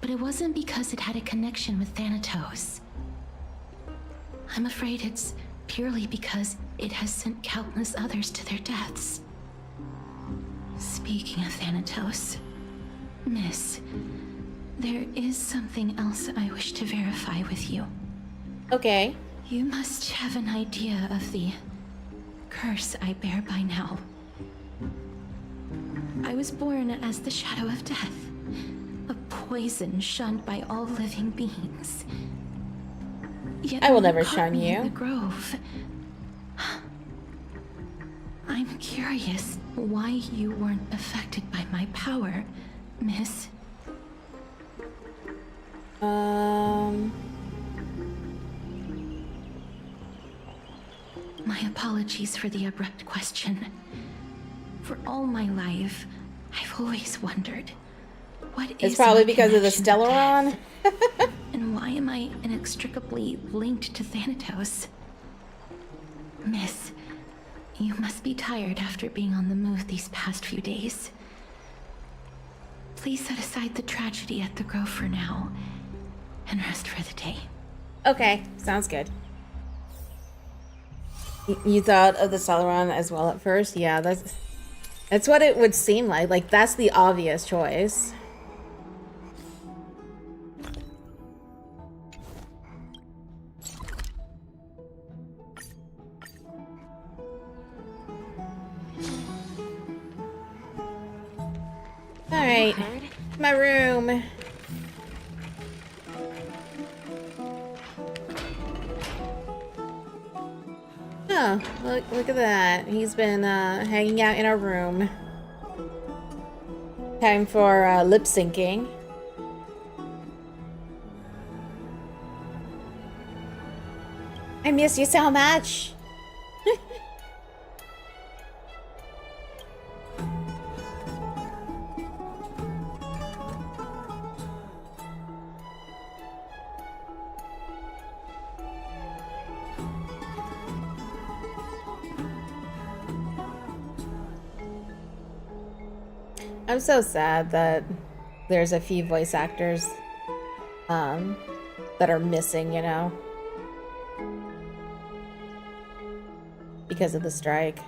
But it wasn't because it had a connection with Thanatos. I'm afraid it's purely because it has sent countless others to their deaths. Speaking of Thanatos, Miss, there is something else I wish to verify with you. Okay. You must have an idea of the curse I bear by now. I was born as the shadow of death, a poison shunned by all living beings. Yet I will when never caught shun me in you. the Grove, I'm curious why you weren't affected by my power, Miss. My apologies for the abrupt question. For all my life, I've always wondered, what It's is probably my because of the connection to Stellaron. and why am I inextricably linked to Thanatos? Miss, you must be tired after being on the move these past few days. Please set aside the tragedy at the Grove for now, and rest for the day. Okay, sounds good. You thought of the Celeron as well at first? Yeah, that's what it would seem like. Like, that's the obvious choice. Alright, my room. Oh, look at that. He's been hanging out in our room. Time for lip syncing. I miss you so much. I'm so sad that there's a few voice actors that are missing, you know, because of the strike.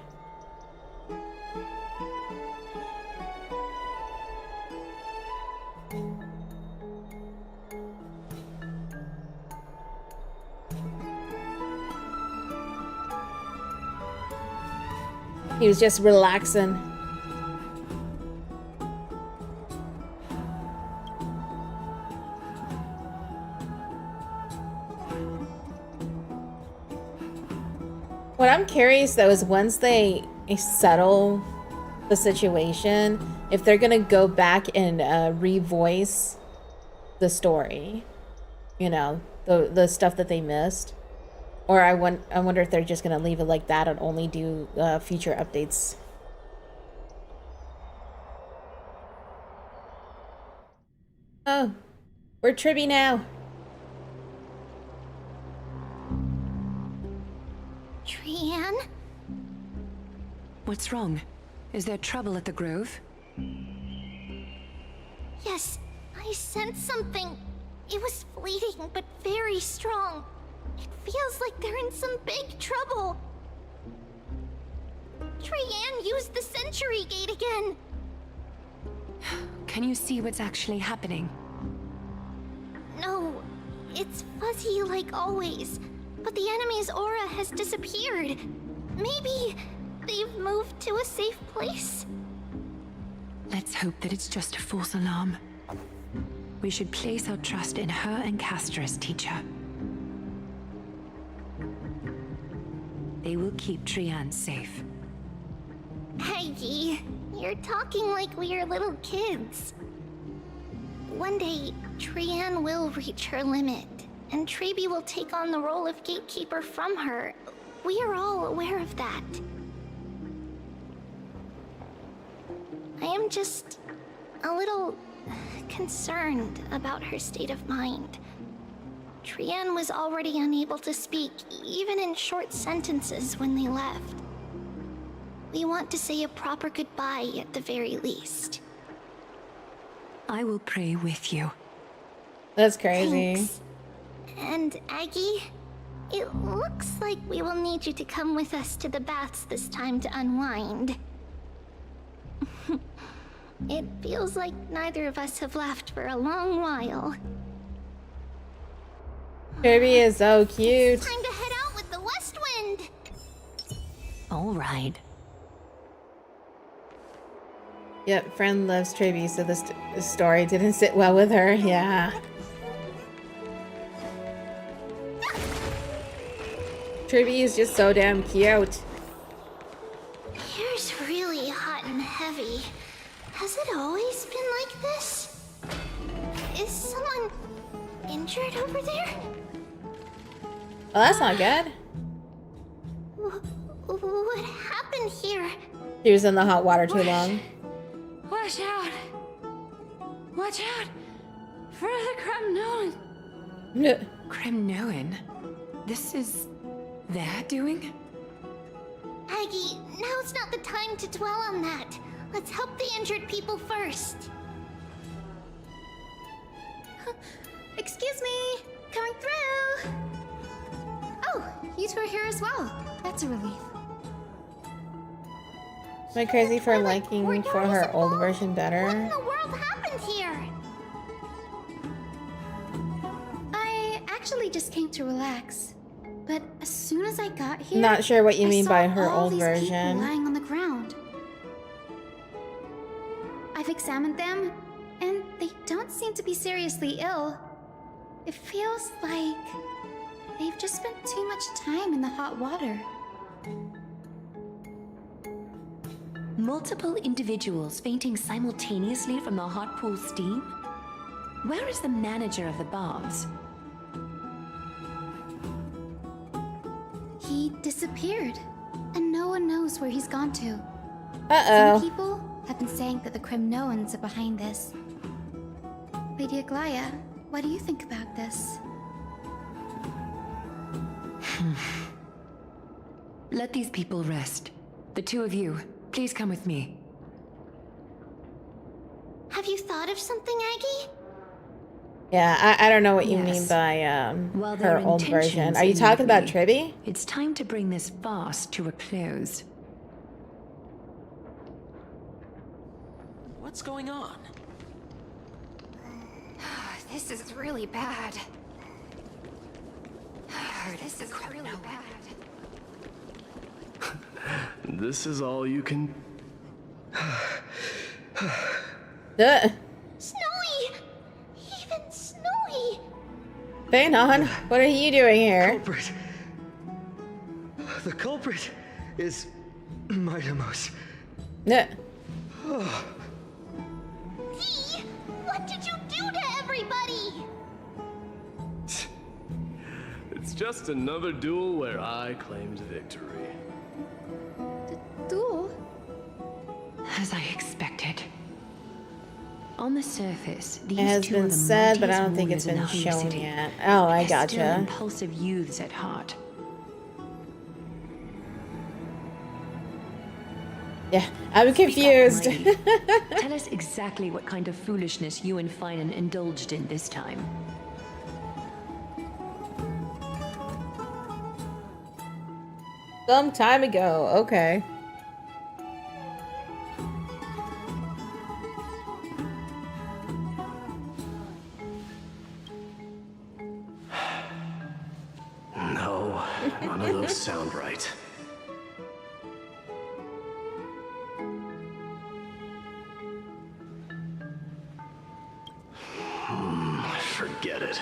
He was just relaxing. What I'm curious though is once they settle the situation, if they're gonna go back and revoice the story, you know, the stuff that they missed, or I wonder if they're just gonna leave it like that and only do future updates. Oh, we're Tribbie now. Trian? What's wrong? Is there trouble at the Grove? Yes, I sensed something. It was fleeting, but very strong. It feels like they're in some big trouble. Trian used the Century Gate again. Can you see what's actually happening? No, it's fuzzy like always. But the enemy's aura has disappeared. Maybe they've moved to a safe place? Let's hope that it's just a false alarm. We should place our trust in her and Castor's teacher. They will keep Trian safe. Aggie, you're talking like we're little kids. One day, Trian will reach her limit. And Tribbie will take on the role of gatekeeper from her. We are all aware of that. I am just a little concerned about her state of mind. Trian was already unable to speak, even in short sentences when they left. We want to say a proper goodbye at the very least. I will pray with you. That's crazy. Thanks. And Aggie, it looks like we will need you to come with us to the baths this time to unwind. It feels like neither of us have laughed for a long while. Tribbie is so cute. It's time to head out with the West Wind. All right. Yep, friend loves Tribbie, so this story didn't sit well with her. Yeah. Tribbie is just so damn cute. Here's really hot and heavy. Has it always been like this? Is someone injured over there? Well, that's not good. What happened here? She was in the hot water too long. Watch out! Watch out! For the Kremnoan! Kremnoan? This is their doing? Aggie, now's not the time to dwell on that. Let's help the injured people first. Excuse me! Coming through! Oh, you two are here as well. That's a relief. Am I crazy for liking for her old version better? What in the world happened here? I actually just came to relax. But as soon as I got here, Not sure what you mean by I saw her all old these version. people lying on the ground. I've examined them, and they don't seem to be seriously ill. It feels like they've just spent too much time in the hot water. Multiple individuals fainting simultaneously from the hot pool steam? Where is the manager of the baths? He disappeared, and no one knows where he's gone to. Uh-oh. Some people have been saying that the Kremnoans are behind this. Lady Aglaya, what do you think about this? Let these people rest. The two of you, please come with me. Have you thought of something, Aggie? Yeah, I don't know what you Yes. mean by While their her old version. intentions Are you talking about annoy Tribbie? It's time to bring this farce to a close. What's going on? This is really bad. This is really bad. This is all you can... Snowy! Even Snowy! Phenon, what are you doing here? Culprit. The culprit is Maidamos. Yeah. Dee, what did you do to everybody? It's just another duel where I claimed victory. Duel? As I expected. On the surface, these It has two been are the said, but I mightiest don't think it's warriors in been the Holy shown City. yet. Oh, I They're still gotcha. impulsive youths at heart. Yeah, I'm confused. Speak up, Mighty. Tell us exactly what kind of foolishness you and Finan indulged in this time. Some time ago, okay. No, none of those sound right. Forget it.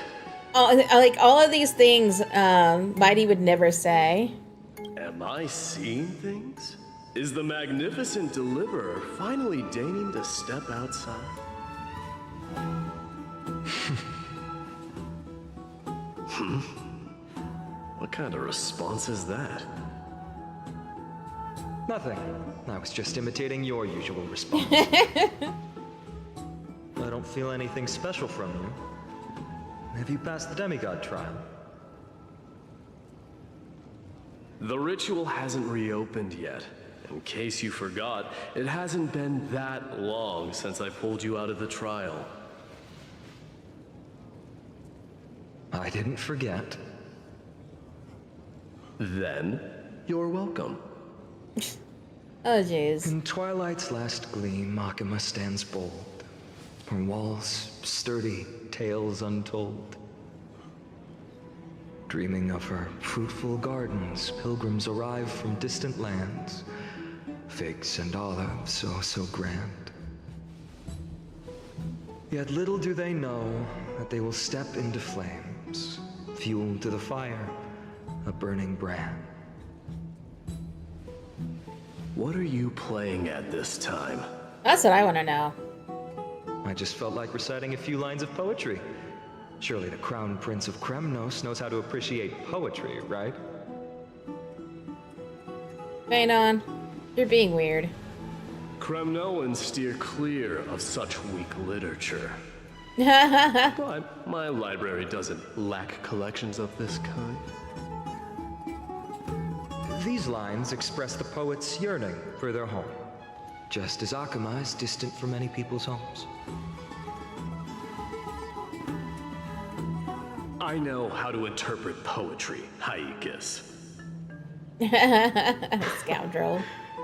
Oh, like all of these things, Mighty would never say. Am I seeing things? Is the magnificent deliverer finally deigning to step outside? What kind of response is that? Nothing. I was just imitating your usual response. I don't feel anything special from you. Have you passed the demigod trial? The ritual hasn't reopened yet. In case you forgot, it hasn't been that long since I pulled you out of the trial. I didn't forget. Then, you're welcome. Oh, jeez. In twilight's last gleam, Makima stands bold. Her walls sturdy, tales untold. Dreaming of her fruitful gardens, pilgrims arrive from distant lands. Figs and olives, oh so grand. Yet little do they know that they will step into flames, fuel to the fire, a burning brand. What are you playing at this time? That's what I want to know. I just felt like reciting a few lines of poetry. Surely the Crown Prince of Kremnos knows how to appreciate poetry, right? Phenon, you're being weird. Kremnoans steer clear of such weak literature. But my library doesn't lack collections of this kind. These lines express the poet's yearning for their home, just as Akuma is distant from many people's homes. I know how to interpret poetry, Haikus. Scoundrel.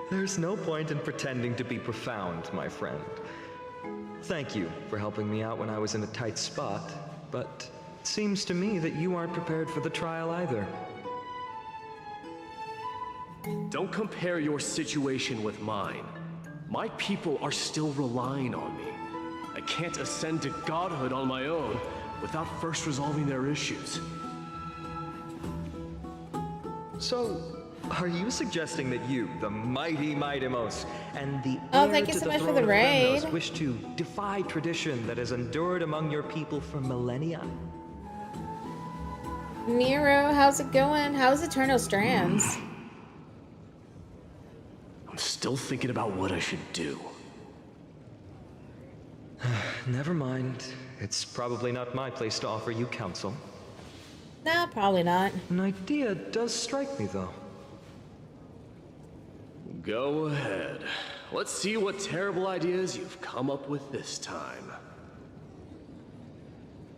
There's no point in pretending to be profound, my friend. Thank you for helping me out when I was in a tight spot, but it seems to me that you aren't prepared for the trial either. Don't compare your situation with mine. My people are still relying on me. I can't ascend to godhood on my own without first resolving their issues. So, are you suggesting that you, the mighty Mightimos, and the Oh, heir thank you to so the much for throne the of raid. Lemnos wish to defy tradition that has endured among your people for millennia? Nero, how's it going? How's Eternal Strands? I'm still thinking about what I should do. Never mind. It's probably not my place to offer you counsel. Nah, probably not. An idea does strike me, though. Go ahead. Let's see what terrible ideas you've come up with this time.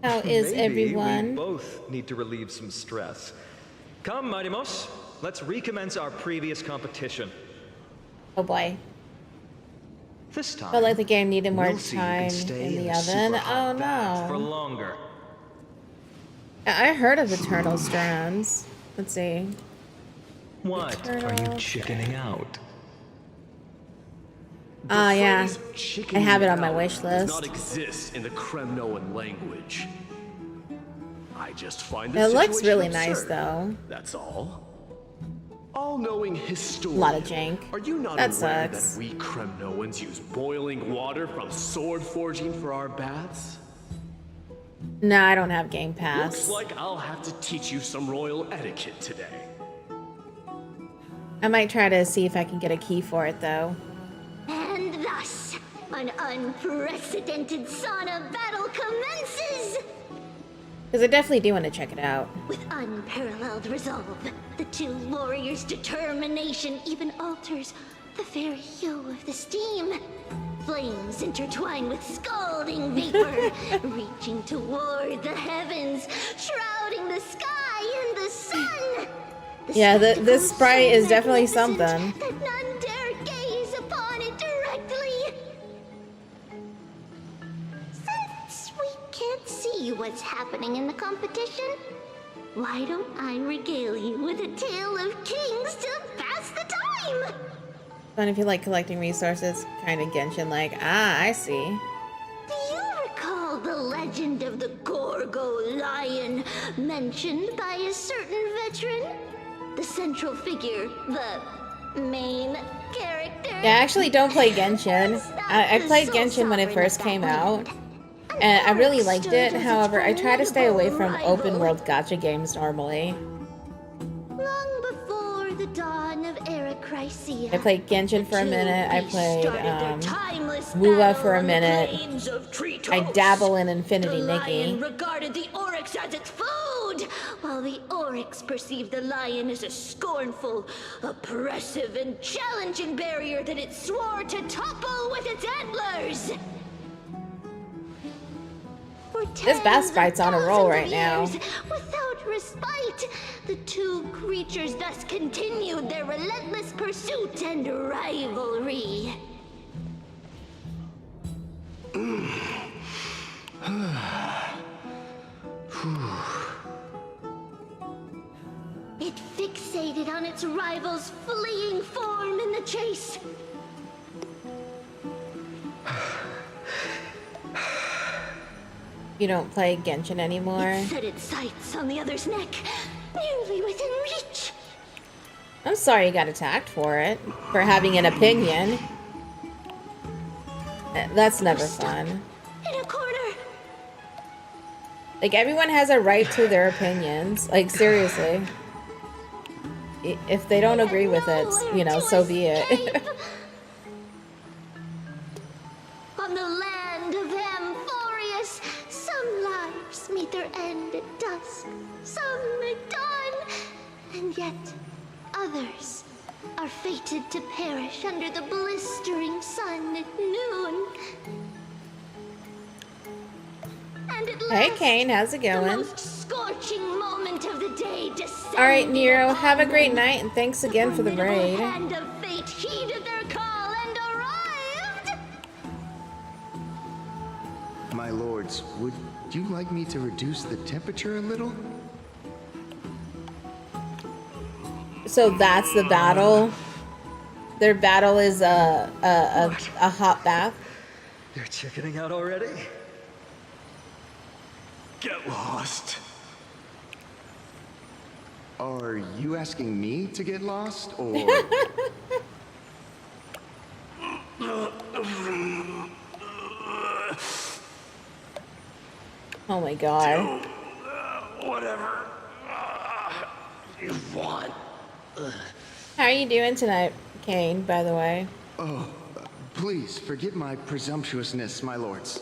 How is Maybe everyone? we both need to relieve some stress. Come, Mightimos. Let's recommence our previous competition. Oh boy. This time, Felt like the game needed more we'll see who can time stay in the a super oven. hot Oh bath for no. longer. I heard of Eternal Strands. Let's see. What are you chickening out? Ah, yeah. I have it on my wish Does list. not exist in the Kremnoan language. I just find It this looks situation really nice, absurd. though. That's all. All-knowing historian. A lot of jank. Are you not That aware sucks. that we Kremnoans use boiling water from sword forging for our baths? No, I don't have Game Pass. Looks like I'll have to teach you some royal etiquette today. I might try to see if I can get a key for it, though. And thus, an unprecedented sauna battle commences! Because I definitely do want to check it out. With unparalleled resolve, the two warriors' determination even alters the very hue of the steam. Flames intertwine with scalding vapor, reaching toward the heavens, shrouding the sky and the sun. Yeah, this sprite is definitely something. That none dare gaze upon it directly. Since we can't see what's happening in the competition, why don't I regale you with a tale of kings to pass the time? Fun if you like collecting resources. Kind of Genshin-like. Ah, I see. Do you recall the legend of the Gorgo lion mentioned by a certain veteran? The central figure, the main character? Yeah, I actually don't play Genshin. I played Genshin when it first came out, and I really liked it. However, I try to stay away from open world gacha games normally. Long before the dawn of Era Chrysia, I played Genshin for a minute. I played Wuwa for a minute. I dabble in Infinity Nikki. regarded the oryx as its food, while the oryx perceived the lion as a scornful, oppressive, and challenging barrier that it swore to topple with its antlers. This bass fight's on a roll right now. Without respite, the two creatures thus continued their relentless pursuit and rivalry. It fixated on its rival's fleeing form in the chase. You don't play Genshin anymore? It set its sights on the other's neck, nearly within reach. I'm sorry you got attacked for it. For having an opinion. That's never fun. In a corner. Like, everyone has a right to their opinions. Like, seriously. If they don't agree with it, you know, so be it. On the land of Amphorius, some lives meet their end at dusk, some at dawn, and yet Others are fated to perish under the blistering sun at noon. And at Hey, last, Kane, how's it the going? most scorching moment of the day descended. All right, Nero, have a great night, and thanks again for the raid. Hand of fate heeded their call and arrived. My lords, would you like me to reduce the temperature a little? So that's the battle. Their battle is a hot bath. You're chickening out already? Get lost. Are you asking me to get lost, or? Oh my god. Whatever you want. How are you doing tonight, Kane, by the way? Oh, please forgive my presumptuousness, my lords.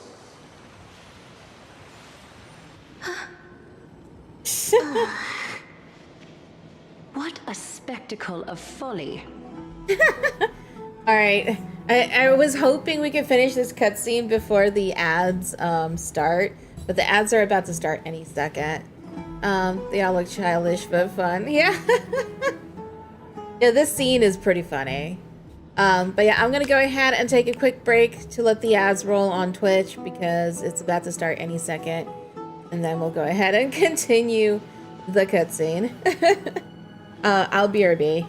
What a spectacle of folly. Alright, I was hoping we could finish this cutscene before the ads start, but the ads are about to start any second. They all look childish but fun. Yeah. Yeah, this scene is pretty funny. But yeah, I'm gonna go ahead and take a quick break to let the ads roll on Twitch because it's about to start any second. And then we'll go ahead and continue the cutscene. I'll BRB.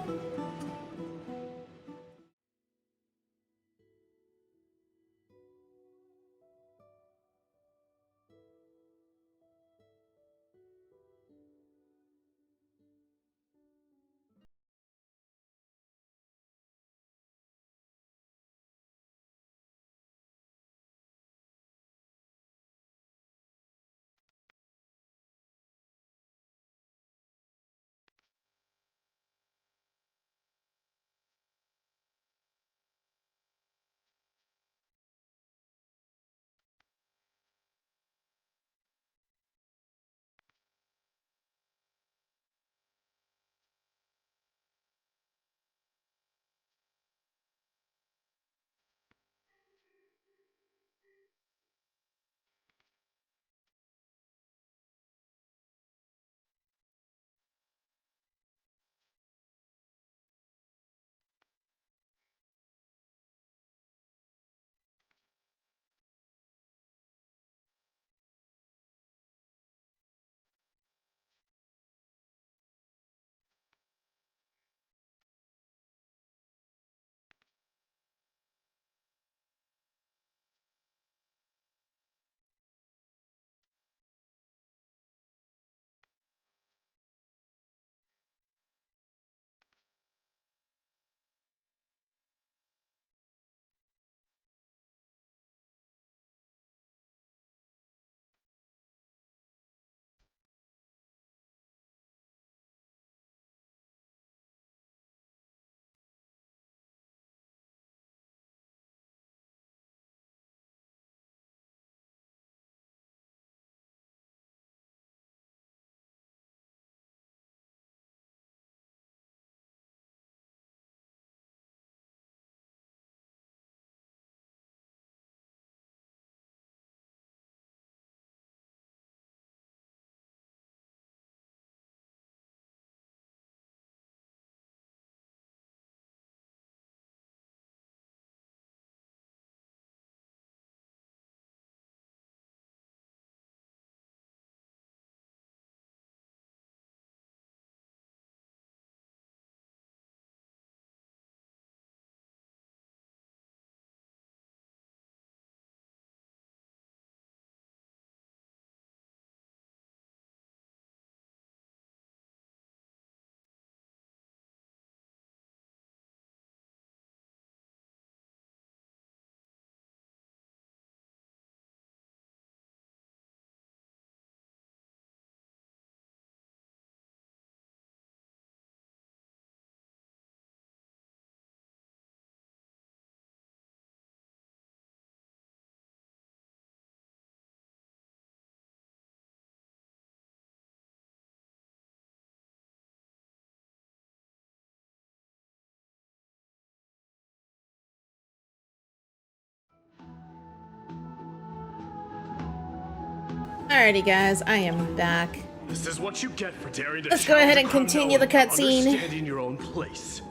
Alrighty, guys, I am back. This is what you get for daring to Let's go ahead and continue the cutscene. Understand in your own place.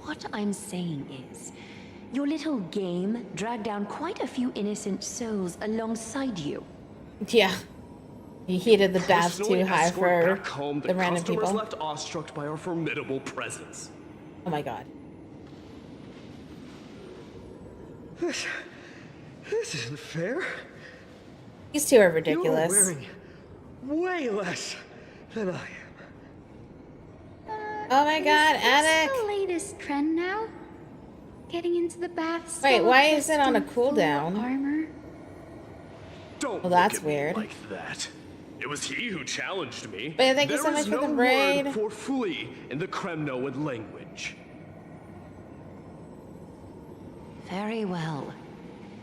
What I'm saying is, your little game dragged down quite a few innocent souls alongside you. Yeah. You heated the bath Personally too high escort for back home the random customers people. left awestruck by our formidable presence. Oh my god. This isn't fair. These two are ridiculous. You're wearing way less than I am. Oh my god, Is Attic! this the latest trend now? Getting into the bath. Wait, why is it on a cooldown? Armor. Don't Well, that's look at me weird. like that. It was he who challenged me. But thank you There so is much for no the raid. word for flee in the Kremnoan language. Very well.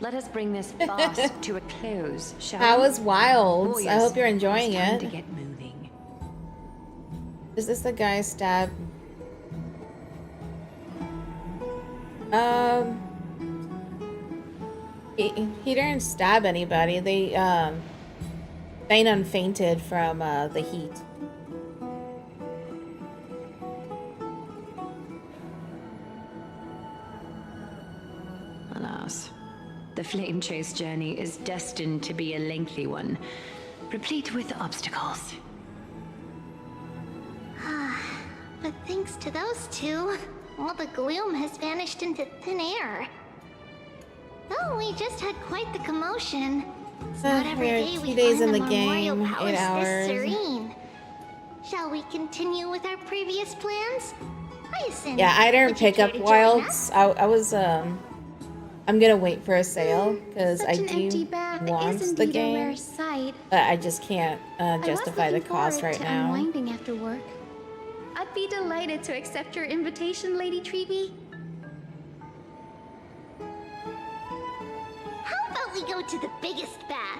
Let us bring this farce to a close, shall we? That was wild. Warriors, I hope you're enjoying it's time it. to get moving. Is this the guy stab? He didn't stab anybody. They fainted from the heat. Alas, the flame chase journey is destined to be a lengthy one, replete with obstacles. But thanks to those two, all the gloom has vanished into thin air. Oh, we just had quite the commotion. It's not every We're day 2 we days find in a the memorial game, 8 palace hours. this serene. Shall we continue with our previous plans? Hyacinth, Yeah, I didn't would you pick care up to join wilds. us? I was I'm gonna wait for a sale because I Such an empty do bath want is the indeed a rare game, sight. but I just can't justify the cost right now. Unwinding after work. I'd be delighted to accept your invitation, Lady Tribbie. How about we go to the biggest bath?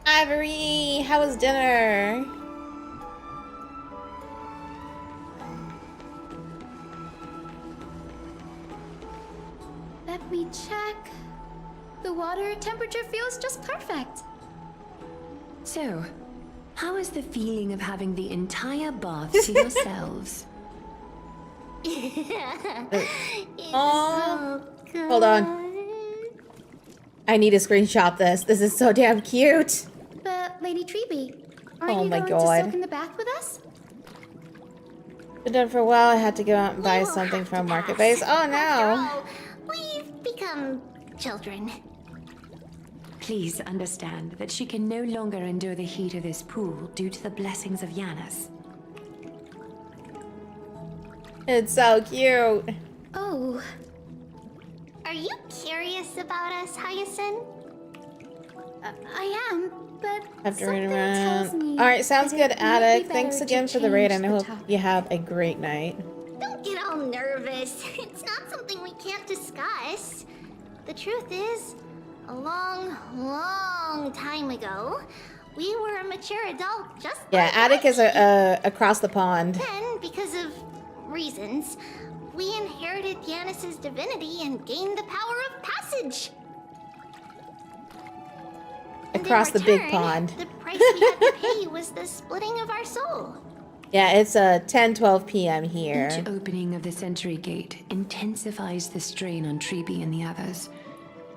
Ivory, how was dinner? Let me check. The water temperature feels just perfect. So, how is the feeling of having the entire bath to yourselves? Oh, hold on. I need to screenshot this. This is so damn cute. But Lady Tribbie, aren't Oh you my going to God. soak in the bath with us? Been done for a while. I had to go out and buy something from Market Base. Oh no. We've become children. Please understand that she can no longer endure the heat of this pool due to the blessings of Yanis. It's so cute. Oh. Are you curious about us, Hyacinth? I am, but Have to something run tells around. me Alright, sounds that good, it might be Attic. better Thanks to again for the raid, and I change hope the topic. you have a great night. Don't get all nervous. It's not something we can't discuss. The truth is, a long, long time ago, we were a mature adult just Yeah, like Attic is Archie. across the pond. Then, because of reasons, we inherited Yanis's divinity and gained the power of passage. And in Across the big return, pond. The price we had to pay was the splitting of our soul. Yeah, it's 10:12 p.m. here. Each opening of the Century Gate intensifies the strain on Tribbie and the others.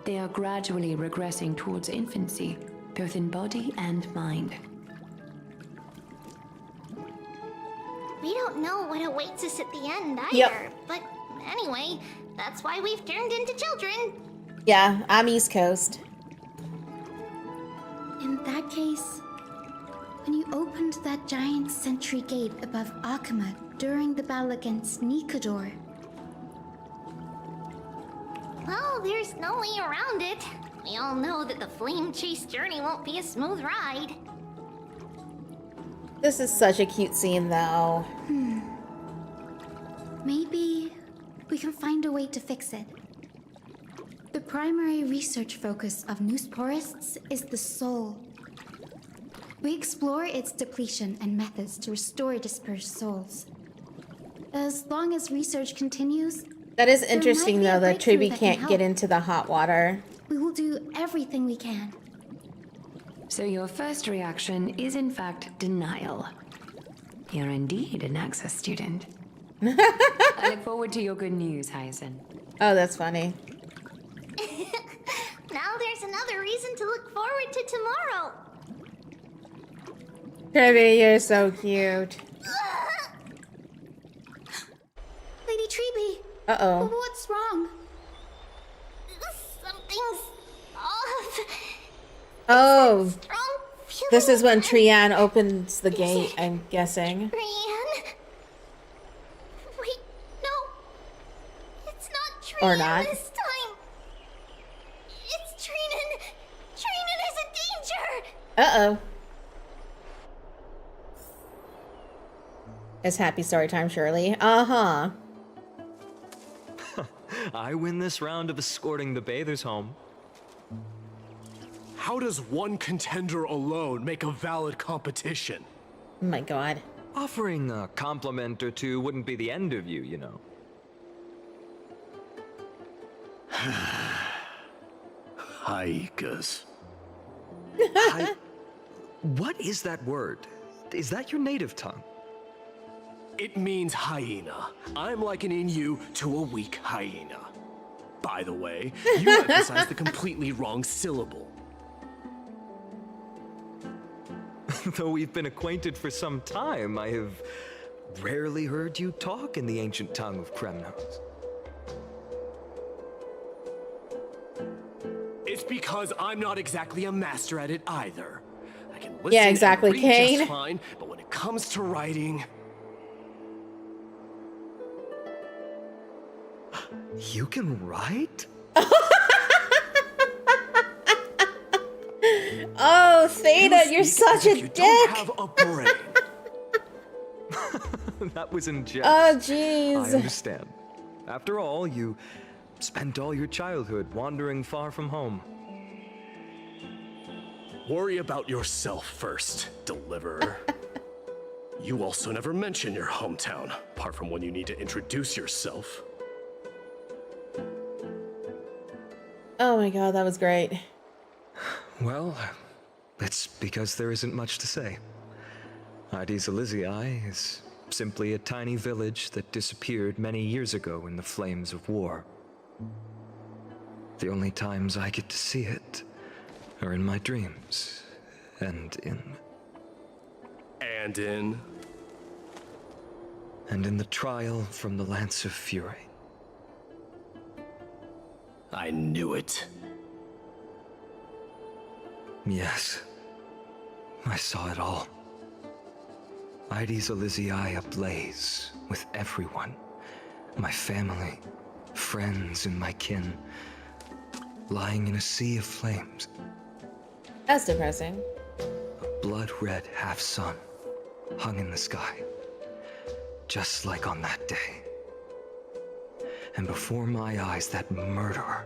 They are gradually regressing towards infancy, both in body and mind. We don't know what awaits us at the end either. Yep. But anyway, that's why we've turned into children. Yeah, I'm East Coast. In that case, when you opened that giant sentry gate above Akama during the battle against Nikador, Well, there's no way around it. We all know that the flame chase journey won't be a smooth ride. This is such a cute scene, though. maybe we can find a way to fix it. The primary research focus of Noosporists is the soul. We explore its depletion and methods to restore dispersed souls. As long as research continues. That is there interesting, might be a though, that breakthrough Tribbie that can't can get help. into the hot water. We will do everything we can. So your first reaction is in fact denial. You're indeed an Access student. I look forward to your good news, Hyacinth. Oh, that's funny. Now there's another reason to look forward to tomorrow. Tribbie, you're so cute. Lady Tribbie. Uh-oh. What's wrong? Something's off. Oh. Strong feeling. This is when Trian opens the gate, I'm guessing. Trian? Wait, no. It's not Trian Or not. this time. It's Trinan. Trinan is in danger. Uh-oh. It's happy story time, Shirley. Uh-huh. I win this round of escorting the bathers home. How does one contender alone make a valid competition? Oh my god. Offering a compliment or two wouldn't be the end of you, you know. Hyekas. What is that word? Is that your native tongue? It means hyena. I'm likening you to a weak hyena. By the way, you emphasized the completely wrong syllable. Though we've been acquainted for some time, I have rarely heard you talk in the ancient tongue of Kremnos. It's because I'm not exactly a master at it either. I can listen Yeah, exactly, and read Kane. just fine, but when it comes to writing... You can write? Oh, Theta, you're such a You dick. don't have a brain. That was in jest. Oh, jeez. I understand. After all, you spent all your childhood wandering far from home. Worry about yourself first, Deliverer. You also never mention your hometown, apart from when you need to introduce yourself. Oh my god, that was great. Well, it's because there isn't much to say. Ides Elysiae is simply a tiny village that disappeared many years ago in the flames of war. The only times I get to see it are in my dreams, and in the trial from the Lance of Fury. I knew it. Yes, I saw it all. Ides Elysiae ablaze with everyone. My family, friends, and my kin, lying in a sea of flames. That's depressing. A blood-red half-sun hung in the sky, just like on that day. And before my eyes, that murderer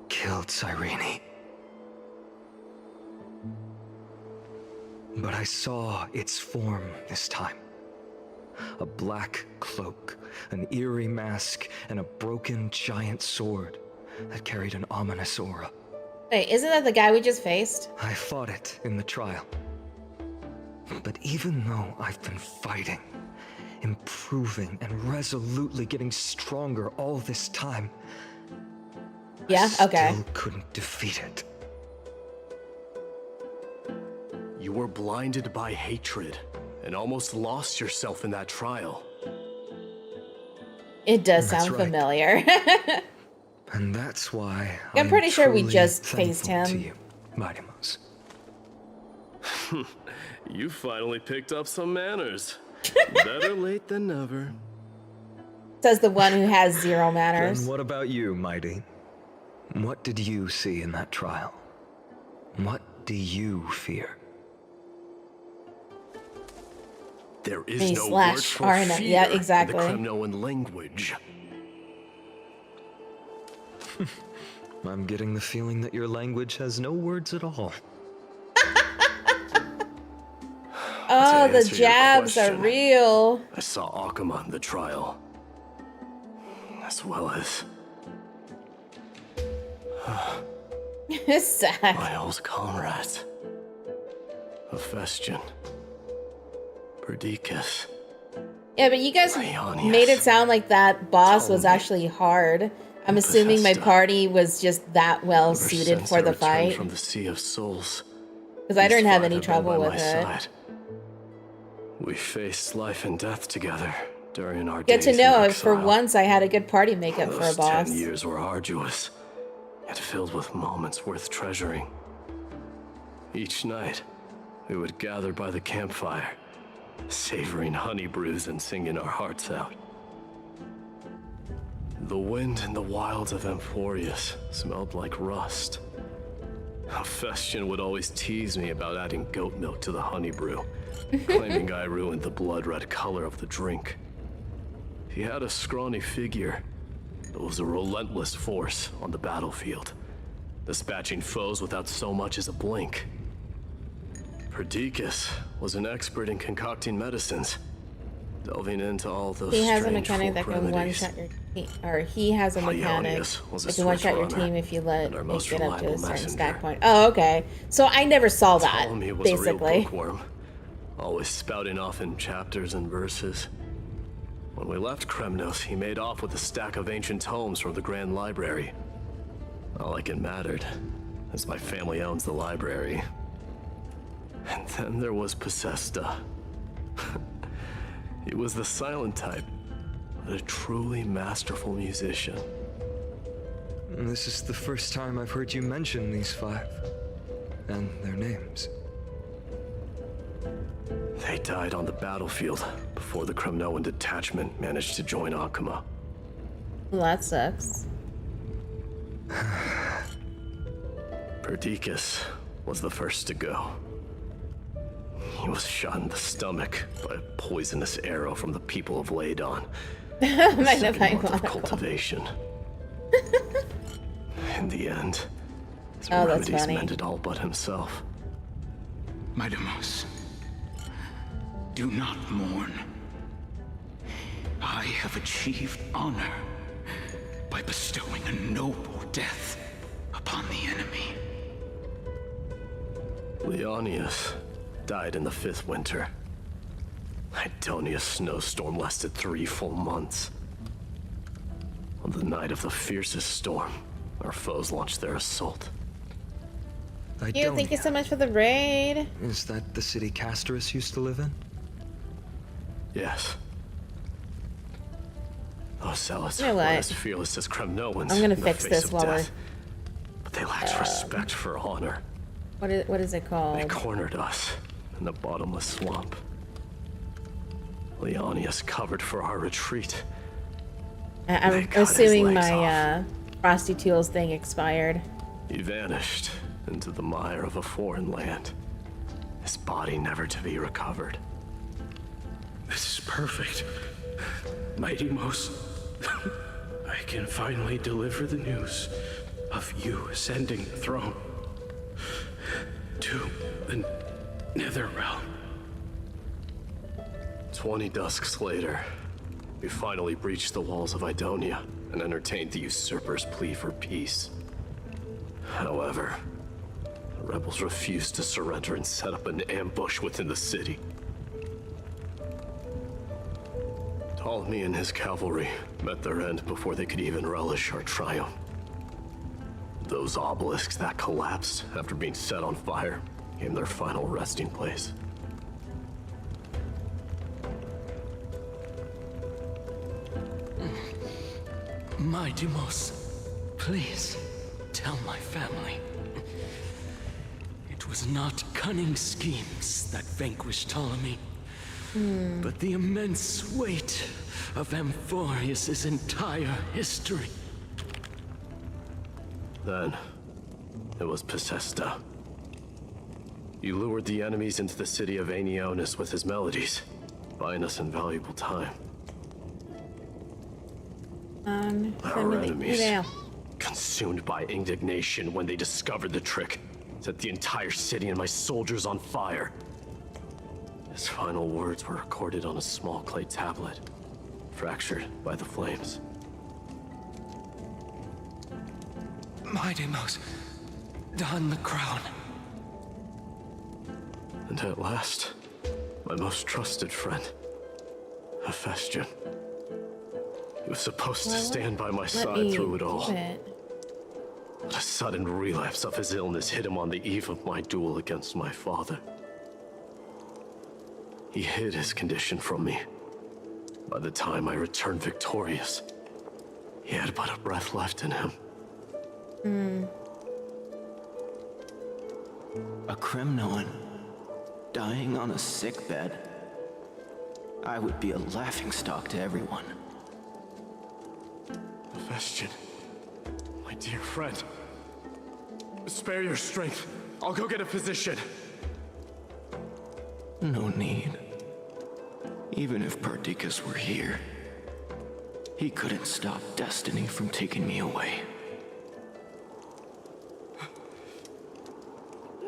killed Cyrene. But I saw its form this time. A black cloak, an eerie mask, and a broken giant sword that carried an ominous aura. Wait, isn't that the guy we just faced? I fought it in the trial. But even though I've been fighting, improving, and resolutely getting stronger all this time, yeah, okay. I still couldn't defeat it. You were blinded by hatred and almost lost yourself in that trial. It does That's sound right. familiar. And that's why I'm pretty sure we truly just faced thankful him. to you, Mightymouse. You finally picked up some manners. Better late than never. Says the one who has zero manners. And what about you, Mighty? What did you see in that trial? What do you fear? There is Me no slash word for RNA. fear Yeah, exactly. in the Kremnoan language. I'm getting the feeling that your language has no words at all. Oh, the jabs are real. I saw Akuma in the trial, as well as It's sad. my old comrades. Hephaestion, Perdiccas. Yeah, but you guys made it sound like that boss was actually hard. I'm assuming my party was just that well suited for the fight. From the Sea of Souls. Because I didn't have any trouble with it. We faced life and death together during our Get to days know in if for exile. once I had a good party makeup for a Those boss. 10 years were arduous, yet filled with moments worth treasuring. Each night, we would gather by the campfire, savoring honey brews and singing our hearts out. The wind in the wilds of Amphorius smelled like rust. Hephaestion would always tease me about adding goat milk to the honey brew, claiming I ruined the blood-red color of the drink. He had a scrawny figure, but was a relentless force on the battlefield, dispatching foes without so much as a blink. Perdiccas was an expert in concocting medicines, delving into all those He has a strange mechanic folk that can remedies. one-shot your team, or he has a mechanic that can one-shot your team if you let it get up to a certain stack point. Oh, okay. So I never saw that, Ptolemy was a real basically. bookworm, always spouting off in chapters and verses. When we left Kremnos, he made off with a stack of ancient tomes from the Grand Library. Not like it mattered, as my family owns the library. And then there was Possesta. He was the silent type, but a truly masterful musician. This is the first time I've heard you mention these 5, and their names. They died on the battlefield before the Kremnoan detachment managed to join Akuma. Well, that sucks. Perdiccas was the first to go. He was shot in the stomach by a poisonous arrow from the people of Ladon. Magnifying month of cultivation. In the end, his Oh, that's remedies funny. mended all but himself. My Deimos, do not mourn. I have achieved honor by bestowing a noble death upon the enemy. Leonius died in the 5th winter. Idonia's snowstorm lasted 3 full months. On the night of the fiercest storm, our foes launched their assault. Thank you so much for the raid. Is that the city Castorus used to live in? Yes. Those zealots You know were what? as fearless as Kremnoans I'm gonna in the fix face this of while death. But they lacked respect for honor. What is it called? They cornered us in the bottomless swamp. Leonius covered for our retreat. I'm They cut his assuming legs my Frosty Tools thing expired. He vanished into the mire of a foreign land, his body never to be recovered. This is perfect. My Deimos, I can finally deliver the news of you ascending the throne to the Nether Realm. 20 dusks later, we finally breached the walls of Idonia and entertained the usurper's plea for peace. However, the rebels refused to surrender and set up an ambush within the city. Ptolemy and his cavalry met their end before they could even relish our triumph. Those obelisks that collapsed after being set on fire became their final resting place. My Deimos, please tell my family. It was not cunning schemes that vanquished Ptolemy, but the immense weight of Amphorius' entire history. Then, it was Possesta. He lured the enemies into the city of Aenionis with his melodies, buying us invaluable time. Send me the email. Consumed by indignation when they discovered the trick, set the entire city and my soldiers on fire. His final words were recorded on a small clay tablet, fractured by the flames. Mighty Mouse, don the crown. And at last, my most trusted friend, Hephaestion. He was supposed to stand by my side through it all. But a sudden relapse of his illness hit him on the eve of my duel against my father. He hid his condition from me. By the time I returned victorious, he had but a breath left in him. A Kremnoan dying on a sickbed. I would be a laughingstock to everyone. Hephaestion, my dear friend, spare your strength. I'll go get a physician. No need. Even if Perdiccas were here, he couldn't stop destiny from taking me away.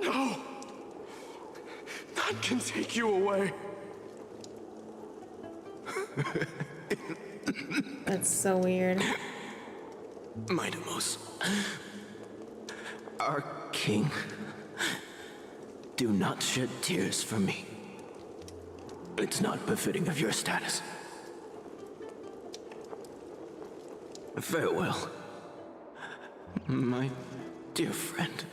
No! None can take you away. That's so weird. Mighty Mouse, our king, do not shed tears for me. It's not befitting of your status. Farewell, my dear friend.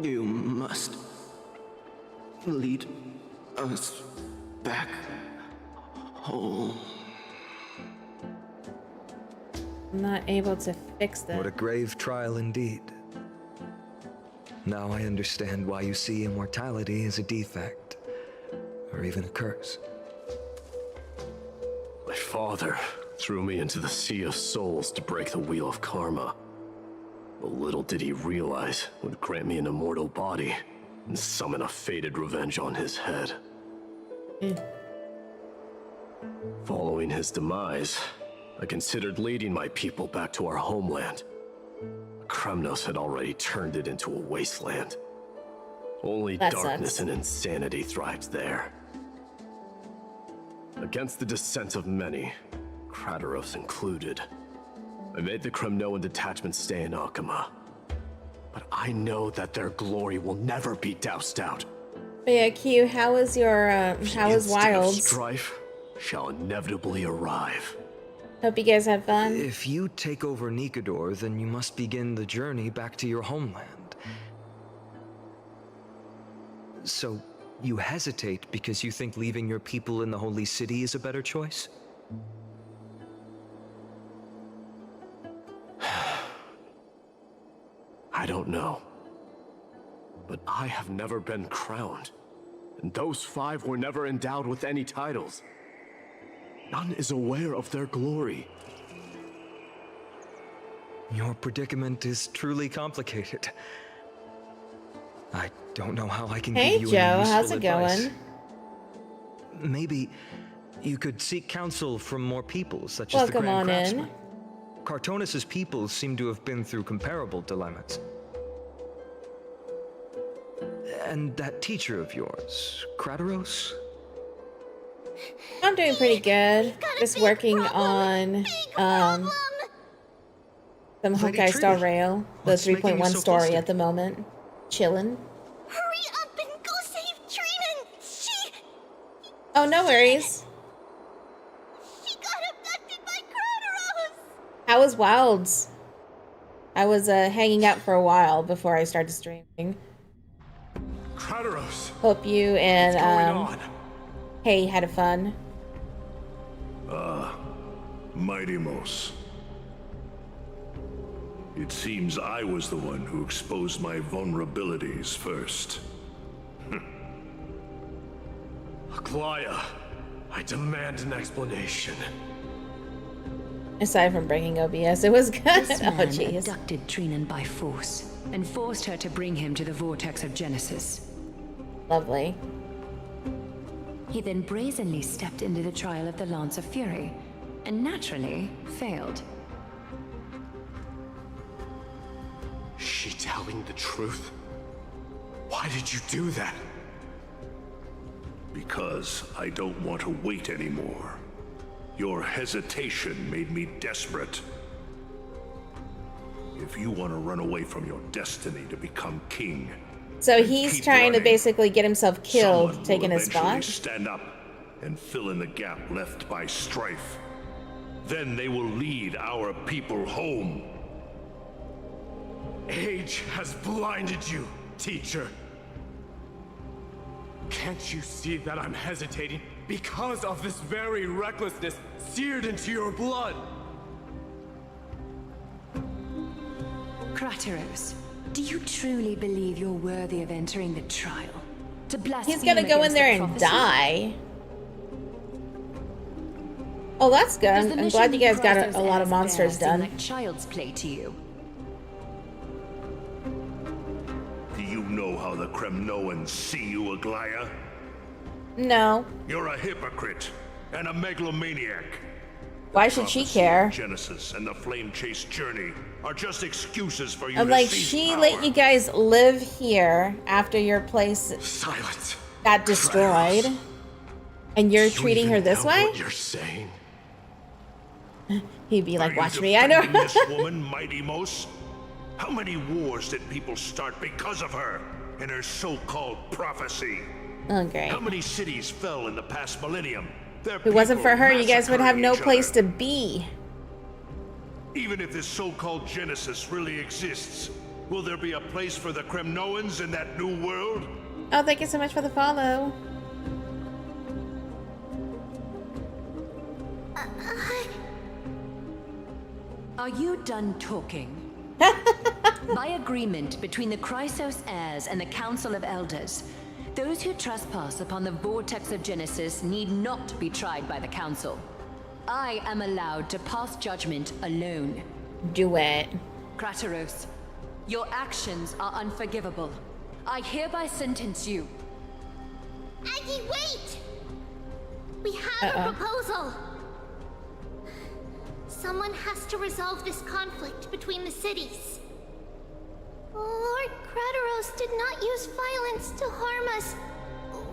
You must lead us back home. I'm not able to fix this. What a grave trial indeed. Now I understand why you see immortality as a defect, or even a curse. My father threw me into the sea of souls to break the wheel of karma. But little did he realize it would grant me an immortal body and summon a fated revenge on his head. Following his demise, I considered leading my people back to our homeland. Kremnos had already turned it into a wasteland. Only darkness and insanity thrived there. Against the dissent of many, Krateros included, I made the Kremnoan detachment stay in Akama. But I know that their glory will never be doused out. But yeah, Q, how is your, how is Wilds? Strife shall inevitably arrive. Hope you guys have fun. If you take over Nikador, then you must begin the journey back to your homeland. So, you hesitate because you think leaving your people in the Holy City is a better choice? I don't know. But I have never been crowned. And those 5 were never endowed with any titles. None is aware of their glory. Your predicament is truly complicated. I don't know how I can give you any useful how's it advice. going? Maybe you could seek counsel from more peoples, such as the Grand Craftsman. Cartonis' people seem to have been through comparable dilemmas. And that teacher of yours, Krateros? I'm doing pretty good. Just working on some Honkai Star Rail, the 3.1 story at the moment. Chillin'. Hurry up and go save Trinan! She... Oh, no worries. She got abducted by Krateros! How was Wilds? I was hanging out for a while before I started streaming. Krateros! Hope you and Hey had fun. Mighty Mouse. It seems I was the one who exposed my vulnerabilities first. Aglaya, I demand an explanation. Aside from breaking OBS, it was good. This Oh, man jeez. abducted Trinan by force and forced her to bring him to the vortex of Genesis. Lovely. He then brazenly stepped into the trial of the Lance of Fury, and naturally failed. She telling the truth? Why did you do that? Because I don't want to wait anymore. Your hesitation made me desperate. If you want to run away from your destiny to become king, so he's trying to basically get himself killed, taking his spot. Stand up and fill in the gap left by strife. Then they will lead our people home. Age has blinded you, teacher. Can't you see that I'm hesitating because of this very recklessness seared into your blood? Krateros, do you truly believe you're worthy of entering the trial? To blaspheme He's gonna go in there and die. Oh, that's good. I'm glad you guys got a lot of monsters done. Like child's play to you. Do you know how the Kremnoans see you, Aglaya? No. You're a hypocrite and a megalomaniac. Why should she care? Genesis and the Flame Chase journey are just excuses for you I'm to like, seize she power. let you guys live here after your place got destroyed, and you're treating her this way? What you're saying? He'd be like, watch Are you me, I know. defending this woman, Mighty Mos? How many wars did people start because of her and her so-called prophecy? Oh, great. How many cities fell in the past millennium? If it wasn't for her, you guys would have no place to be. Even if this so-called Genesis really exists, will there be a place for the Kremnoans in that new world? Oh, thank you so much for the follow. Are you done talking? By agreement between the Chrysos heirs and the Council of Elders, those who trespass upon the vortex of Genesis need not be tried by the Council. I am allowed to pass judgment alone. Do it. Krateros, your actions are unforgivable. I hereby sentence you. Aggie, wait! We have a proposal. Someone has to resolve this conflict between the cities. Lord Krateros did not use violence to harm us.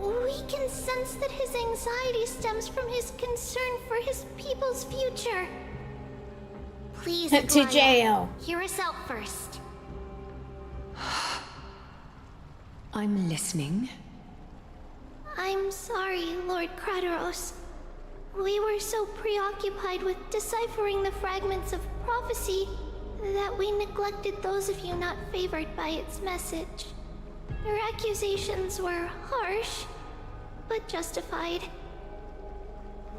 We can sense that his anxiety stems from his concern for his people's future. Please, to jail. Hear us out first. I'm listening. I'm sorry, Lord Krateros. We were so preoccupied with deciphering the fragments of prophecy that we neglected those of you not favored by its message. Your accusations were harsh, but justified.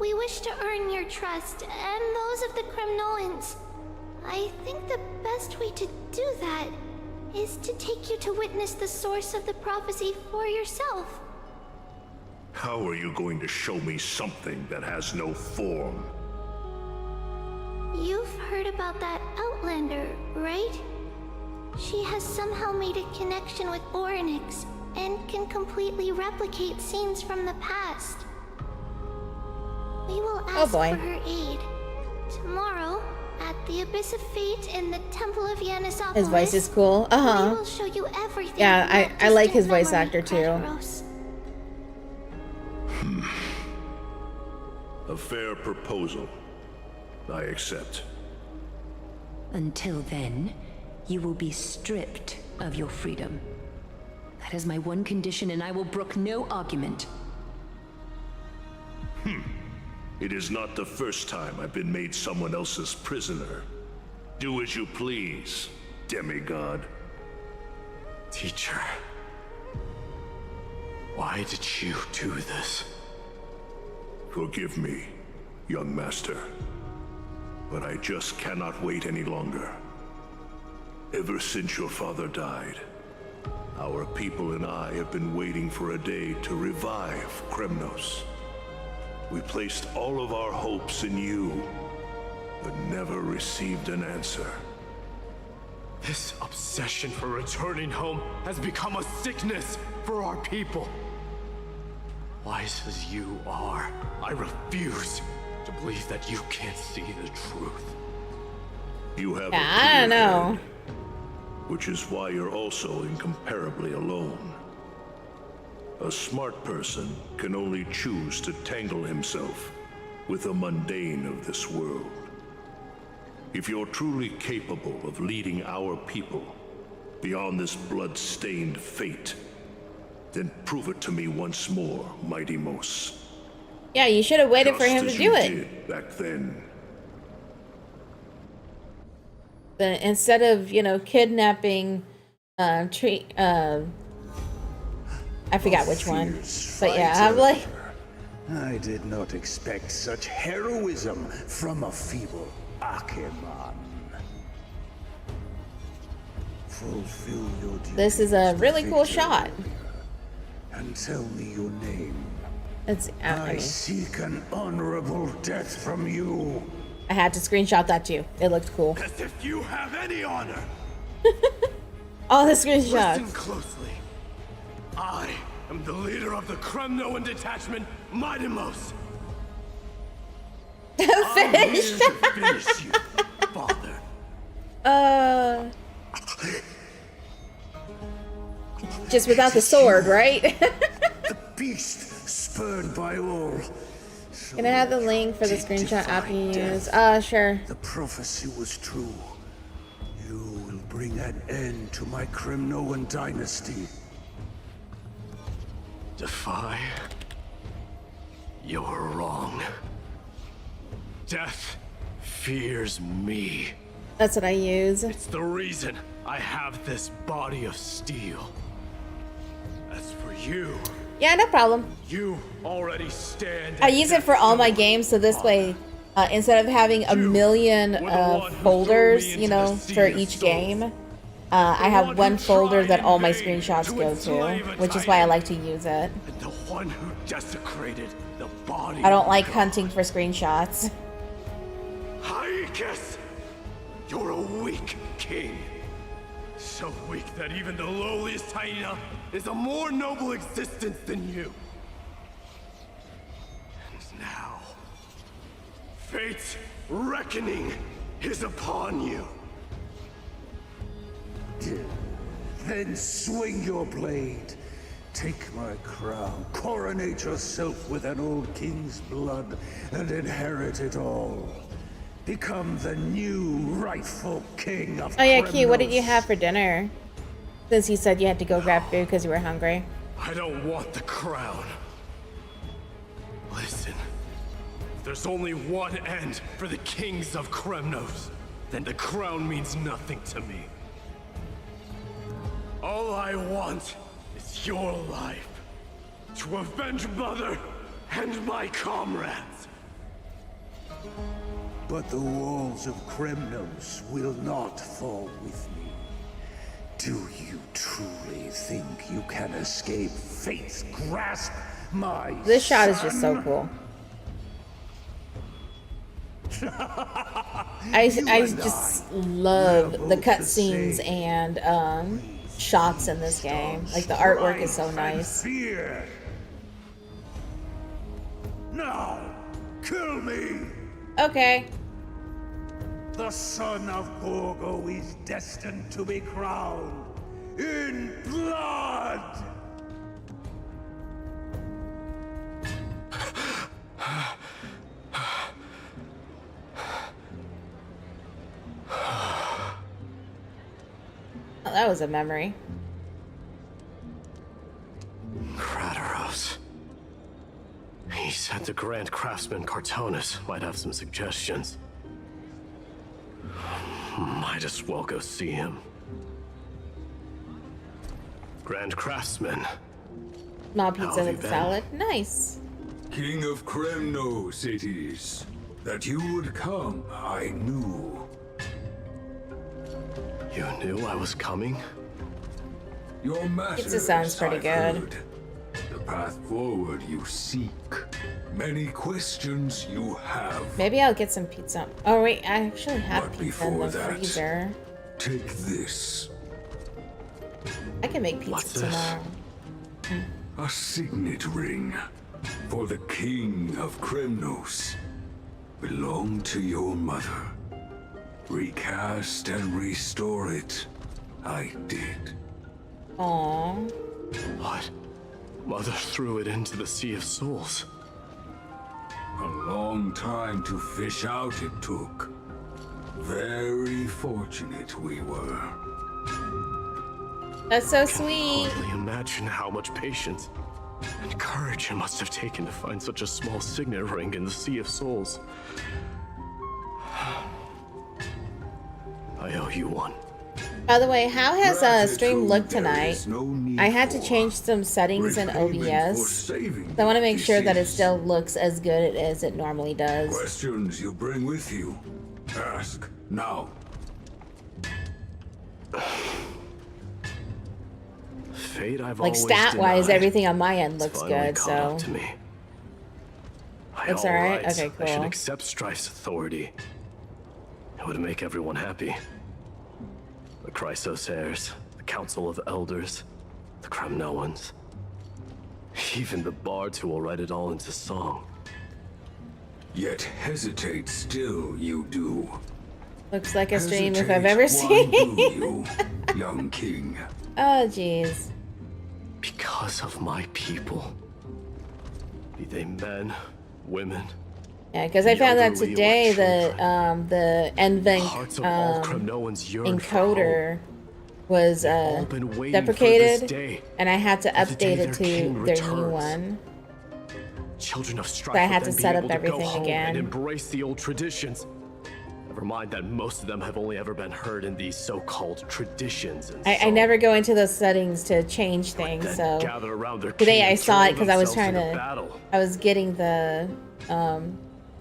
We wish to earn your trust and those of the Kremnoans. I think the best way to do that is to take you to witness the source of the prophecy for yourself. How are you going to show me something that has no form? You've heard about that Outlander, right? She has somehow made a connection with Orynyx and can completely replicate scenes from the past. We will ask for her aid. Tomorrow, at the Abyss of Fate in the Temple of Yanisopolis, His voice is cool. we will show you everything. Yeah, I like his voice actor too. Krateros. A fair proposal. I accept. Until then, you will be stripped of your freedom. That is my one condition, and I will brook no argument. It is not the first time I've been made someone else's prisoner. Do as you please, demigod. Teacher, why did you do this? Forgive me, young master. But I just cannot wait any longer. Ever since your father died, our people and I have been waiting for a day to revive Kremnos. We placed all of our hopes in you, but never received an answer. This obsession for returning home has become a sickness for our people. Wise as you are, I refuse to believe that you can't see the truth. You have I don't know. Which is why you're also incomparably alone. A smart person can only choose to tangle himself with the mundane of this world. If you're truly capable of leading our people beyond this blood-stained fate, then prove it to me once more, Mighty Mos. Yeah, you should have waited for him to Just as do you it. did back then. Instead of, you know, kidnapping, I forgot which one. But yeah, I'm like... I did not expect such heroism from a feeble Akeman. Fulfill your duty. This is a really cool shot. And tell me your name. It's, I seek an honorable death from you. I had to screenshot that too. It looked cool. As if you have any honor. All the screenshots. Listen closely. I am the leader of the Kremnoan detachment, Mighty Mos. Finish. Finish you, father. Just without the sword, right? The beast spurned by all. Can I have the link for the screenshot app you use? Sure. The prophecy was true. You will bring an end to my Kremnoan dynasty. Defy? You're wrong. Death fears me. That's what I use. It's the reason I have this body of steel. As for you... Yeah, no problem. You already stand... I use it for all my games, so this way, instead of having a million folders, you know, for each game, I have one folder that all my screenshots go to, which is why I like to use it. And the one who desecrated the body... I don't like hunting for screenshots. Haikus! You're a weak king. So weak that even the lowliest hyena is a more noble existence than you. And now, fate's reckoning is upon you. Then swing your blade. Take my crown, coronate yourself with an old king's blood, and inherit it all. Become the new rightful king of Oh yeah, Q, what did Kremnos. you have for dinner? Since you said you had to go grab food because you were hungry. I don't want the crown. Listen, if there's only one end for the kings of Kremnos, then the crown means nothing to me. All I want is your life, to avenge Mother and my comrades. But the walls of Kremnos will not fall with me. Do you truly think you can escape fate's grasp, my This shot is son? just so cool. I just love the cutscenes and shots in this game. Like the artwork is so nice. Fear. Now, kill me. Okay. The son of Gorgo is destined to be crowned in blood. Oh, that was a memory. Krateros. He said the Grand Craftsman Cartonus might have some suggestions. Might as well go see him. Grand Craftsman. Small pizza How have with you been? salad. Nice. King of Kremnos it is. That you would come, I knew. You knew I was coming? Your matters, Pizza sounds pretty I've good. heard. The path forward you seek. Many questions you have. Maybe I'll get some pizza. Oh wait, I actually have But pizza in the before that, freezer. Take this. I can make What's pizza this? tomorrow. A signet ring for the King of Kremnos. Belonged to your mother. Recast and restore it. I did. Aww. What? Mother threw it into the Sea of Souls. A long time to fish out it took. Very fortunate we were. That's so I sweet. can hardly imagine how much patience and courage it must have taken to find such a small signet ring in the Sea of Souls. I owe you one. By the way, how has stream looked tonight? I had to change some settings in OBS. So I want to make sure that it still looks as good as it normally does. Questions you bring with you. Ask now. Fate I've Like always stat-wise, denied. everything on my end looks It's finally good, caught so. up to me. Looks alright? Right. Okay, I should cool. accept Strife's authority. It would make everyone happy. The Chrysos heirs, the Council of Elders, the Kremnoans. Even the bards who will write it all into song. Yet hesitate still you do. Looks like a stream if Hesitate, I've ever why seen. do you, young king? Oh, jeez. Because of my people. Be they men, women. Yeah, because I found out elderly or today children. that the Hearts of all Kremnoans yearn for encoder was all been waiting for this deprecated, day. and I had to For the day update it their king to their new returns. one. Children of strife So I would had then to be set able up to go everything home again. and embrace the old traditions. Never mind that most of them have only ever been heard in these so-called traditions. And I never go into those settings to change things, then so gather around their today king I and saw it throw because I was themselves trying into to, battle. I was getting the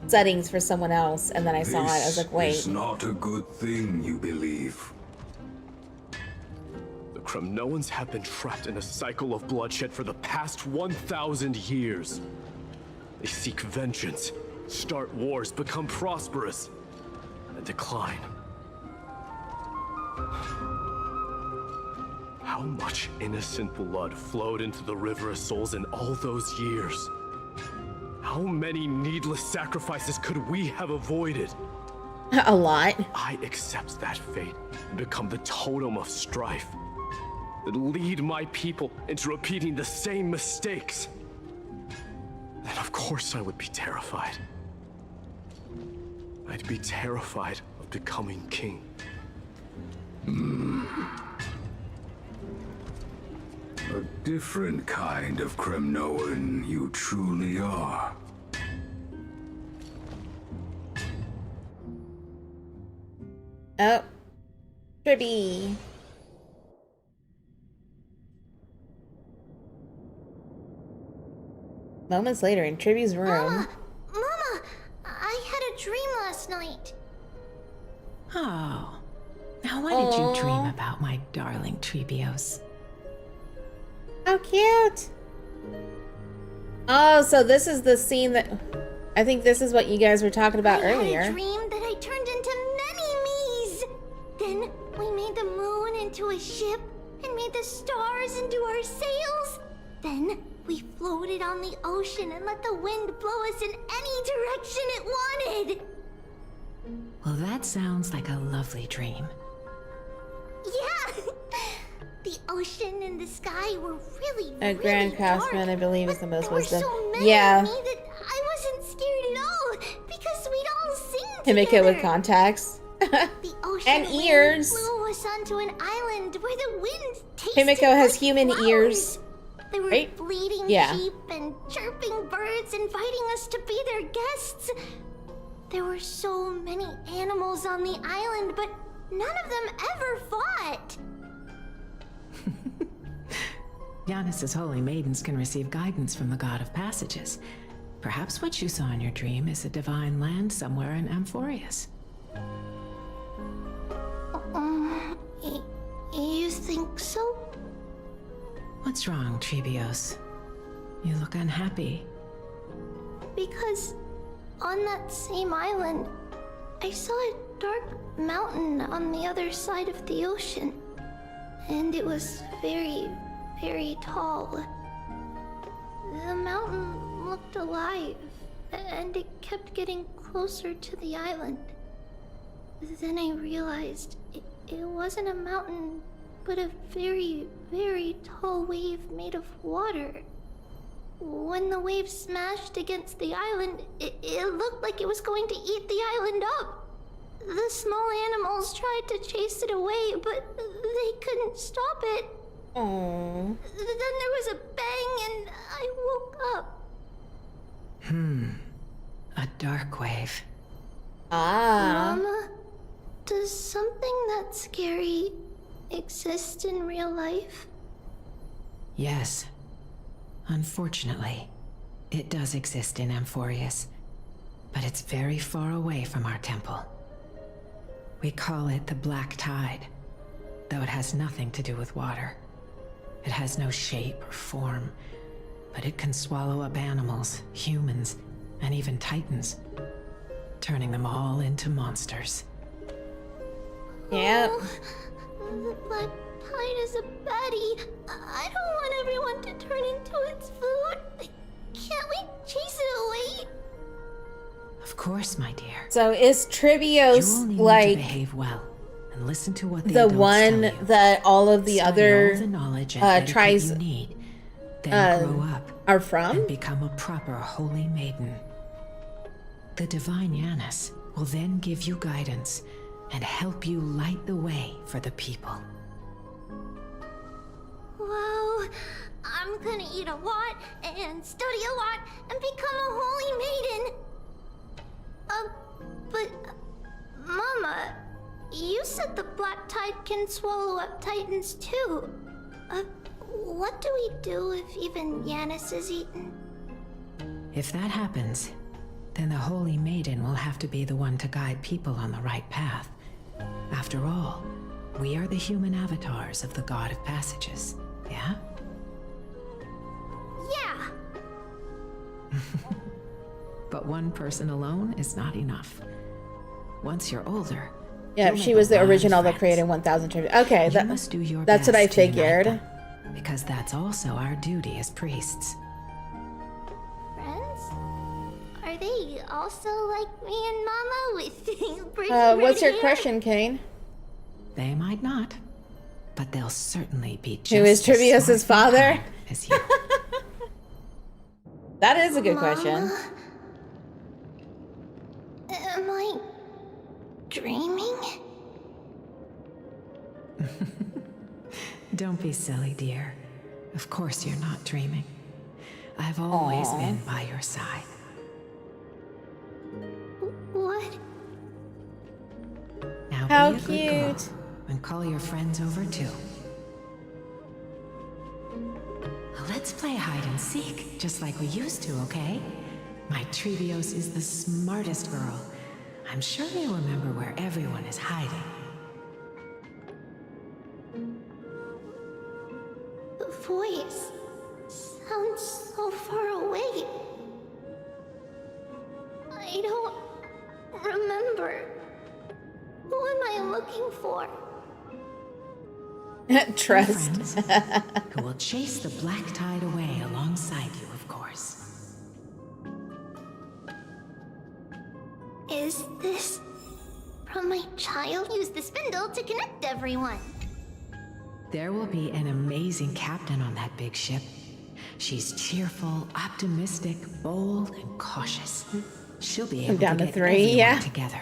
settings for someone else, and then I saw it. I was like, It's wait. not a good thing, you believe. The Kremnoans have been trapped in a cycle of bloodshed for the past 1,000 years. They seek vengeance, start wars, become prosperous, and decline. How much innocent blood flowed into the River of Souls in all those years? How many needless sacrifices could we have avoided? A lot. I accept that fate and become the totem of strife that lead my people into repeating the same mistakes. Then of course I would be terrified. I'd be terrified of becoming king. A different kind of Kremnoan you truly are. Oh, Tribbie. Moments later, in Tribbie's room. Mama, I had a dream last night. Oh. Now what did you dream about, my darling Tribbios? How cute! Oh, so this is the scene that... I think this is what you guys were talking about earlier. I had a dream that I turned into many me's. Then we made the moon into a ship and made the stars into our sails. Then we floated on the ocean and let the wind blow us in any direction it wanted. Well, that sounds like a lovely dream. Yeah! The ocean and the sky were really, A grand craftsman, I believe, is the most wisdom. so many Yeah. of me that I wasn't scared at all because we'd all sing Himiko together. with contacts. The ocean And wind ears. blew us onto an island where the wind tasted Himiko has like human flowers. ears. There were Right? bleeding Yeah. sheep and chirping birds inviting us to be their guests. There were so many animals on the island, but none of them ever fought. Giannis's holy maidens can receive guidance from the god of passages. Perhaps what you saw in your dream is a divine land somewhere in Amphorius. You think so? What's wrong, Tribbios? You look unhappy. Because on that same island, I saw a dark mountain on the other side of the ocean. And it was very, very tall. The mountain looked alive, and it kept getting closer to the island. Then I realized it wasn't a mountain, but a very, very tall wave made of water. When the wave smashed against the island, it looked like it was going to eat the island up. The small animals tried to chase it away, but they couldn't stop it. Oh. Then there was a bang and I woke up. A dark wave. Ah. Mama, does something that scary exist in real life? Yes. Unfortunately, it does exist in Amphorius, but it's very far away from our temple. We call it the Black Tide, though it has nothing to do with water. It has no shape or form, but it can swallow up animals, humans, and even titans, turning them all into monsters. Yep. The Black Tide is a baddie. I don't want everyone to turn into its food. Can't we chase it away? Of course, my dear. So is Tribbios Need like to behave well and listen to what the the adults one tell you. that all of the Study other all the knowledge and etiquette tries you need, then grow up are from? and become a proper holy maiden. The divine Yanis will then give you guidance and help you light the way for the people. Wow, I'm gonna eat a lot and study a lot and become a holy maiden. But Mama, you said the Black Tide can swallow up titans too. What do we do if even Yanis is eaten? If that happens, then the holy maiden will have to be the one to guide people on the right path. After all, we are the human avatars of the God of Passages, yeah? Yeah. But one person alone is not enough. Once you're older, Yeah, she was the original that created 1,000 Tribbies. Okay, you must do your that's what I best to unite figured. them, because that's also our duty as priests. Friends? Are they also like me and Mama with What's your hair? question, Kane? They might not, but they'll certainly be just Who is as Tribbios' smart and father? kind as you. That is a good question. Am I dreaming? Don't be silly, dear. Of course you're not dreaming. I've always been by your side. What? Now How be a good girl cute. and call your friends over too. Let's play hide and seek, just like we used to, okay? My Tribbios is the smartest girl. I'm sure you'll remember where everyone is hiding. The voice sounds so far away. I don't remember. Who am I looking for? Trust. Who will chase the black tide away alongside you, of course. Is this from my child? Use the spindle to connect everyone. There will be an amazing captain on that big ship. She's cheerful, optimistic, bold, and cautious. She'll be able down to to get 3, everyone yeah. together.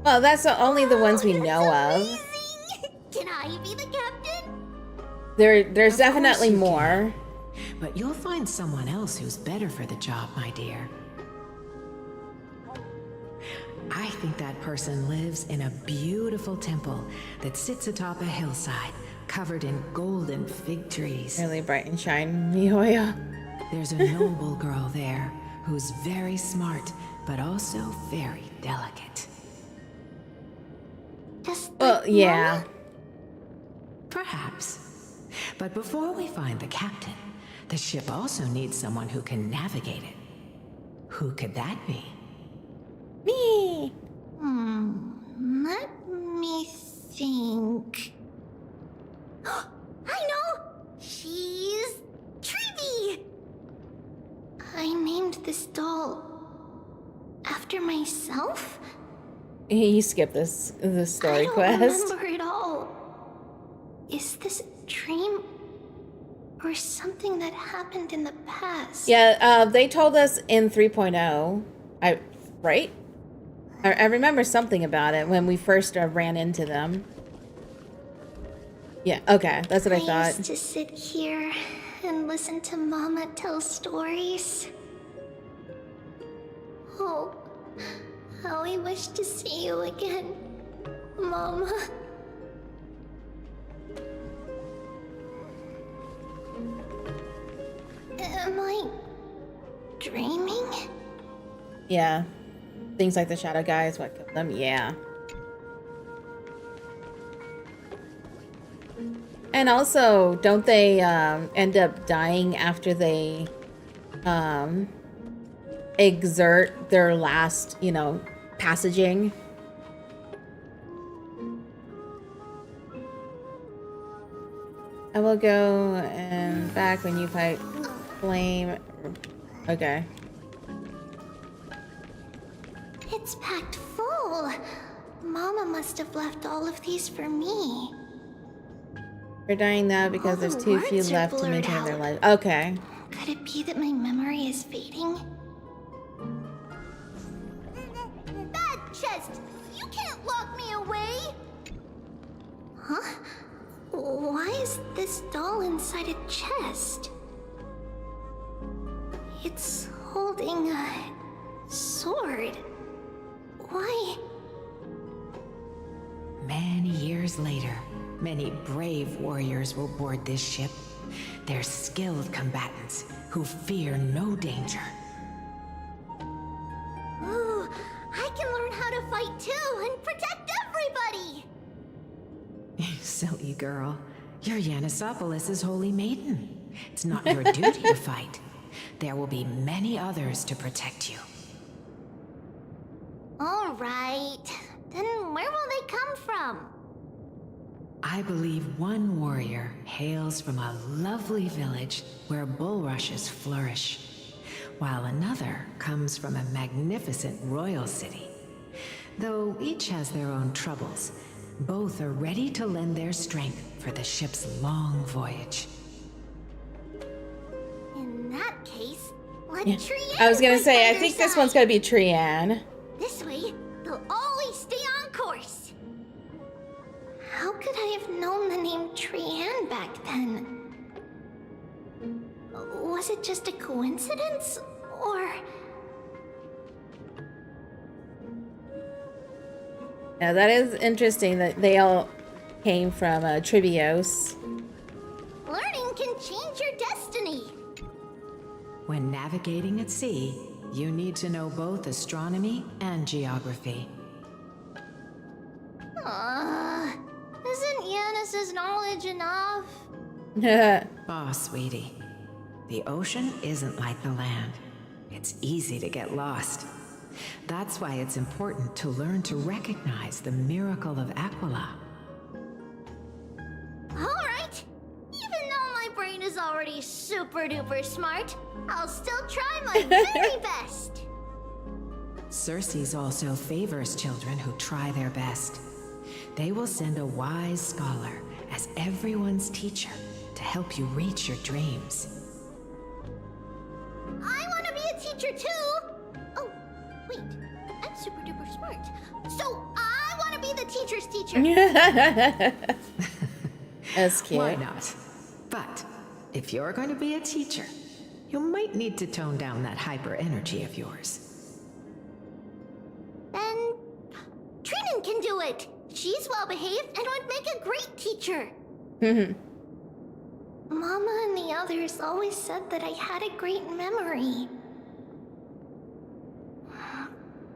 Well, that's only the ones we know of. Can I be the captain? There's Of definitely course you more. But you'll find someone else who's better for the job, my dear. I think that person lives in a beautiful temple that sits atop a hillside, covered in golden fig trees. Really bright and shine, Mihoya. There's a noble girl there who's very smart, but also very delicate. Well, yeah. Perhaps. But before we find the captain, the ship also needs someone who can navigate it. Who could that be? Me. Let me think. I know! She's Tribbie! I named this doll after myself? He skipped this story I don't quest. remember it all. Is this a dream? Or something that happened in the past. Yeah, they told us in 3.0. Right? I remember something about it when we first ran into them. Yeah, okay, that's what I thought. I used to sit here and listen to Mama tell stories. Oh, how I wish to see you again, Mama. Am I dreaming? Yeah. Things like the shadow guys, what killed them? Yeah. And also, don't they end up dying after they exert their last, you know, passaging? I will go and back when you fight flame. Okay. It's packed full. Mama must have left all of these for me. They're dying now because there's too few words are left to blurred maintain their out. life. Okay. Could it be that my memory is fading? Bad chest! You can't lock me away! Huh? Why is this doll inside a chest? It's holding a sword. Why? Many years later, many brave warriors will board this ship. They're skilled combatants who fear no danger. Ooh, I can learn how to fight too and protect everybody! Silly girl. You're Yanisopoulos' holy maiden. It's not your duty to fight. There will be many others to protect you. All right. Then where will they come from? I believe one warrior hails from a lovely village where bulrushes flourish, while another comes from a magnificent royal city. Though each has their own troubles, both are ready to lend their strength for the ship's long voyage. In that case, let Yeah. Trianne I was gonna fight say, by I their think this side. one's gonna be Trianne. This way, they'll always stay on course. How could I have known the name Trianne back then? Was it just a coincidence, or... Yeah, that is interesting that they all came from Tribbios. Learning can change your destiny. When navigating at sea, you need to know both astronomy and geography. Isn't Yanis's knowledge enough? Oh, sweetie. The ocean isn't like the land. It's easy to get lost. That's why it's important to learn to recognize the miracle of Aquila. Alright. Even though my brain is already super duper smart, I'll still try my very best. Circe also favors children who try their best. They will send a wise scholar as everyone's teacher to help you reach your dreams. I want to be a teacher too! Oh, wait. I'm super duper smart. So I want to be the teacher's teacher! That's cute. Why not? But if you're going to be a teacher, you might need to tone down that hyper energy of yours. Then Trinan can do it! She's well behaved and would make a great teacher! Mama and the others always said that I had a great memory.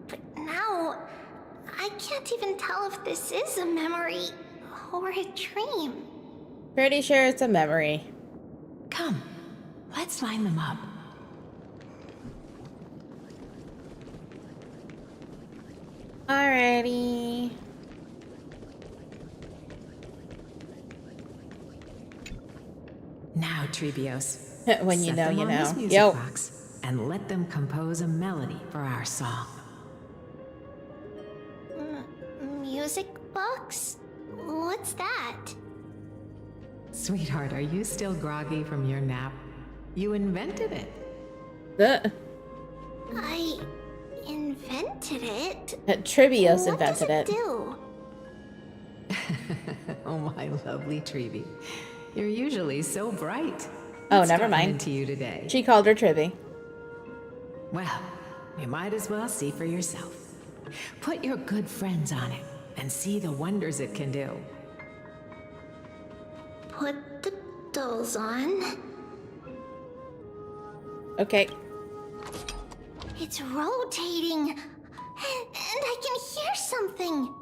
But now, I can't even tell if this is a memory or a dream. Pretty sure it's a memory. Come, let's line them up. Alrighty. Now, Tribbios. When you set know, them you on this know. music Yo. box and let them compose a melody for our song. Music box? What's that? Sweetheart, are you still groggy from your nap? You invented it. I invented it? Tribbios invented it. What does it do? Oh, my lovely Tribbie. You're usually so bright. Oh, What's never gotten mind. into you today? She called her Tribbie. Well, you might as well see for yourself. Put your good friends on it and see the wonders it can do. Put the dolls on. Okay. It's rotating. And I can hear something.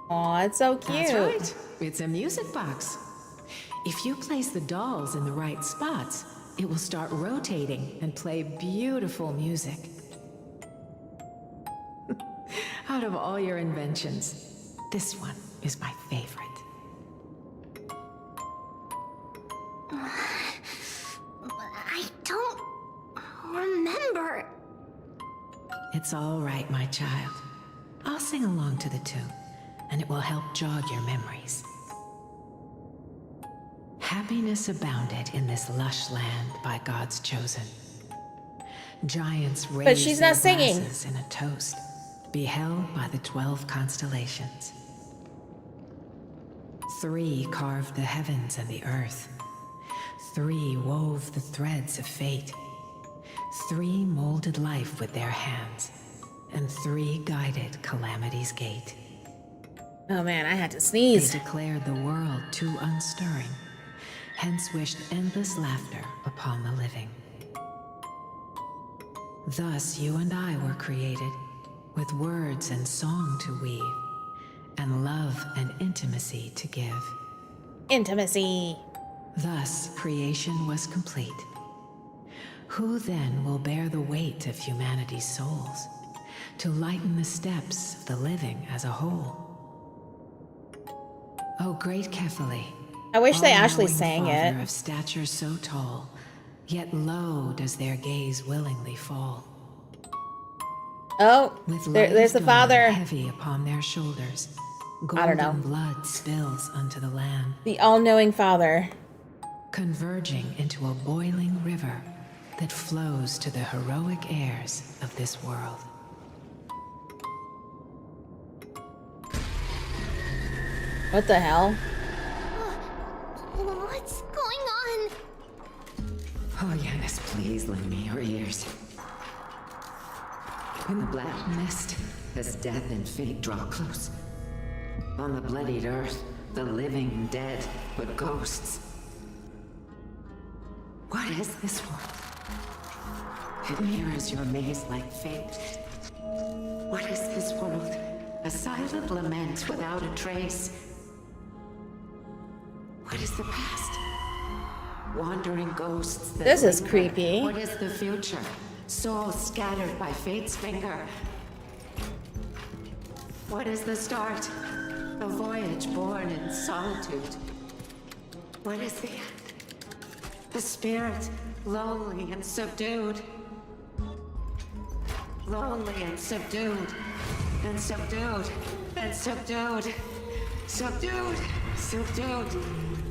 Aw, it's so cute. That's right. It's a music box. If you place the dolls in the right spots, it will start rotating and play beautiful music. Out of all your inventions, this one is my favorite. I don't remember. It's all right, my child. I'll sing along to the tune, and it will help jog your memories. Happiness abounded in this lush land by God's chosen. Giants raised But she's not their singing. glasses in a toast, beheld by the 12 constellations. 3 carved the heavens and the earth. 3 wove the threads of fate. 3 molded life with their hands, and 3 guided calamity's gate. Oh man, I had to They sneeze. declared the world too unstirring, hence wished endless laughter upon the living. Thus you and I were created, with words and song to weave, and love and intimacy to give. Intimacy. Thus creation was complete. Who then will bear the weight of humanity's souls, to lighten the steps of the living as a whole? O great Kefali, I wish they all-knowing actually sang Father it. of stature so tall, yet low does their gaze willingly fall. Oh, With there's the light father. heavy upon their shoulders, I don't know. golden blood spills unto the land, The all-knowing father. converging into a boiling river that flows to the heroic heirs of this world. What the hell? What's going on? Oh, Yanis, please lend me your ears. In the black mist, as death and fate draw close, on the bloodied earth, the living dead, but ghosts. What is this world? It mirrors your maze-like fate. What is this world? A silent lament without a trace. What is the past? Wandering ghosts that This is linger. creepy. What is the future? Souls scattered by fate's finger. What is the start? A voyage born in solitude. What is the end? The spirit, lonely and subdued. Lonely and subdued. And subdued. And subdued. Subdued. Subdued.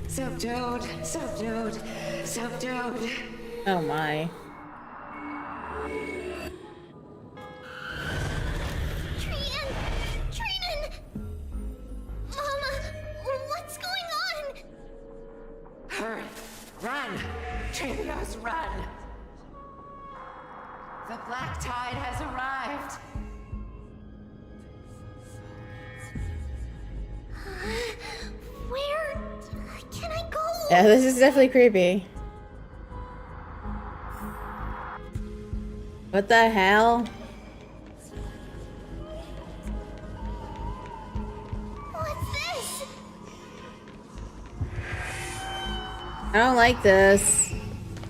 Subdued. Subdued. Subdued. Oh my. Trinan! Mama, what's going on? Hurry! Run! Tribbios, run! The black tide has arrived! Where can I go? Yeah, this is definitely creepy. What the hell? What's this? I don't like this.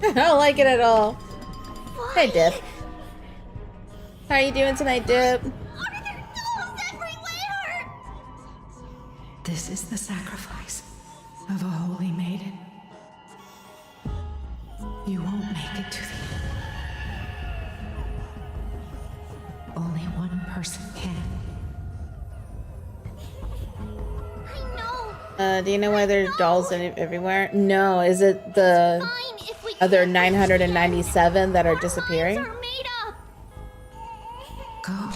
I don't like it at all. Hey, Dip. How are you doing tonight, Dip? This is the sacrifice of a holy maiden. You won't make it to the end. Only one person can. I know. Do you know why there's dolls everywhere? No, is it the other 997 that are disappearing? Go.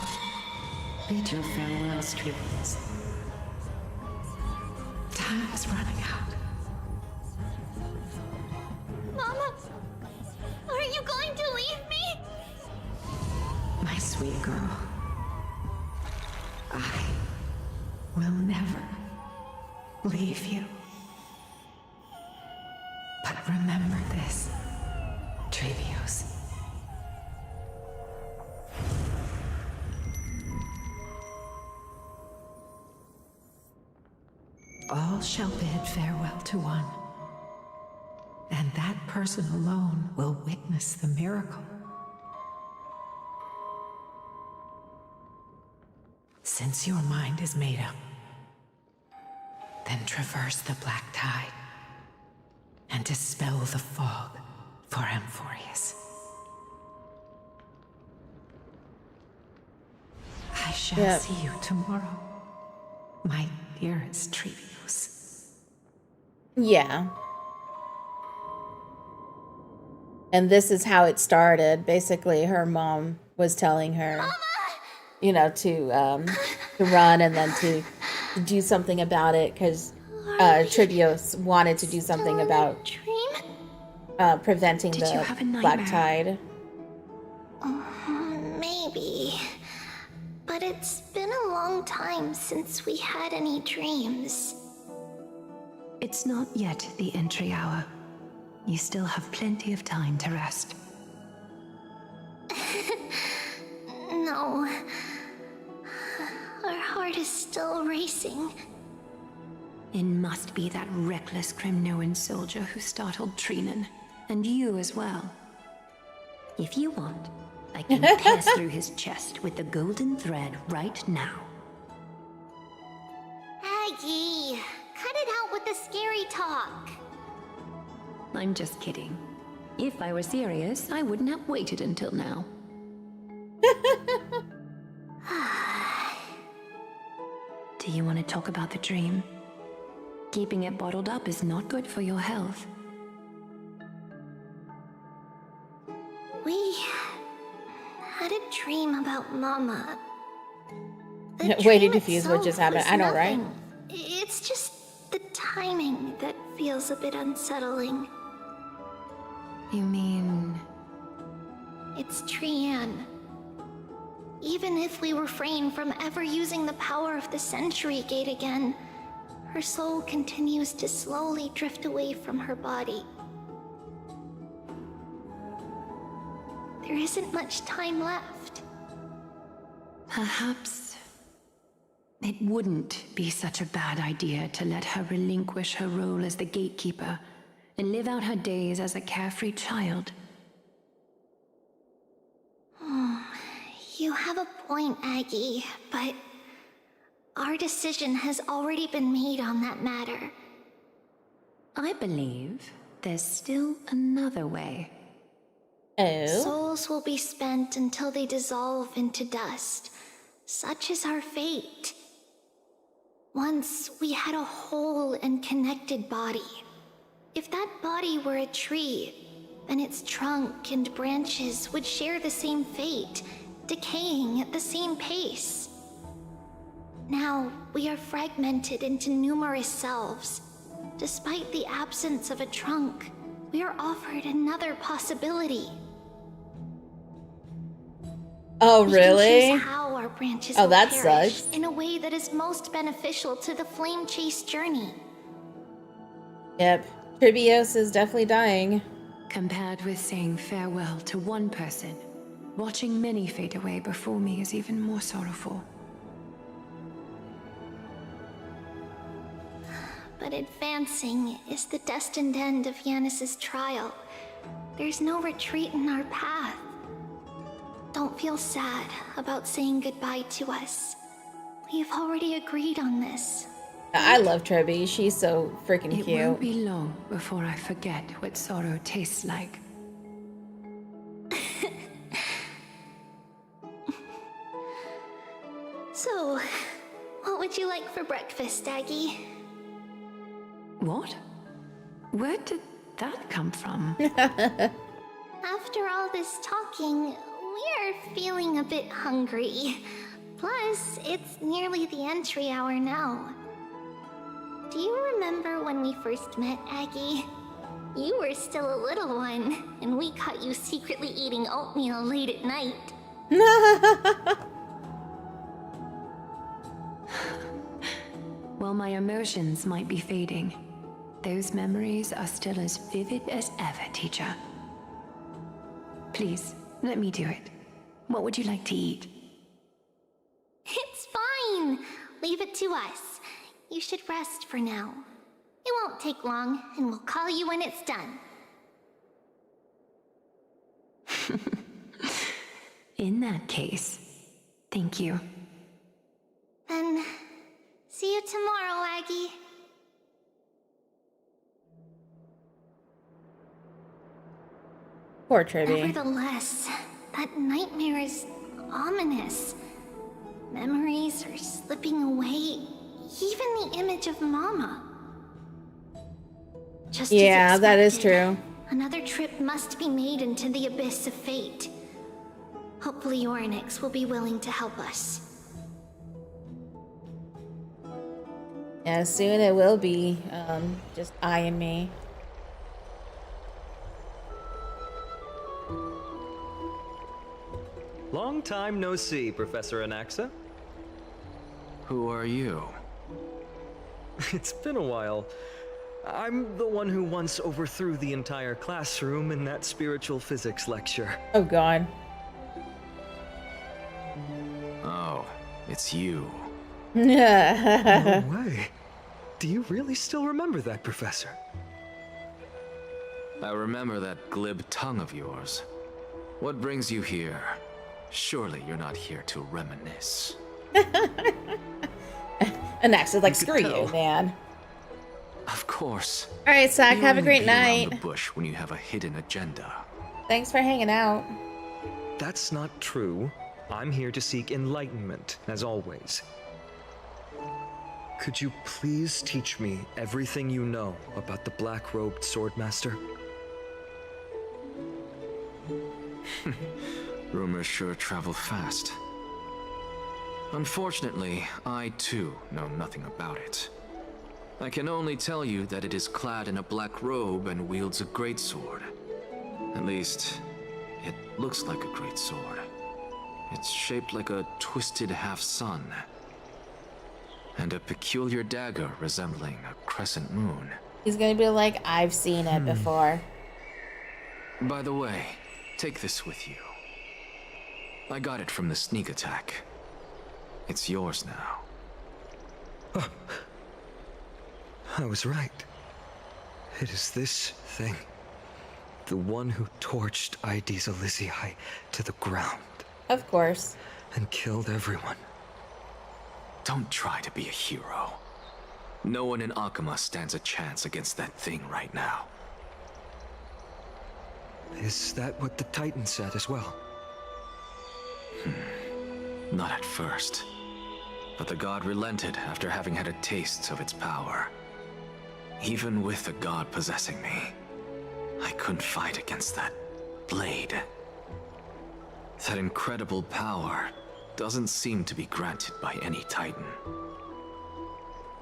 Bid your farewells, Tribbies. Time is running out. Mama, are you going to leave me? My sweet girl. I will never leave you. But remember this, Trevios. All shall bid farewell to one, and that person alone will witness the miracle. Since your mind is made up, then traverse the black tide and dispel the fog for Amphorius. I shall see you tomorrow, my dearest Trevios. Yeah. And this is how it started. Basically, her mom was telling her, Mama! You know, to run and then to do something about it, because Tribbios wanted to do something about preventing the black tide. Maybe. But it's been a long time since we had any dreams. It's not yet the entry hour. You still have plenty of time to rest. No. Our heart is still racing. It must be that reckless Kremnoan soldier who startled Trinan, and you as well. If you want, I can pass through his chest with the golden thread right now. Aggie, cut it out with the scary talk. I'm just kidding. If I were serious, I wouldn't have waited until now. Do you want to talk about the dream? Keeping it bottled up is not good for your health. We had a dream about Mama. Way to diffuse what just happened. I know, right? It's just the timing that feels a bit unsettling. You mean... It's Trian. Even if we refrain from ever using the power of the Century Gate again, her soul continues to slowly drift away from her body. There isn't much time left. Perhaps it wouldn't be such a bad idea to let her relinquish her role as the gatekeeper and live out her days as a carefree child. You have a point, Aggie, but our decision has already been made on that matter. I believe there's still another way. Oh? Souls will be spent until they dissolve into dust. Such is our fate. Once we had a whole and connected body. If that body were a tree, then its trunk and branches would share the same fate, decaying at the same pace. Now, we are fragmented into numerous selves. Despite the absence of a trunk, we are offered another possibility. Oh, We really? can choose how our branches Oh, will that perish sucks. in a way that is most beneficial to the flame chase journey. Yep. Tribbios is definitely dying. Compared with saying farewell to one person, watching many fade away before me is even more sorrowful. But advancing is the destined end of Yanis's trial. There's no retreat in our path. Don't feel sad about saying goodbye to us. We've already agreed on this. I love Tribbie. She's so freaking It cute. won't be long before I forget what sorrow tastes like. So, what would you like for breakfast, Aggie? What? Where did that come from? After all this talking, we're feeling a bit hungry. Plus, it's nearly the entry hour now. Do you remember when we first met, Aggie? You were still a little one, and we caught you secretly eating oatmeal late at night. While my emotions might be fading, those memories are still as vivid as ever, teacher. Please, let me do it. What would you like to eat? It's fine. Leave it to us. You should rest for now. It won't take long, and we'll call you when it's done. In that case, thank you. Then, see you tomorrow, Aggie. Poor Tribbie. Nevertheless, that nightmare is ominous. Memories are slipping away, even the image of Mama. Just Yeah, as that is expected, true. Another trip must be made into the abyss of fate. Hopefully Orynyx will be willing to help us. Yeah, soon it will be just I and me. Long time no see, Professor Anaxa. Who are you? It's been a while. I'm the one who once overthrew the entire classroom in that spiritual physics lecture. Oh god. Oh, it's you. No way. Do you really still remember that, Professor? I remember that glib tongue of yours. What brings you here? Surely you're not here to reminisce. And Max is like, screw you, man. Of course. All right, Zach, You have a only great beat around night. the bush when you have a hidden agenda. Thanks for hanging out. That's not true. I'm here to seek enlightenment, as always. Could you please teach me everything you know about the black-robed swordmaster? Rumors sure travel fast. Unfortunately, I too know nothing about it. I can only tell you that it is clad in a black robe and wields a greatsword. At least, it looks like a greatsword. It's shaped like a twisted half-sun, and a peculiar dagger resembling a crescent moon. He's gonna be like, I've seen it before. By the way, take this with you. I got it from the sneak attack. It's yours now. Oh. I was right. It is this thing. The one who torched Aedes Elysiae to the ground. Of course. And killed everyone. Don't try to be a hero. No one in Akama stands a chance against that thing right now. Is that what the Titan said as well? Not at first. But the god relented after having had a taste of its power. Even with the god possessing me, I couldn't fight against that blade. That incredible power doesn't seem to be granted by any Titan.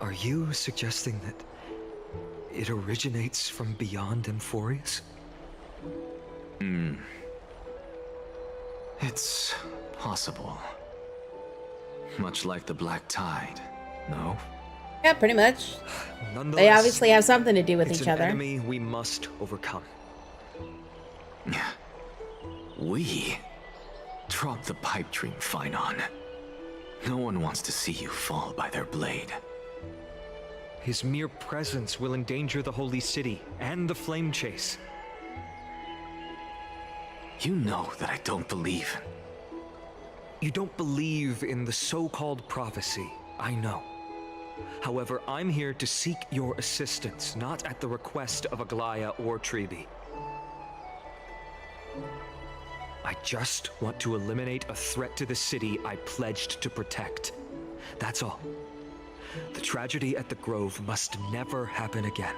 Are you suggesting that it originates from beyond Amphorius? It's possible. Much like the Black Tide, no? Yeah, pretty much. Nonetheless, They obviously have something to do with it's each an other. enemy we must overcome. We? Drop the pipe dream, Finon. No one wants to see you fall by their blade. His mere presence will endanger the Holy City and the Flame Chase. You know that I don't believe. You don't believe in the so-called prophecy, I know. However, I'm here to seek your assistance, not at the request of Aglaya or Tribbie. I just want to eliminate a threat to the city I pledged to protect. That's all. The tragedy at the Grove must never happen again.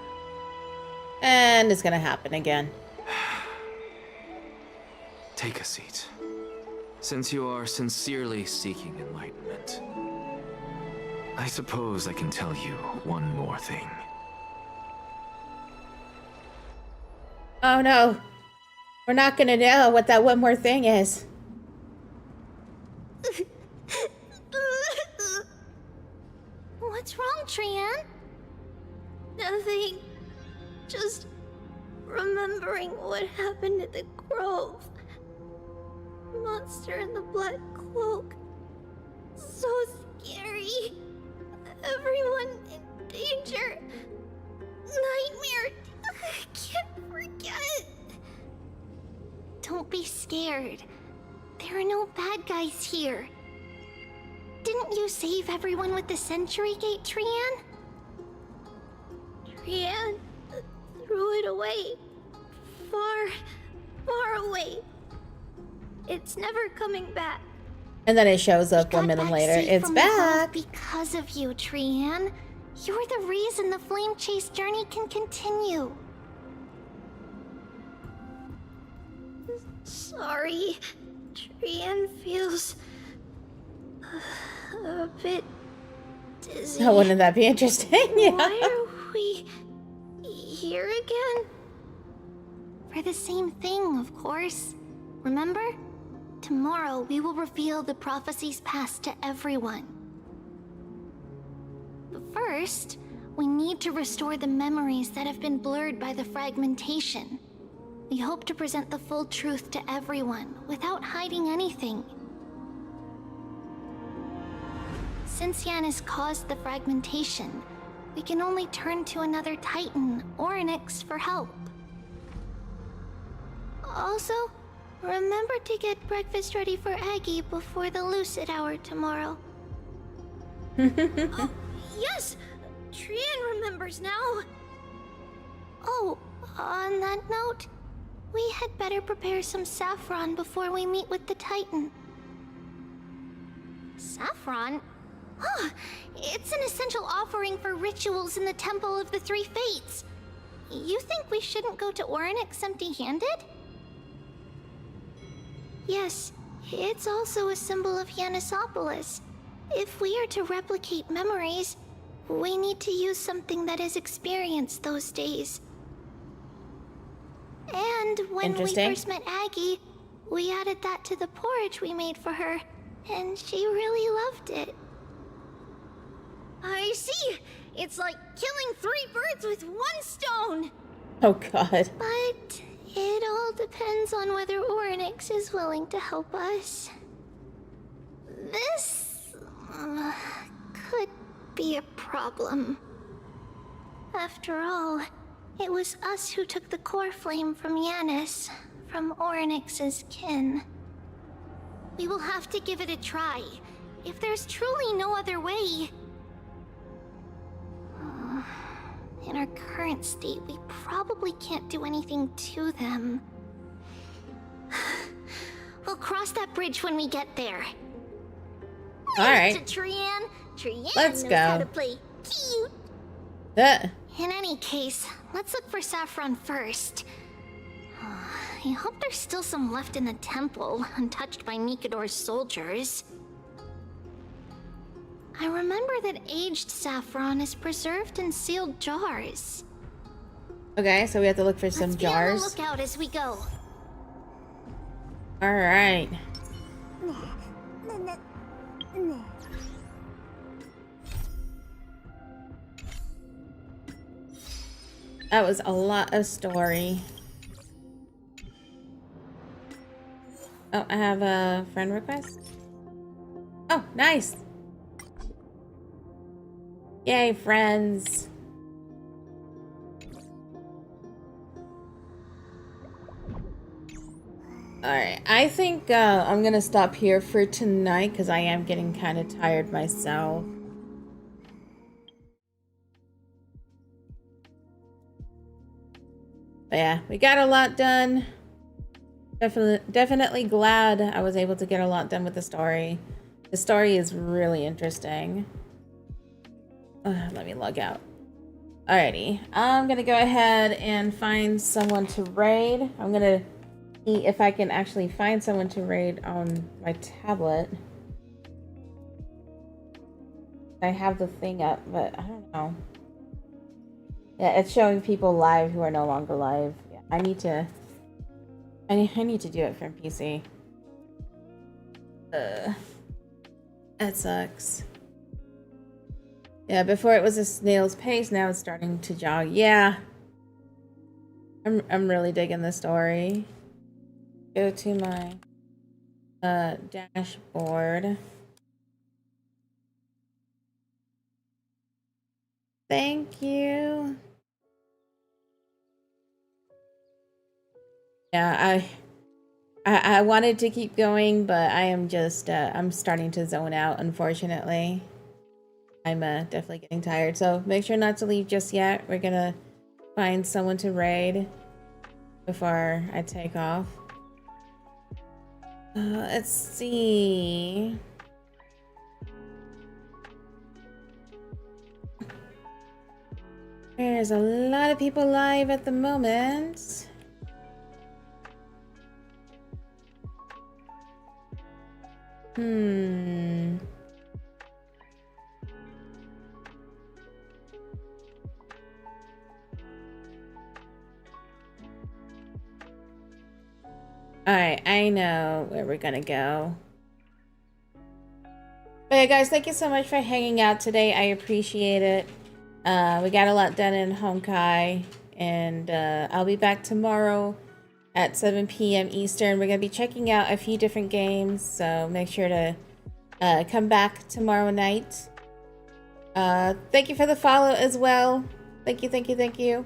And it's gonna happen again. Take a seat. Since you are sincerely seeking enlightenment, I suppose I can tell you one more thing. Oh no. We're not gonna know what that one more thing is. What's wrong, Trian? Nothing. Just remembering what happened at the Grove. Monster in the black cloak. So scary. Everyone in danger. Nightmare. I can't forget. Don't be scared. There are no bad guys here. Didn't you save everyone with the Century Gate, Trian? Trian threw it away. Far, far away. It's never coming back. And then it shows up 1 minute later. It's back. Because of you, Trian. You're the reason the Flame Chase journey can continue. Sorry. Trian feels a bit dizzy. Oh, wouldn't that be interesting? Yeah. Why are we here again? For the same thing, of course. Remember? Tomorrow we will reveal the prophecies past to everyone. But first, we need to restore the memories that have been blurred by the fragmentation. We hope to present the full truth to everyone without hiding anything. Since Yanis caused the fragmentation, we can only turn to another Titan or Onyx for help. Also, remember to get breakfast ready for Aggie before the Lucid Hour tomorrow. Oh, yes! Trian remembers now! Oh, on that note, we had better prepare some saffron before we meet with the Titan. Saffron? Huh, it's an essential offering for rituals in the Temple of the Three Fates. You think we shouldn't go to Orynyx empty-handed? Yes, it's also a symbol of Yanisopolis. If we are to replicate memories, we need to use something that has experienced those days. And when we first met Aggie, we added that to the porridge we made for her, and she really loved it. I see! It's like killing 3 birds with 1 stone! Oh god. But it all depends on whether Orynyx is willing to help us. This could be a problem. After all, it was us who took the core flame from Yanis, from Orynyx's kin. We will have to give it a try. If there's truly no other way... In our current state, we probably can't do anything to them. We'll cross that bridge when we get there. Alright. Trian Let's knows go. how to play cute. In any case, let's look for saffron first. I hope there's still some left in the temple, untouched by Nikador's soldiers. I remember that aged saffron is preserved in sealed jars. Okay, so we have to look for some Let's be on the jars. lookout as we go. Alright. That was a lot of story. Oh, I have a friend request. Oh, nice. Yay, friends. Alright, I think I'm gonna stop here for tonight because I am getting kind of tired myself. But yeah, we got a lot done. Definitely glad I was able to get a lot done with the story. The story is really interesting. Let me log out. Alrighty, I'm gonna go ahead and find someone to raid. I'm gonna see if I can actually find someone to raid on my tablet. I have the thing up, but I don't know. Yeah, it's showing people live who are no longer live. Yeah, I need to do it from PC. That sucks. Yeah, before it was a snail's pace, now it's starting to jog. Yeah. I'm really digging the story. Go to my dashboard. Thank you. Yeah, I wanted to keep going, but I am just I'm starting to zone out, unfortunately. I'm definitely getting tired, so make sure not to leave just yet. We're gonna find someone to raid before I take off. Let's see. There's a lot of people live at the moment. Alright, I know where we're gonna go. But yeah, guys, thank you so much for hanging out today. I appreciate it. We got a lot done in Honkai, and I'll be back tomorrow at 7 p.m. Eastern. We're gonna be checking out a few different games, so make sure to come back tomorrow night. Thank you for the follow as well. Thank you, thank you, thank you.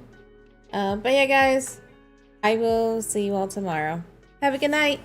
But yeah, guys, I will see you all tomorrow. Have a good night.